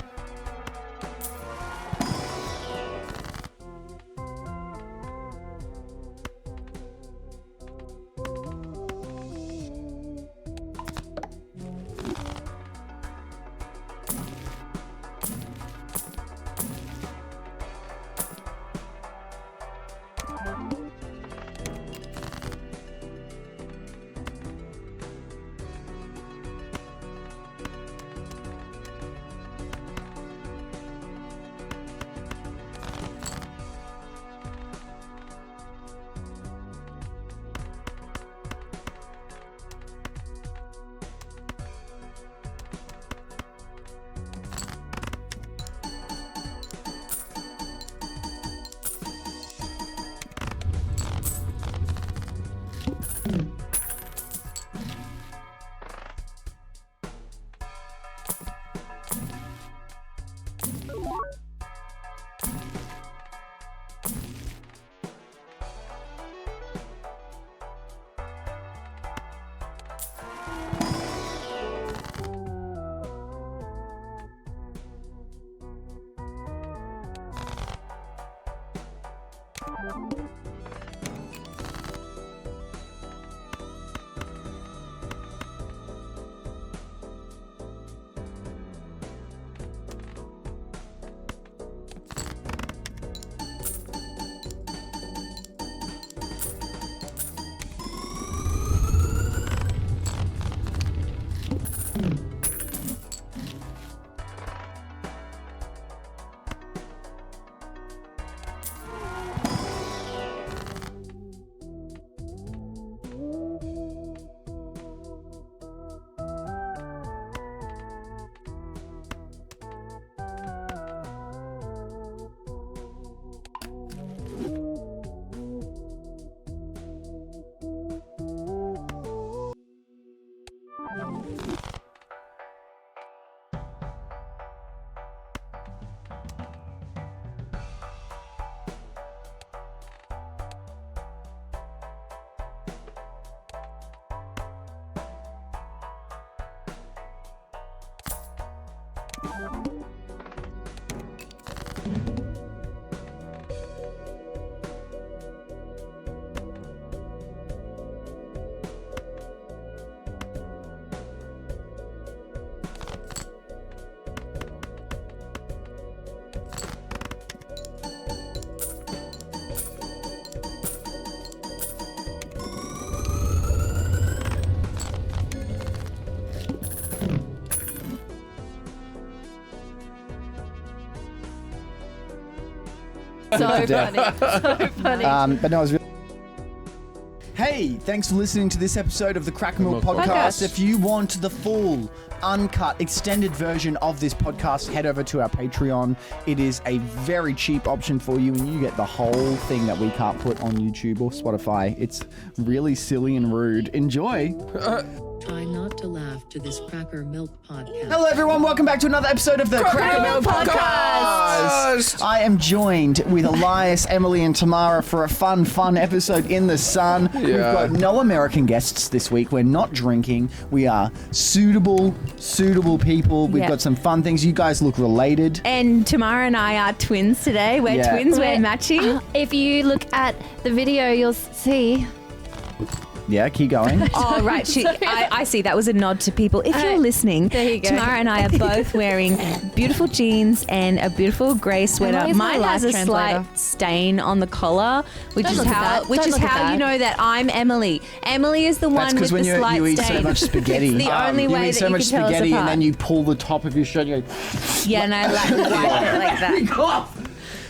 So funny. But no, it was really. Hey, thanks for listening to this episode of the Cracker Milk Podcast. If you want the full, uncut, extended version of this podcast, head over to our Patreon. It is a very cheap option for you, and you get the whole thing that we can't put on YouTube or Spotify. It's really silly and rude. Enjoy. Try not to laugh to this Cracker Milk Podcast. Hello, everyone. Welcome back to another episode of the Cracker Milk Podcast. I am joined with Elias, Emily, and Tamara for a fun episode in the sun. We've got no American guests this week. We're not drinking. We are suitable people. We've got some fun things. You guys look related. And Tamara and I are twins today. We're twins. We're matching. If you look at the video, you'll see. Yeah, keep going. Oh, right. I see. That was a nod to people. If you're listening, there you go. Tamara and I are both wearing beautiful jeans and a beautiful grey sweater. Emily's my Mine has a life slight translator. stain on the collar, which Don't is look at how that. Don't look at that. you know that I'm Emily. Emily is the That's one because with when the slight you eat stain. so much spaghetti. It's the only you way eat that so you much can tell us spaghetti, and apart. then you pull the top of your shirt. You go, Yeah, and I like wipe it like that.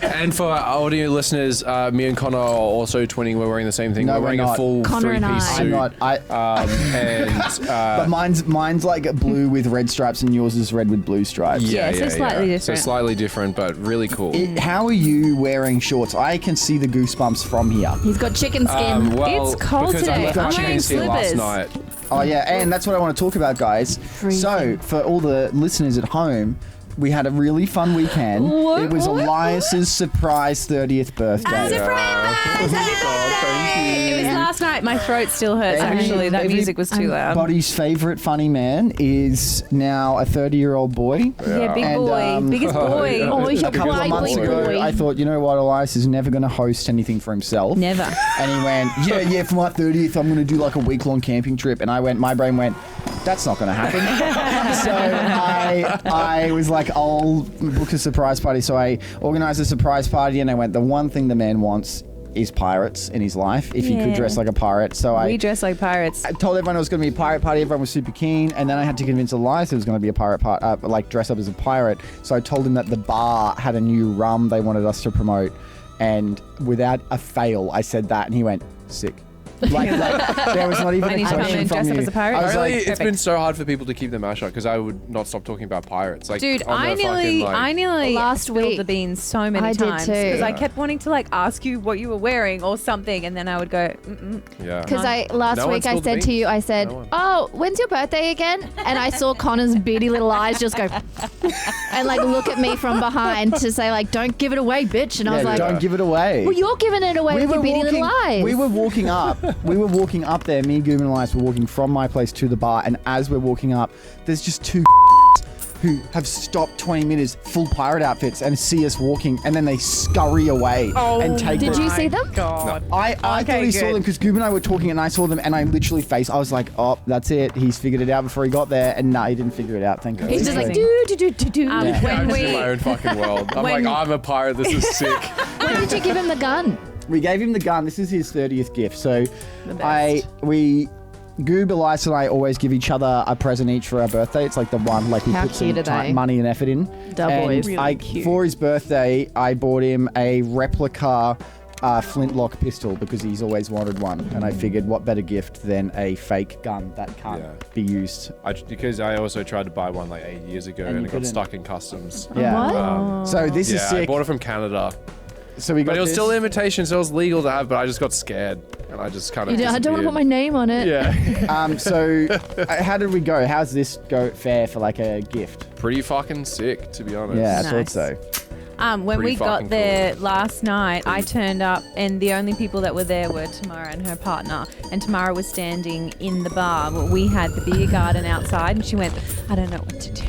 And for our audio listeners, me and Connor are also twinning. We're wearing the same thing. No, we're we're wearing not. a full Connor and three-piece I. suit. I'm not. But mine's like blue with red stripes, and yours is red with blue stripes. Yeah, so slightly different. So slightly different, but really cool. How are you wearing shorts? I can see the goosebumps from here. He's got chicken skin. Well, It's cold because today. I left my I'm chicken wearing skin last slippers. night. Oh yeah, and that's what I want to talk about, guys. So for all the listeners at home, we had a really fun weekend. It was Elias's surprise 30th birthday. Surprise! Happy birthday! It was last night. My throat still hurts, actually. That music was too loud. Everybody's favourite funny man is now a 30-year-old boy. Yeah, big And, boy. Biggest boy. Oh, he's A a couple of white months ago, boy. I thought, you know what, Elias is never going to host anything for himself. Never. And he went, yeah, for my 30th, I'm going to do like a week-long camping trip. And my brain went, that's not going to happen. So I was like, I'll book a surprise party. So I organised a surprise party, and I went, the one thing the man wants is pirates in his life, if he could dress like a pirate. So We dress like pirates. I told everyone it was going to be a pirate party. Everyone was super keen. And then I had to convince Elias it was going to be a pirate party, like dress up as a pirate. So I told him that the bar had a new rum they wanted us to promote. And without a fail, I said that, and he went, sick. Like there was not even I need a to come question and from dress up you. as a pirate? I was Apparently, like, it's been so hard for people to keep their mouth shut because I would not stop talking about pirates. Like, Dude, on the I nearly Last spilled week. the beans so many I did times too. because I kept wanting to like ask you what you were wearing or something, and then I would go, Yeah. Because last No one week I spilled the said to beans. you, I said, No one. oh, when's your birthday again? And I saw Connor's beady little eyes just go and like look at me from behind to say like, don't give it away, bitch. And I was like, don't give it away. well, you're giving it away with your beady little eyes. We were walking up. up there. Me, Goob, and Elias were walking from my place to the bar, and as we're walking up, there's just two who have stopped 20 minutes, full pirate outfits, and see us walking, and then they scurry away and take. Did you see them? God. I thought he saw them because Goob and I were talking, and I saw them, and I literally I was like, oh, that's it. He's figured it out before he got there, and he didn't figure it out. Thank God. He's just like, Amazing. do. Yeah. I'm When just in we- my own fucking world. I'm when- like, I'm a pirate. This is sick. When did you give him the gun? We gave him the gun. This is his 30th gift. So best. Goob, Elias, and I always give each other a present each for our birthday. It's like the one, like we How put some cute are they? money and effort in. Boys. And for his birthday, I bought him a replica flintlock pistol because he's always wanted one. And I figured what better gift than a fake gun that can't be used. Because I also tried to buy one like 8 years ago And and you it got couldn't. stuck in customs. Yeah. So this is Yeah, I sick. bought it from Canada. So we got But it was this. still an invitation, so it was legal to have, but I just got scared. And I just kind of I don't want to put my name on it. Yeah. So how did we go? How's this go fare for like a gift? Pretty fucking sick, to be honest. Yeah, I Nice. thought so. When Pretty we got fucking there cool. last night, I turned up, and the only people that were there were Tamara and her partner. And Tamara was standing in the bar, but we had the beer garden outside, and she went, I don't know what to do.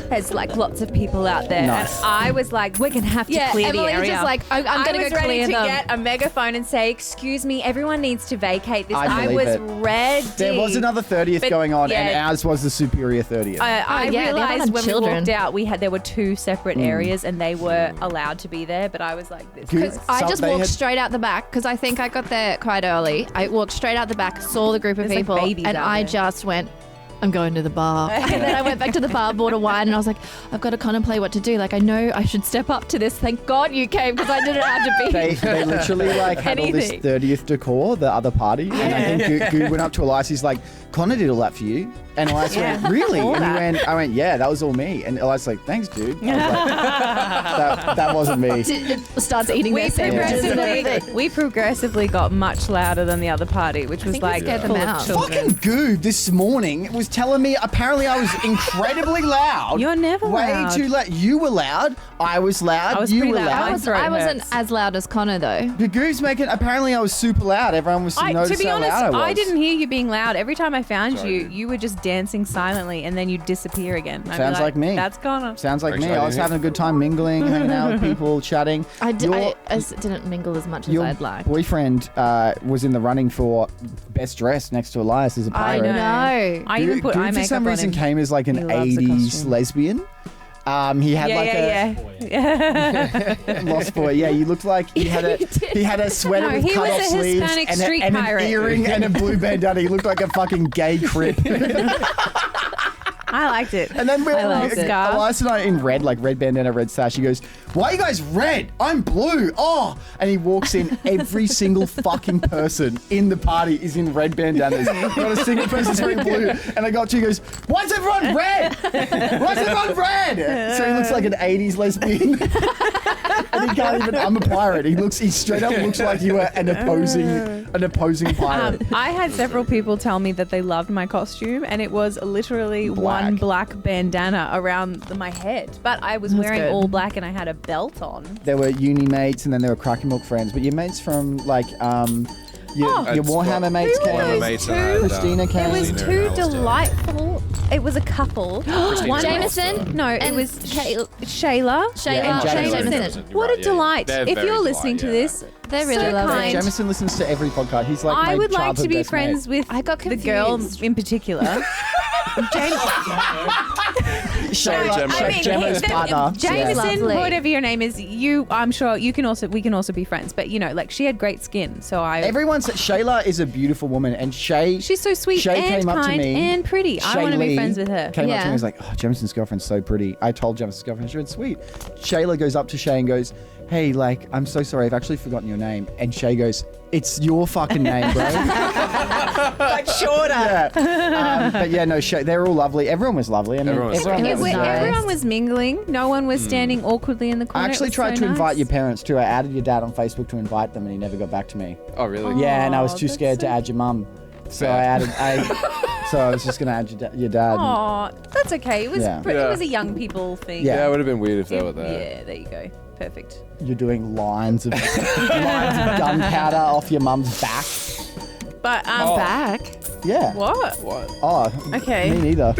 There's like lots of people out there. Nice. And I was like, we're going to have to clear Emily the was area. just like, I'm going to was go ready clear to them. get a megaphone and say, excuse me, everyone needs to vacate this. I I believe was it. ready. There was another 30th But, going on, yeah. and ours was the superior 30th. I yeah, the other one realized had when children. we walked out, there were two separate areas, and they were allowed to be there. But I was like, this. Good. Because I So just they walked had- straight out the back because I think I got there quite early. I walked straight out the back, saw the group of There's, like, people, babies and out I there. just went, I'm going to the bar. And then I went back to the bar, bought a wine, and I was like, I've got to contemplate what to do. Like, I know I should step up to this. Thank God you came because I didn't have to be. They literally like had all this Anything. 30th decor, the other party. And I think Goo went up to Elias. He's like, Connor did all that for you. And Elias went, really? All And I went, yeah, that was all me. And Elias like, thanks, dude. I was like, that wasn't me. Starts eating their sandwiches and everything. We progressively got much louder than the other party, which was think we like scared them full of out. children. Fucking Goo this morning was telling me apparently I was incredibly loud. You're never way loud. too loud. You were loud. I was loud. I was you pretty were loud. loud. My throat I wasn't hurts. as loud as Connor though. The Goo's making. Apparently, I was super loud. Everyone was To noticing be how honest, loud I was. I didn't hear you being loud. Every time I found you, you were just dancing silently, and then you'd disappear again. I'd be Sounds like me. That's Connor. Sounds like me. Actually, I I was didn't having a good time mingling, hanging out with people, chatting. I Your- didn't mingle as much as Your I'd like. boyfriend was in the running for best dressed next to Elias as a I pirate. know. I even put Goo eye for makeup some on reason him. came as like an He loves the 80s costume. lesbian. He had yeah. Lost Boy. Yeah, you looked like he had a sweater No, with he cut was off a sleeves Hispanic and, street an pirate. earring and a blue bandana. He looked like a fucking gay crip. I liked it. And then I liked it. Elias and I in red, like red bandana, red sash. He goes, "Why are you guys red? I'm blue." Oh, and he walks in. Every single fucking person in the party is in red bandanas. Not a single person's wearing blue. And I got to, he goes, "Why's everyone red? Why's everyone red?" So he looks like an 80s lesbian. And he can't even. I'm a pirate. He straight up looks like you were an opposing pirate. I had several people tell me that they loved my costume, and it was literally one black bandana around my head. But I was wearing good. all black, and I had a belt on. There were uni mates, and then there were Cracker Milk friends. But your mates from like your Warhammer mates who were came. those mates two? I had, Christina came. It was Christina two and Alistair. delightful. It was a couple. One Jameson? No, it and was Shayla. Shayla. and Jameson. Jameson. What a delight! They're If very you're listening to polite, this, They're really so lovely. kind. Jameson listens to every podcast. He's like my I would like childhood to be best friends mate. with I got the girl confused. in particular. Gemma's partner. Jameson, Lovely. whatever your name is, I'm sure we can also be friends. But like she had great skin, so Everyone said Shayla is a beautiful woman, and she's so sweet Shay and came up to kind me. and pretty. I want to be Shaylee friends with her. Came up to me Yeah. and was like, "Oh, Jameson's girlfriend's so pretty." I told Jameson's girlfriend, she went, "Sweet." Shayla goes up to Shay and goes, "Hey, like, I'm so sorry, I've actually forgotten your name." And Shay goes, "It's your fucking name, bro." But shorter. Yeah. But yeah, no, Shay, they're all lovely. Everyone was lovely. I mean, Everyone was everyone It was was nice. Everyone was mingling. No one was standing awkwardly in the corner. I actually It was tried so to invite nice. your parents too. I added your dad on Facebook to invite them, and he never got back to me. Oh, really? Yeah, and I was Aw, too that's scared to so- add your mum, so so I was just gonna add your dad. Aw, that's okay. It was Yeah. it was a young people thing. Yeah. Yeah, it would have been weird if they were there. Yeah, there you go. Perfect. You're doing lines of gunpowder off your mum's back. But Back. Yeah. what? What? Oh, Okay. me neither.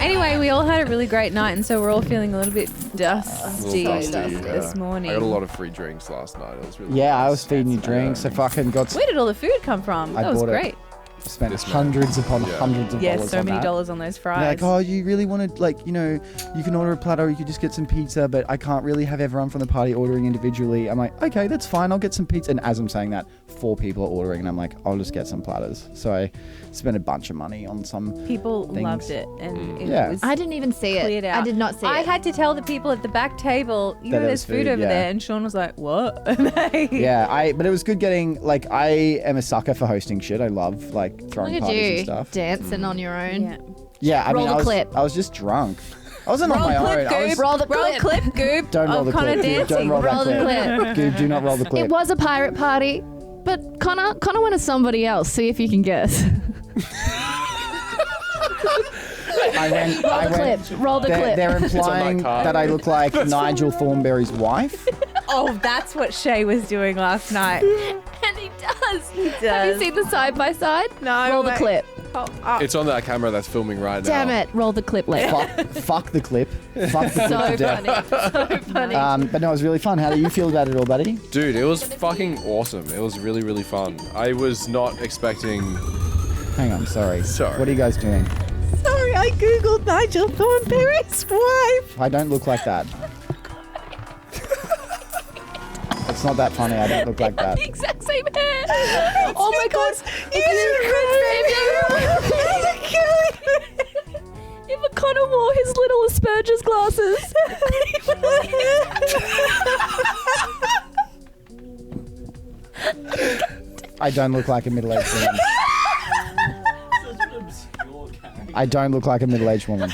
Anyway, we all had a really great night, and so we're all feeling a little bit dusty Dusty, this morning. I got a lot of free drinks last night. It was really Yeah, I nice. was feeding you drinks. I fucking Where did all the food come from? I That was bought it. great. spent This hundreds upon Yeah. hundreds of Yeah, dollars so on many that. dollars on those And they're fries. like, oh, you really want to, like, you know, you can order a platter or you could just get some pizza, but I can't really have everyone from the party ordering individually. I'm like, okay, that's fine. I'll get some pizza. And as I'm saying that, 4 people are ordering, and I'm like, I'll just get some platters. So I spent a bunch of money on some. People things. loved it, and it Yeah. was I didn't even see cleared it. out. I did not see I it. had to tell the people at the back table, you That know, there there's was food food, over yeah. there, and Sean was like, what? Yeah, but it was good getting, like, I am a sucker for hosting shit. I love, like, throwing Look at parties and you stuff. dancing on your own. Yeah. Yeah, I Roll mean, the clip. I was just drunk. I wasn't on Roll my clip, own. I was, Goob. Roll the Roll clip. clip, Goob. don't roll of the Connor clip. Goob, dancing. don't roll Roll the that clip. Goob, do not roll the clip. It was a pirate party, but Connor went to somebody else. See if you can guess. I went. Roll the clip. Roll the clip. They're implying card. that I look like Nigel Thornberry's wife. Oh, that's what Shay was doing last night. And he does. He Have does. you seen the side by side? No, Roll the wait. clip. It's on that camera that's filming right Damn now. it. Roll the clip later. Fuck the clip. Fuck the clip So to death. funny. So funny. But no, it was really fun. How do you feel about it all, buddy? Dude, it was fucking awesome. It was really, really fun. I was not expecting... Hang on, sorry. Sorry. What are you guys doing? Sorry, I googled Nigel Thornberry's wife. I don't look like that. It's not that funny. I don't look like that. The exact same hair. Oh my god. You If Connor wore his little Asperger's glasses. I don't look like a middle-aged woman. I don't look like a middle-aged woman.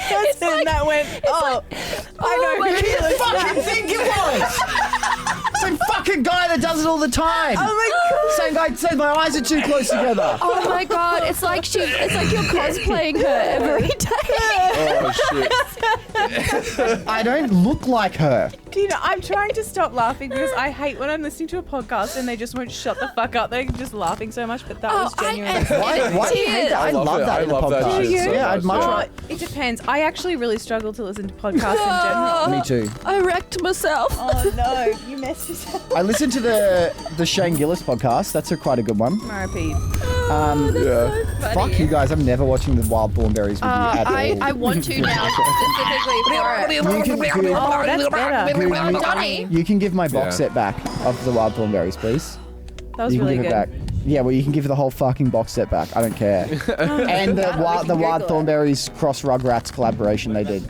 Person that went, I know who Who do you fucking think it was? Same fucking guy that does it all the time. Oh my god. Same guy said my eyes are too close together. Oh my god, it's like you're cosplaying her every day. Oh shit! I don't look like her. Do you know, I'm trying to stop laughing because I hate when I'm listening to a podcast and they just won't shut the fuck up. They're just laughing so much, but that was genuine. Why do you hate that? I love it. that I in a love that podcast. shit so Yeah, I'd much, much yeah. rather. It depends. I actually really struggle to listen to podcasts in general. Me too. I wrecked myself. Oh no, you messed yourself. I listened to the Shane Gillis podcast. That's quite a good one. R.I.P. Yeah. Fuck you guys. I'm never watching the Wild Thornberries with you at all. I want to now, specifically for it. Oh, that's better. Donnie. You can give my box Yeah. set back of the Wild Thornberries, please. That was You can really give good. it back. Yeah, well, you can give the whole fucking box set back. I don't care. And the Wild Thornberries cross Rugrats collaboration they did.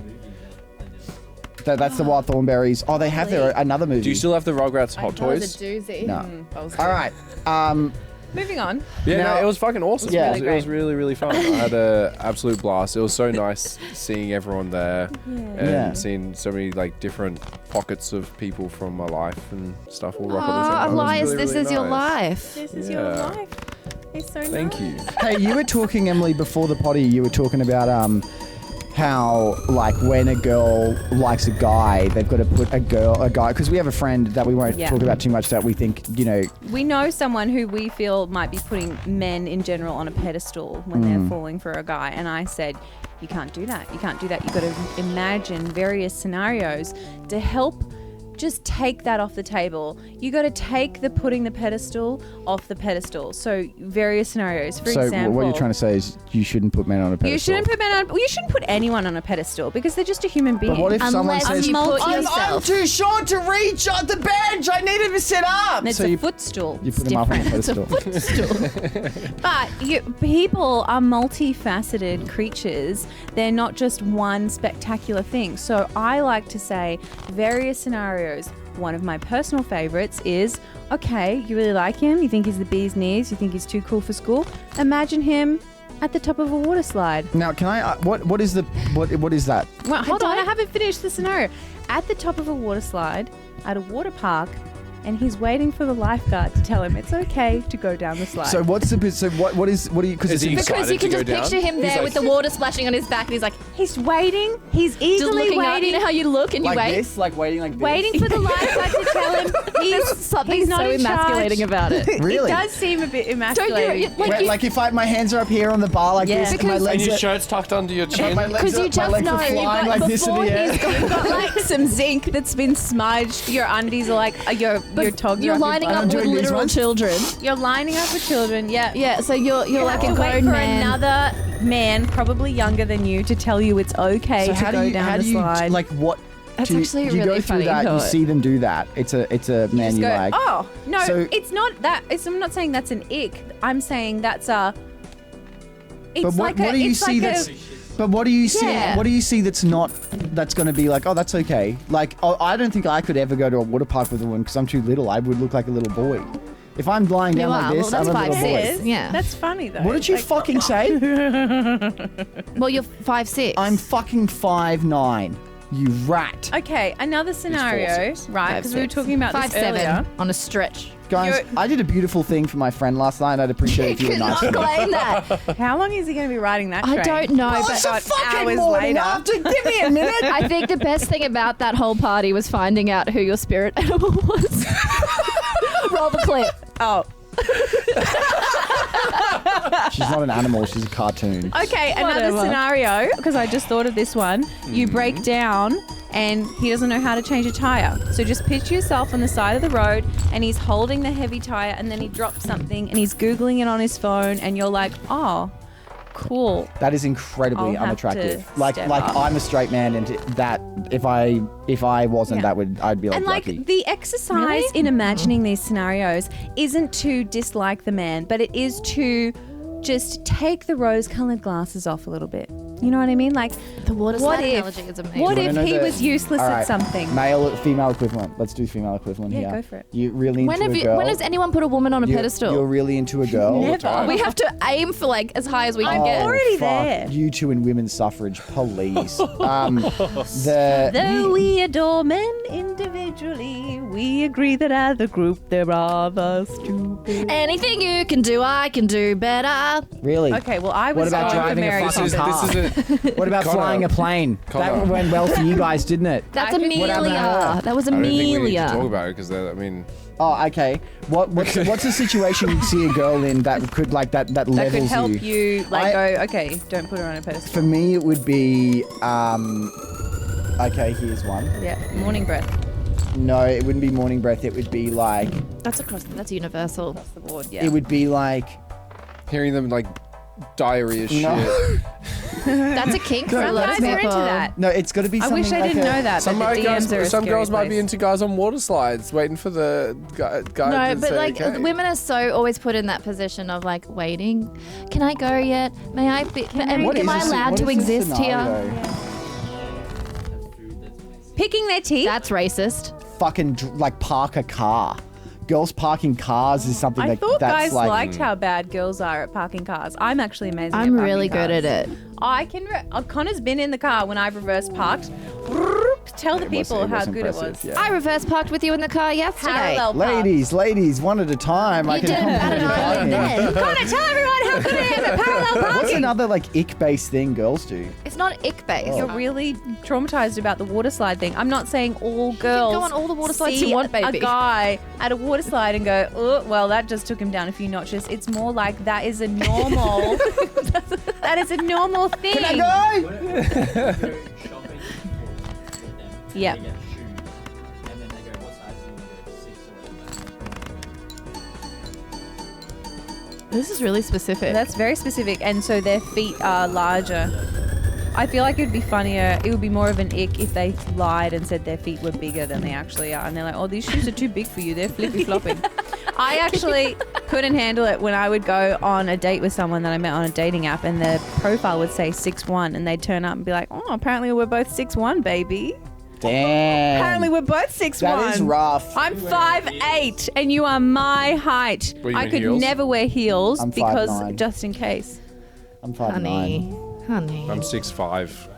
That's the Wild Thornberries. Oh, they have another movie. Do you still have the Rugrats Hot That was Toys? a doozy. No. That was All right. Moving on. Yeah, Now- no, it was fucking awesome. Yeah. It was really, really fun. I had an absolute blast. It was so nice seeing everyone there and Yeah. seeing so many like different pockets of people from my life and stuff all rock at the same time. It was Elias, really, this really is your nice. life. This is your Yeah. life. It's so Thank nice. you. Hey, you were talking, Emily, before the potty. You were talking about how like when a girl likes a guy, they've got to put a guy. Because we have a friend that we won't Yeah. talk about too much. That we think We know someone who we feel might be putting men in general on a pedestal when they're falling for a guy. And I said, you can't do that. You can't do that. You've got to imagine various scenarios to help just take that off the table. You got to take the putting the pedestal off the pedestal. So various scenarios. For So example, what you're trying to say is you shouldn't put men on a pedestal. you shouldn't put men on. Well, you shouldn't put anyone on a pedestal because they're just a human being. But what if someone Unless says, you put I'm yourself. too short to reach on the bench. I need him to sit up. It's so a you footstool. you put It's him up on a different. pedestal. But people are multifaceted creatures. They're not just one spectacular thing. So I like to say various scenarios. One of my personal favorites is, okay, you really like him, you think he's the bee's knees, you think he's too cool for school. Imagine him at the top of a water slide. Now, can I? What is the what is that? Well, hold on, I haven't finished the scenario. At the top of a water slide at a water park, and he's waiting for the lifeguard to tell him it's okay to go down the slide. So what do you? Is he Because excited you can to just go down? picture him He's there like, with the water splashing on his back, and he's like he's waiting, he's just eagerly looking up. waiting. You know how you look and you wait. like waiting like Waiting for the lifeguard to tell him There's he's something not so in charge. emasculating about it. Really? It does seem a bit Don't you? emasculating. Like, If my hands are up here on the bar like Yeah. this, and my Because- legs And your are, shirt's tucked under your chin. my legs because are, you my just legs know are flying like this in before the air. you've got like some zinc that's been smudged. Your undies are like your togs. you're are lining your up butt. with doing these literal ones? children. You're lining up with children. Yeah. Yeah, so you're like a to wait grown for man. another man, probably younger than you, to tell you it's okay So to how go do you? down How the do you slide. like what? That's do you, actually do you really go through funny, that. though. You see them do that. It's a man Just you go, like. oh no, So- it's not that. I'm not saying that's an ick. I'm saying that's a. It's But like what do you it's see like that's? But what do you see? Yeah. What do you see that's not? That's going to be like, oh, that's okay. Like, oh, I don't think I could ever go to a water park with a woman because I'm too little. I would look like a little boy. If I'm lying down You like are. this, Well, I'm a that's little boy. 5'6". Yeah. That's funny though. What did you Like, fucking say? Well, you're 5'6". I'm fucking 5'9". You rat. Okay, another scenario, right? Because we were 5'6". talking about this 5'7" earlier. on a stretch. Guys, I did a beautiful thing for my friend last night. I'd appreciate if you were nice to me. claim that. How long is he going to be riding that train? I don't know, Well, but it's a about fucking hours morning later. after. Give me a minute. I think the best thing about that whole party was finding out who your spirit animal was. Roll the clip. Oh, She's not an animal. She's a cartoon. okay. Another Whatever. scenario, because I just thought of this one. You break down and he doesn't know how to change a tire. So just picture yourself on the side of the road and he's holding the heavy tire and then he drops something and he's Googling it on his phone and you're like, oh, cool. That is incredibly I'll have to unattractive. Like step like up. I'm a straight man, and that if I wasn't, Yeah. I'd be like And like lucky. the exercise Really? in imagining these scenarios isn't to dislike the man, but it is to just take the rose-colored glasses off a little bit. You know what I mean? Like, The water what slide if? analogy is amazing. What Do you if wanna know he the- was useless All at right, something? Male, female equivalent. Let's do female equivalent Yeah, here. go for it. You're really When into have a you? girl. When has anyone put a woman on a You're pedestal? really into a girl. Never. We have to aim for like as high as we can Oh, get. already fuck. there. You two in women's suffrage, please. The Though we adore men individually, we agree that as a group they're rather stupid. Anything you can do, I can do better. really. Okay, well, I What was about going for driving a Mary fucking Poppins. car? What about Connor. flying a plane? Connor. That went well for you guys, didn't it? That's I could- What happened to Amelia. her? That was I don't think we need to talk Amelia. about it because I mean, Oh, okay. What's the situation you see a girl in that could like that That levels could help you? you, like, I- go, okay, don't put her on a pedestal. For me, it would be okay. Here's one. Yeah, morning breath. No, it wouldn't be morning breath. It would be like That's universal. Across the board, yeah. it would be like hearing them like diarrhea shit. no. That's a kink for a lot of guys are people. into that. No, it's got to be I something wish I like didn't a- know that, Some, but the guys, DMs are a some scary girls might be place. into guys on water slides, waiting for the guy No, to but say, like okay. women are so always put in that position of like waiting. Can I go yet? May I be? Am What is I this- allowed what to is this exist here? scenario? Picking their teeth. That's racist. Fucking like park a car. Girls parking cars is something I that thought that's guys like. liked how bad girls are at parking cars. I'm actually amazing. I'm at really parking good at cars. it. I can. Connor's been in the car when I've reverse parked. Tell the It was- people it how was good it impressive, was. yeah. I reverse parked with you in the car yesterday. Parallel park. Ladies, one at a time. I You can did it better than I would then. Connor, tell everyone how good I am at parallel What's parking. another like ick-based thing girls do? It's not ick based. You're really traumatized about the water slide thing. I'm not saying all girls go on all the water slides see you want, baby. a guy at a water slide and go, oh, well, that just took him down a few notches. It's more like that is a normal. That is a normal thing. Can I go? Yep. This is really specific. That's very specific, and so their feet are larger. I feel like it would be funnier. It would be more of an ick if they lied and said their feet were bigger than they actually are, and they're like, "Oh, these shoes are too big for you. They're flippy flopping." I actually couldn't handle it when I would go on a date with someone that I met on a dating app, and their profile would say 6'1", and they'd turn up and be like, "Oh, apparently we're both 6'1", baby. Damn. Apparently we're both 6'1". That is rough. I'm 5'8", and you are my height. Were you I in could heels? never wear heels I'm because 5'9". just in case. I'm 5'9". Honey. I'm 6'5".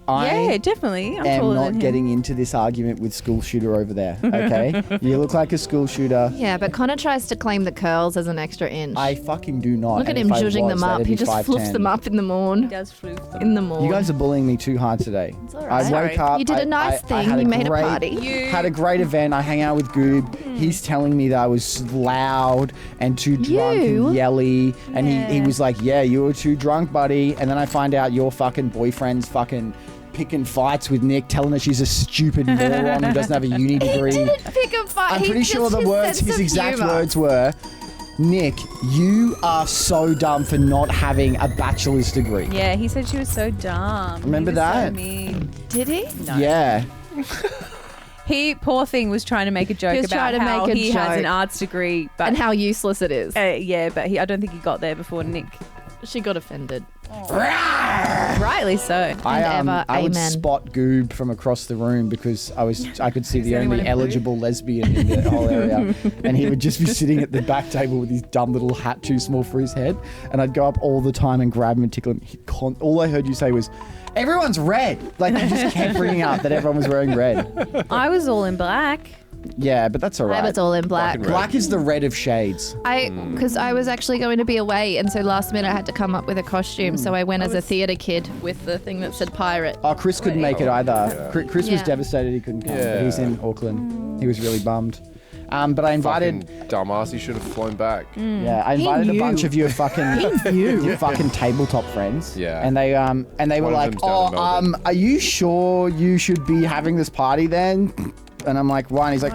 I Yeah, definitely. I'm am taller not than him. getting into this argument with school shooter over there. Okay, you look like a school shooter. Yeah, but Connor tries to claim the curls as an extra inch. I fucking do not. Look at and him if I zhuzhing was, them up. that'd He be just 5'10". floofs them up in the morn. He does floof them. In the morn. You guys are bullying me too hard today. It's all right. I woke up. You did a I- nice I thing. had You made a great- party. You- Had a great event. I hang out with Goob. He's telling me that I was loud and too drunk You? and yelly. And he Yeah. was like, yeah, you were too drunk, buddy. And then I find out your fucking boyfriend's fucking picking fights with Nick, telling her she's a stupid moron who doesn't have a uni degree. Didn't pick a fight. I'm He pretty sure just- the words, sense his of exact humour. words were, Nick, you are so dumb for not having a bachelor's degree. Yeah, he said she was so dumb. Remember He was that? So mean. Did he? No. Yeah. He, poor thing, was trying to make a joke He was about trying to how make a he has an joke. arts degree, but And how useless it is. yeah, but I don't think he got there before Nick. She got offended. Rightly so. I would amen. spot Goob from across the room because I could see the anyone only in blue? eligible lesbian in the whole area, and he would just be sitting at the back table with his dumb little hat too small for his head, and I'd go up all the time and grab him and tickle him. All I heard you say was, "Everyone's red." Like you just kept bringing up that everyone was wearing red. I was all in black. Yeah, but that's all right. I was all in black. Fucking Black is the red of shades. Because I was actually going to be away, and so last minute I had to come up with a costume. So I went as a theatre kid with the thing that said pirate. Oh, Chris couldn't make it either. Chris was Yeah. devastated he couldn't come, but Yeah. he's in Auckland. He was really bummed. But I invited. Fucking dumbass. He should have flown back. Yeah, I invited a knew. bunch of your fucking your fucking tabletop friends. Yeah. And they were One of like, them's down in Melbourne. are you sure you should be having this party then? And I'm like, why? And he's like,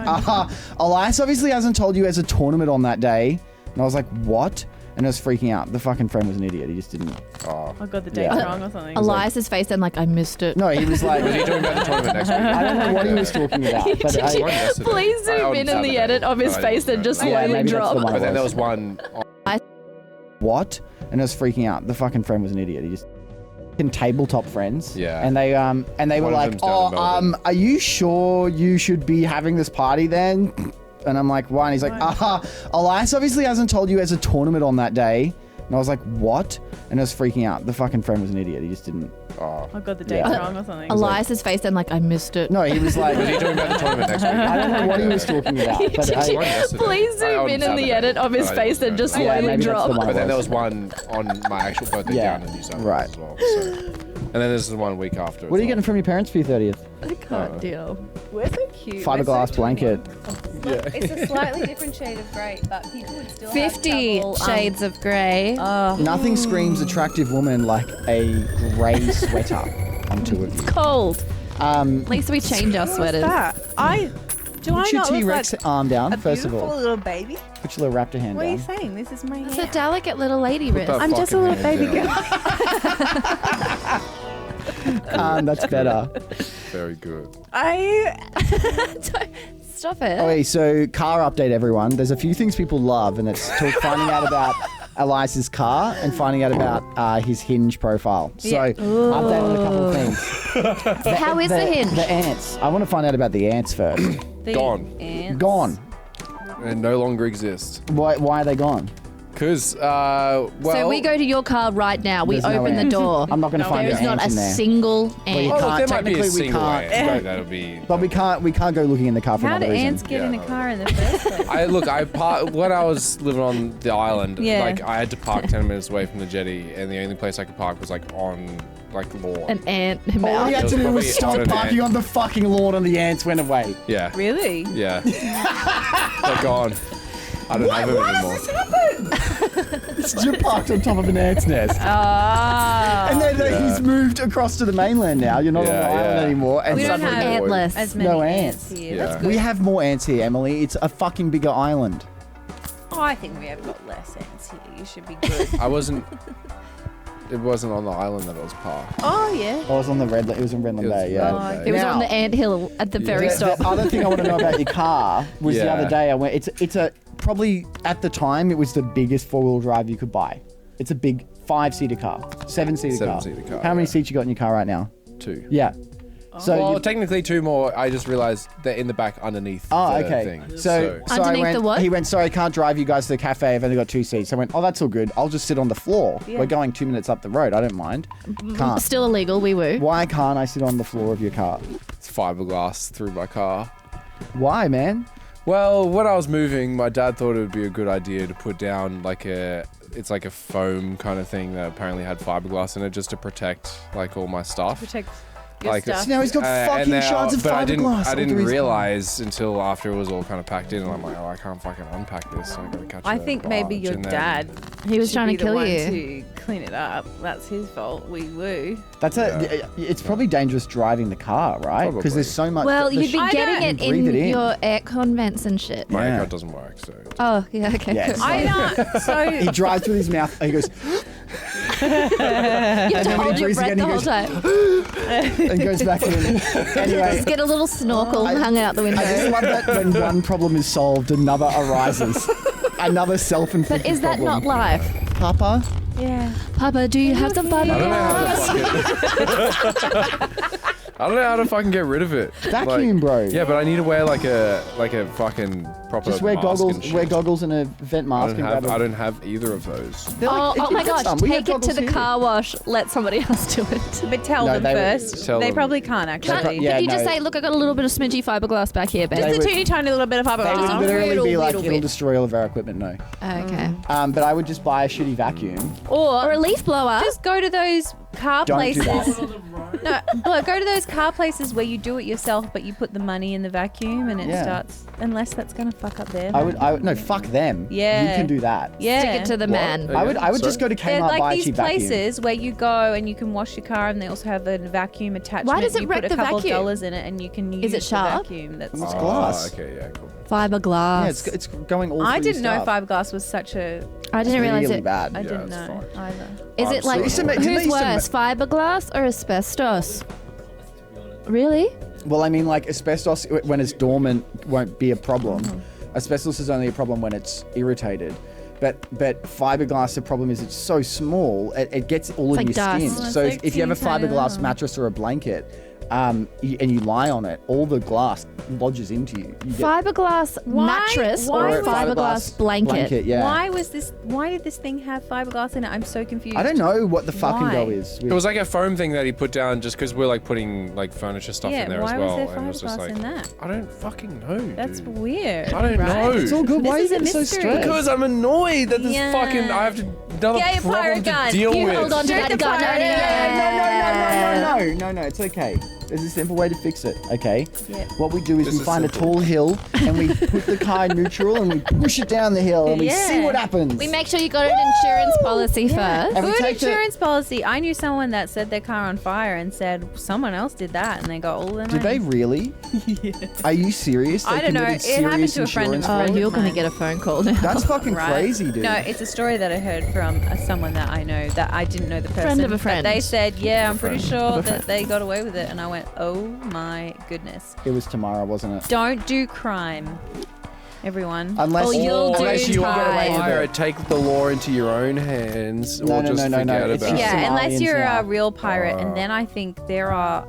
Elias obviously hasn't told you there's a tournament on that day. And I was like, what? And I was freaking out. The fucking friend was an idiot. He just didn't. Oh. I got the date Yeah. wrong or something. Elias's face then, like, I missed it. No, he was like, Was he talking about the tournament next week? I don't know what he was talking about. But It was I, one yesterday. Please Oh, zoom in the Saturday. edit of his Oh, face and just yeah, yeah, slowly maybe that's drop. the one. But then there was one. what? and I was freaking out. The fucking friend was an idiot. He just in tabletop friends. Yeah. And they were One of like, them's down in Melbourne. are you sure you should be having this party then? And I'm like, why? And he's like, Elias obviously hasn't told you there's a tournament on that day. And I was like, what? And I was freaking out. The fucking friend was an idiot. He just didn't. I got the date wrong or something. Elias's face then like, I missed it. No, he was like, Was he talking about the tournament next week? I don't know what he was talking about. But Please zoom in the edit of his face and just Yeah, slowly maybe that's drop. the one. But then there was one on my actual birthday down in New South Wales right. as well. So. And then there's the 1 week after. What are you getting from your parents for your 30th? I can't deal. We're so cute. Fiberglass blanket. It's a slightly different shade of grey, but people would still 50 have trouble, shades of grey. Nothing screams attractive woman like a grey sweater on two of you. Cold. At Um, least we change our sweaters. Do I put your not look T-Rex like arm down, a first of beautiful all. little baby? Put your little raptor hand What are you down. saying? This is my It's hair. a delicate little lady wrist. that I'm just a fucking little hand baby down. girl. That's better. Very good. Stop it. Okay, so car update, everyone. There's a few things people love, and it's finding out about Elias's car and finding out about his Hinge profile. So, update on a couple of things. How is the Hinge? The ants. I want to find out about the ants first. Gone. Gone. And no longer exist. Why are they gone? Because, So we go to your car right now. We There's no open the ants. door. I'm not going to find There an is not ant a in there. single you ant. Oh, can't- there might be a technically we single can't. ant, but that'll be... But we can't go looking in the car for How do another reason. ants get in Yeah, a car in the first place? When I was living on the island, Yeah. like I had to park 10 minutes away from the jetty, and the only place I could park was like on like lawn. An ant All mouth. we had to do probably was stop on an parking ant. on the fucking lawn and the ants went away. Yeah. Really? Yeah. They're gone. I don't have them anymore. You're parked on top of an ant's nest. And then he's moved across to the mainland now. You're not on the Yeah, island yeah. anymore. And We don't suddenly have Antless. as many No ants ants. here. Yeah. That's good. we have more ants here, Emily. It's a fucking bigger island. Oh, I think we have got less ants here. You should be good. It wasn't on the island that I was parked. Oh, yeah. I was on the Redland. It was in Redland It was Bay. Yeah. Redland It was Now- on the ant hill at the very stop. The other thing I want to know about your car was the Yeah. other day I went. It's a probably at the time it was the biggest 4-wheel drive you could buy. It's a big 5-seater car, 7-seater car. 7-seater car, How many yeah. seats you got in your car right now? 2. Yeah. So Well, you- technically 2 more. I just realized they're in the back underneath Oh, the okay. thing. So I Underneath went, the what? He went, sorry, I can't drive you guys to the cafe. I've only got 2 seats. I went, oh, that's all good. I'll just sit on the floor. Yeah. We're going 2 minutes up the road. I don't mind. Can't. Still illegal, we woo. Why can't I sit on the floor of your car? It's fiberglass through my car. Why, man? Well, when I was moving, my dad thought it would be a good idea to put down it's like a foam kind of thing that apparently had fiberglass in it just to protect like all my stuff. Protect your Like, stuff. So now he's got and fucking now- shards of but I fiberglass. all didn't through his car. realize until after it was all kind of packed in, and I'm like, oh, I can't fucking unpack this. So I gotta catch I the think maybe barge, your and then- dad He was should trying to be the kill one you. to clean it up. That's his fault. We woo. That's it's probably dangerous driving the car, right? Because Probably. there's so much. Well, the you'd be I getting don't- it Breathe in it in. your aircon vents and shit. My Yeah. aircon doesn't work, so. Oh, yeah, okay. Yeah, good. so- I know. So He drives with his mouth. And he goes You have to then when he hold your breathes breath again, the he whole goes- time. and goes back in. Anyway, Just get a little snorkel hung out the window. I just love that when one problem is solved, another arises. Another self-inflicted But is that problem. not life? Papa? yeah. Papa, do you have some I don't know fiberglass? how to fucking. I don't know how to fucking get rid of it. Vacuum, Like- bro. Yeah, but I need to wear like a fucking proper. Just wear mask and goggles. shit. Wear goggles and a vent I mask. don't and have. grab a- I don't have either of those. They're like- Oh my get gosh, some. We have take it to goggles the here. car wash. Let somebody else do it. But tell No, them they would- first. Tell They them. probably can't actually. Yeah, Could you just no. say, look, I got a little bit of smidgy fiberglass back here, They babe? Just a would- teeny tiny little bit of They fiberglass. would literally Little, be like, little it'll bit. destroy all of our equipment. No. Okay. But I would just buy a shitty vacuum. Or a leaf blower. Just go to those car Don't do places. that. No, look, go to those car places where you do it yourself, but you put the money in the vacuum and it Yeah. starts. Unless that's gonna fuck up there. I would. No, fuck them. Yeah. You can do that. Yeah. Stick it to the man. I would just go to They're Kmart, buy like a these cheap vacuum. places where you go and you can wash your car, and they also have a vacuum attachment. Why does it you wreck put the a couple vacuum? of dollars in it, and you can use Is it the sharp? vacuum. That's. It's glass. Okay, yeah, cool. Fiberglass. Yeah, it's going all. I through your didn't know stuff. fiberglass was such a. I didn't realize really it. bad. I didn't it's know fine. either. Is I'm it like, sorry. Used to ma- didn't they who's used to ma- worse, fiberglass or asbestos? Really? Well, I mean, like asbestos when it's dormant won't be a problem. Asbestos is only a problem when it's irritated. But fiberglass, the problem is it's so small, it gets all in like your skin. dust. So It's like if you have a teeny tiny. fiberglass mattress or a blanket, and you lie on it, all the glass lodges into you. You get Fiberglass mattress why or a was- fiberglass blanket. yeah. Why did this thing have fiberglass in it? I'm so confused. I don't know what the fucking Why? go is. It was like a foam thing that he put down just because we're like putting like furniture stuff Yeah, in there why as well. was there and it was just fiberglass like, in that? I don't fucking know. That's dude. weird. I don't right? know. It's all good. Why are you This is a getting so mystery. stressed? Because I'm annoyed that this Yeah. fucking I have to another Get your problem pirate to gun. deal You with. hold on to Shoot that the gun. No, it's okay. There's a simple way to fix it, okay? Yeah. What we do is This we is find simple. a tall hill and we put the car in neutral and we push it down the hill and we see Yeah. what happens. We make sure you got an insurance policy first. And we Good take the- insurance policy. I knew someone that set their car on fire and said someone else did that, and they got all their money. Did they really? Are you serious? They I don't know. committed It happened serious to a friend of insurance mine. Oh, fraud? you're going to get a phone call now. That's fucking Right? crazy, dude. No, it's a story that I heard from someone that I know that I didn't know the person. Friend of a but friend. they said, yeah, I'm pretty friend. sure that they got away with it. And I went, oh my goodness. It was Tamara, wasn't it? Don't do crime, everyone. Unless, Oh, you'll do unless you get away time. with Fire, it. take the law into your own hands, No, or no, just no, no, forget no. about It's it. just Yeah, unless Somalians you're now. a real pirate, and then I think there are.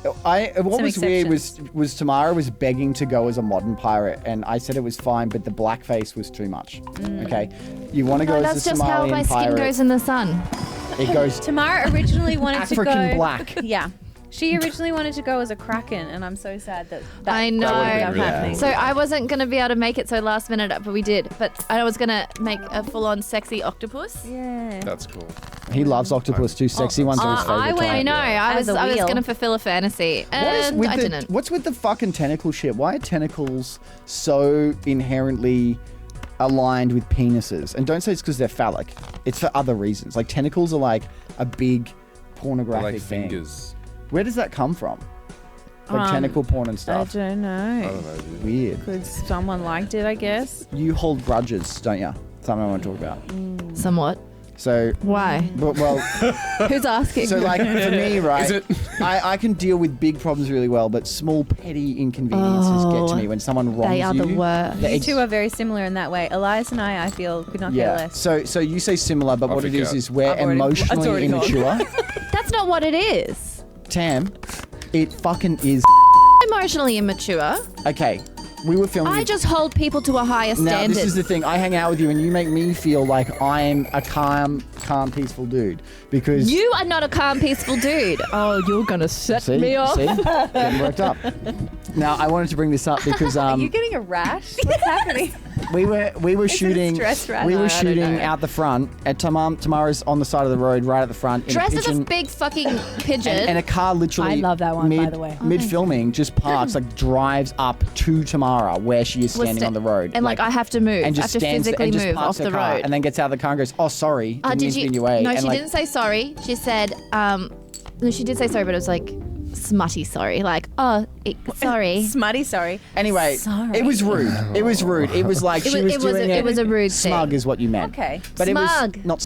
What Some was weird was Tamara was begging to go as a modern pirate, and I said it was fine, but the blackface was too much. Okay, you want to go No, as that's a just how Somalian my skin pirate? goes in the sun. It goes Tamara originally wanted to go. African black. Yeah. She originally wanted to go as a kraken, and I'm so sad that I know. That would've been ended up really happening. cool. So I wasn't going to be able to make it so last minute, but we did. But I was going to make a full-on sexy octopus. Yeah. That's cool. He loves octopus too. Sexy ones are his favorite. I went- type. I know. I As was a wheel. going to fulfill a fantasy, What is and with I the, didn't. What's with the fucking tentacle shit? Why are tentacles so inherently aligned with penises? And don't say it's because they're phallic. It's for other reasons. Like tentacles are like a big pornographic Like thing. fingers. Where does that come from? Like tentacle porn and I stuff. don't know. I don't know. dude. Weird. Because someone liked it, I guess. You hold grudges, don't you? Something I want to talk about. Somewhat. So, Why? well, Who's asking? so like for me, right? Is it? I can deal with big problems really well, but small petty inconveniences get to me when someone wrongs they are the you. worst. You two are very similar in that way. Elias and I feel, could not care Yeah. less. So you say similar, but I what it is forget. we're I've already- it's emotionally already gone. immature. That's not what it is. Tam, it fucking is. Emotionally immature. Okay, we were filming. I just hold people to a higher Now standard. this is the thing. I hang out with you, and you make me feel like I'm a calm, peaceful dude because You are not a calm, peaceful dude. Oh, you're gonna set see, me off. see, getting worked up. Now I wanted to bring this up because Are you getting a rash? What's happening? we were shooting. stress rash? We No, were I don't shooting know. out the front. And Tamara's on the side of the road, right at the front. In Dressed a as a pigeon, big fucking pigeon. and a car literally. I love that one, by the way. Mid filming, just parks, like drives up to Tamara where she is Was standing sta- on the road, and like I have to move. and I just have to stands physically and just move parks off her the car, road. and then gets out of the car and goes, "Oh, sorry, didn't mean Did to be you? in your way." No, and she like, didn't say sorry. She said, no, she did say sorry, but it was like smutty sorry. Like, sorry. Smutty, sorry. Anyway, Sorry. it was rude. It was rude. It was like It she was- was it was doing a- it was a rude Smug thing. is what you meant. Okay. But it Smug. was not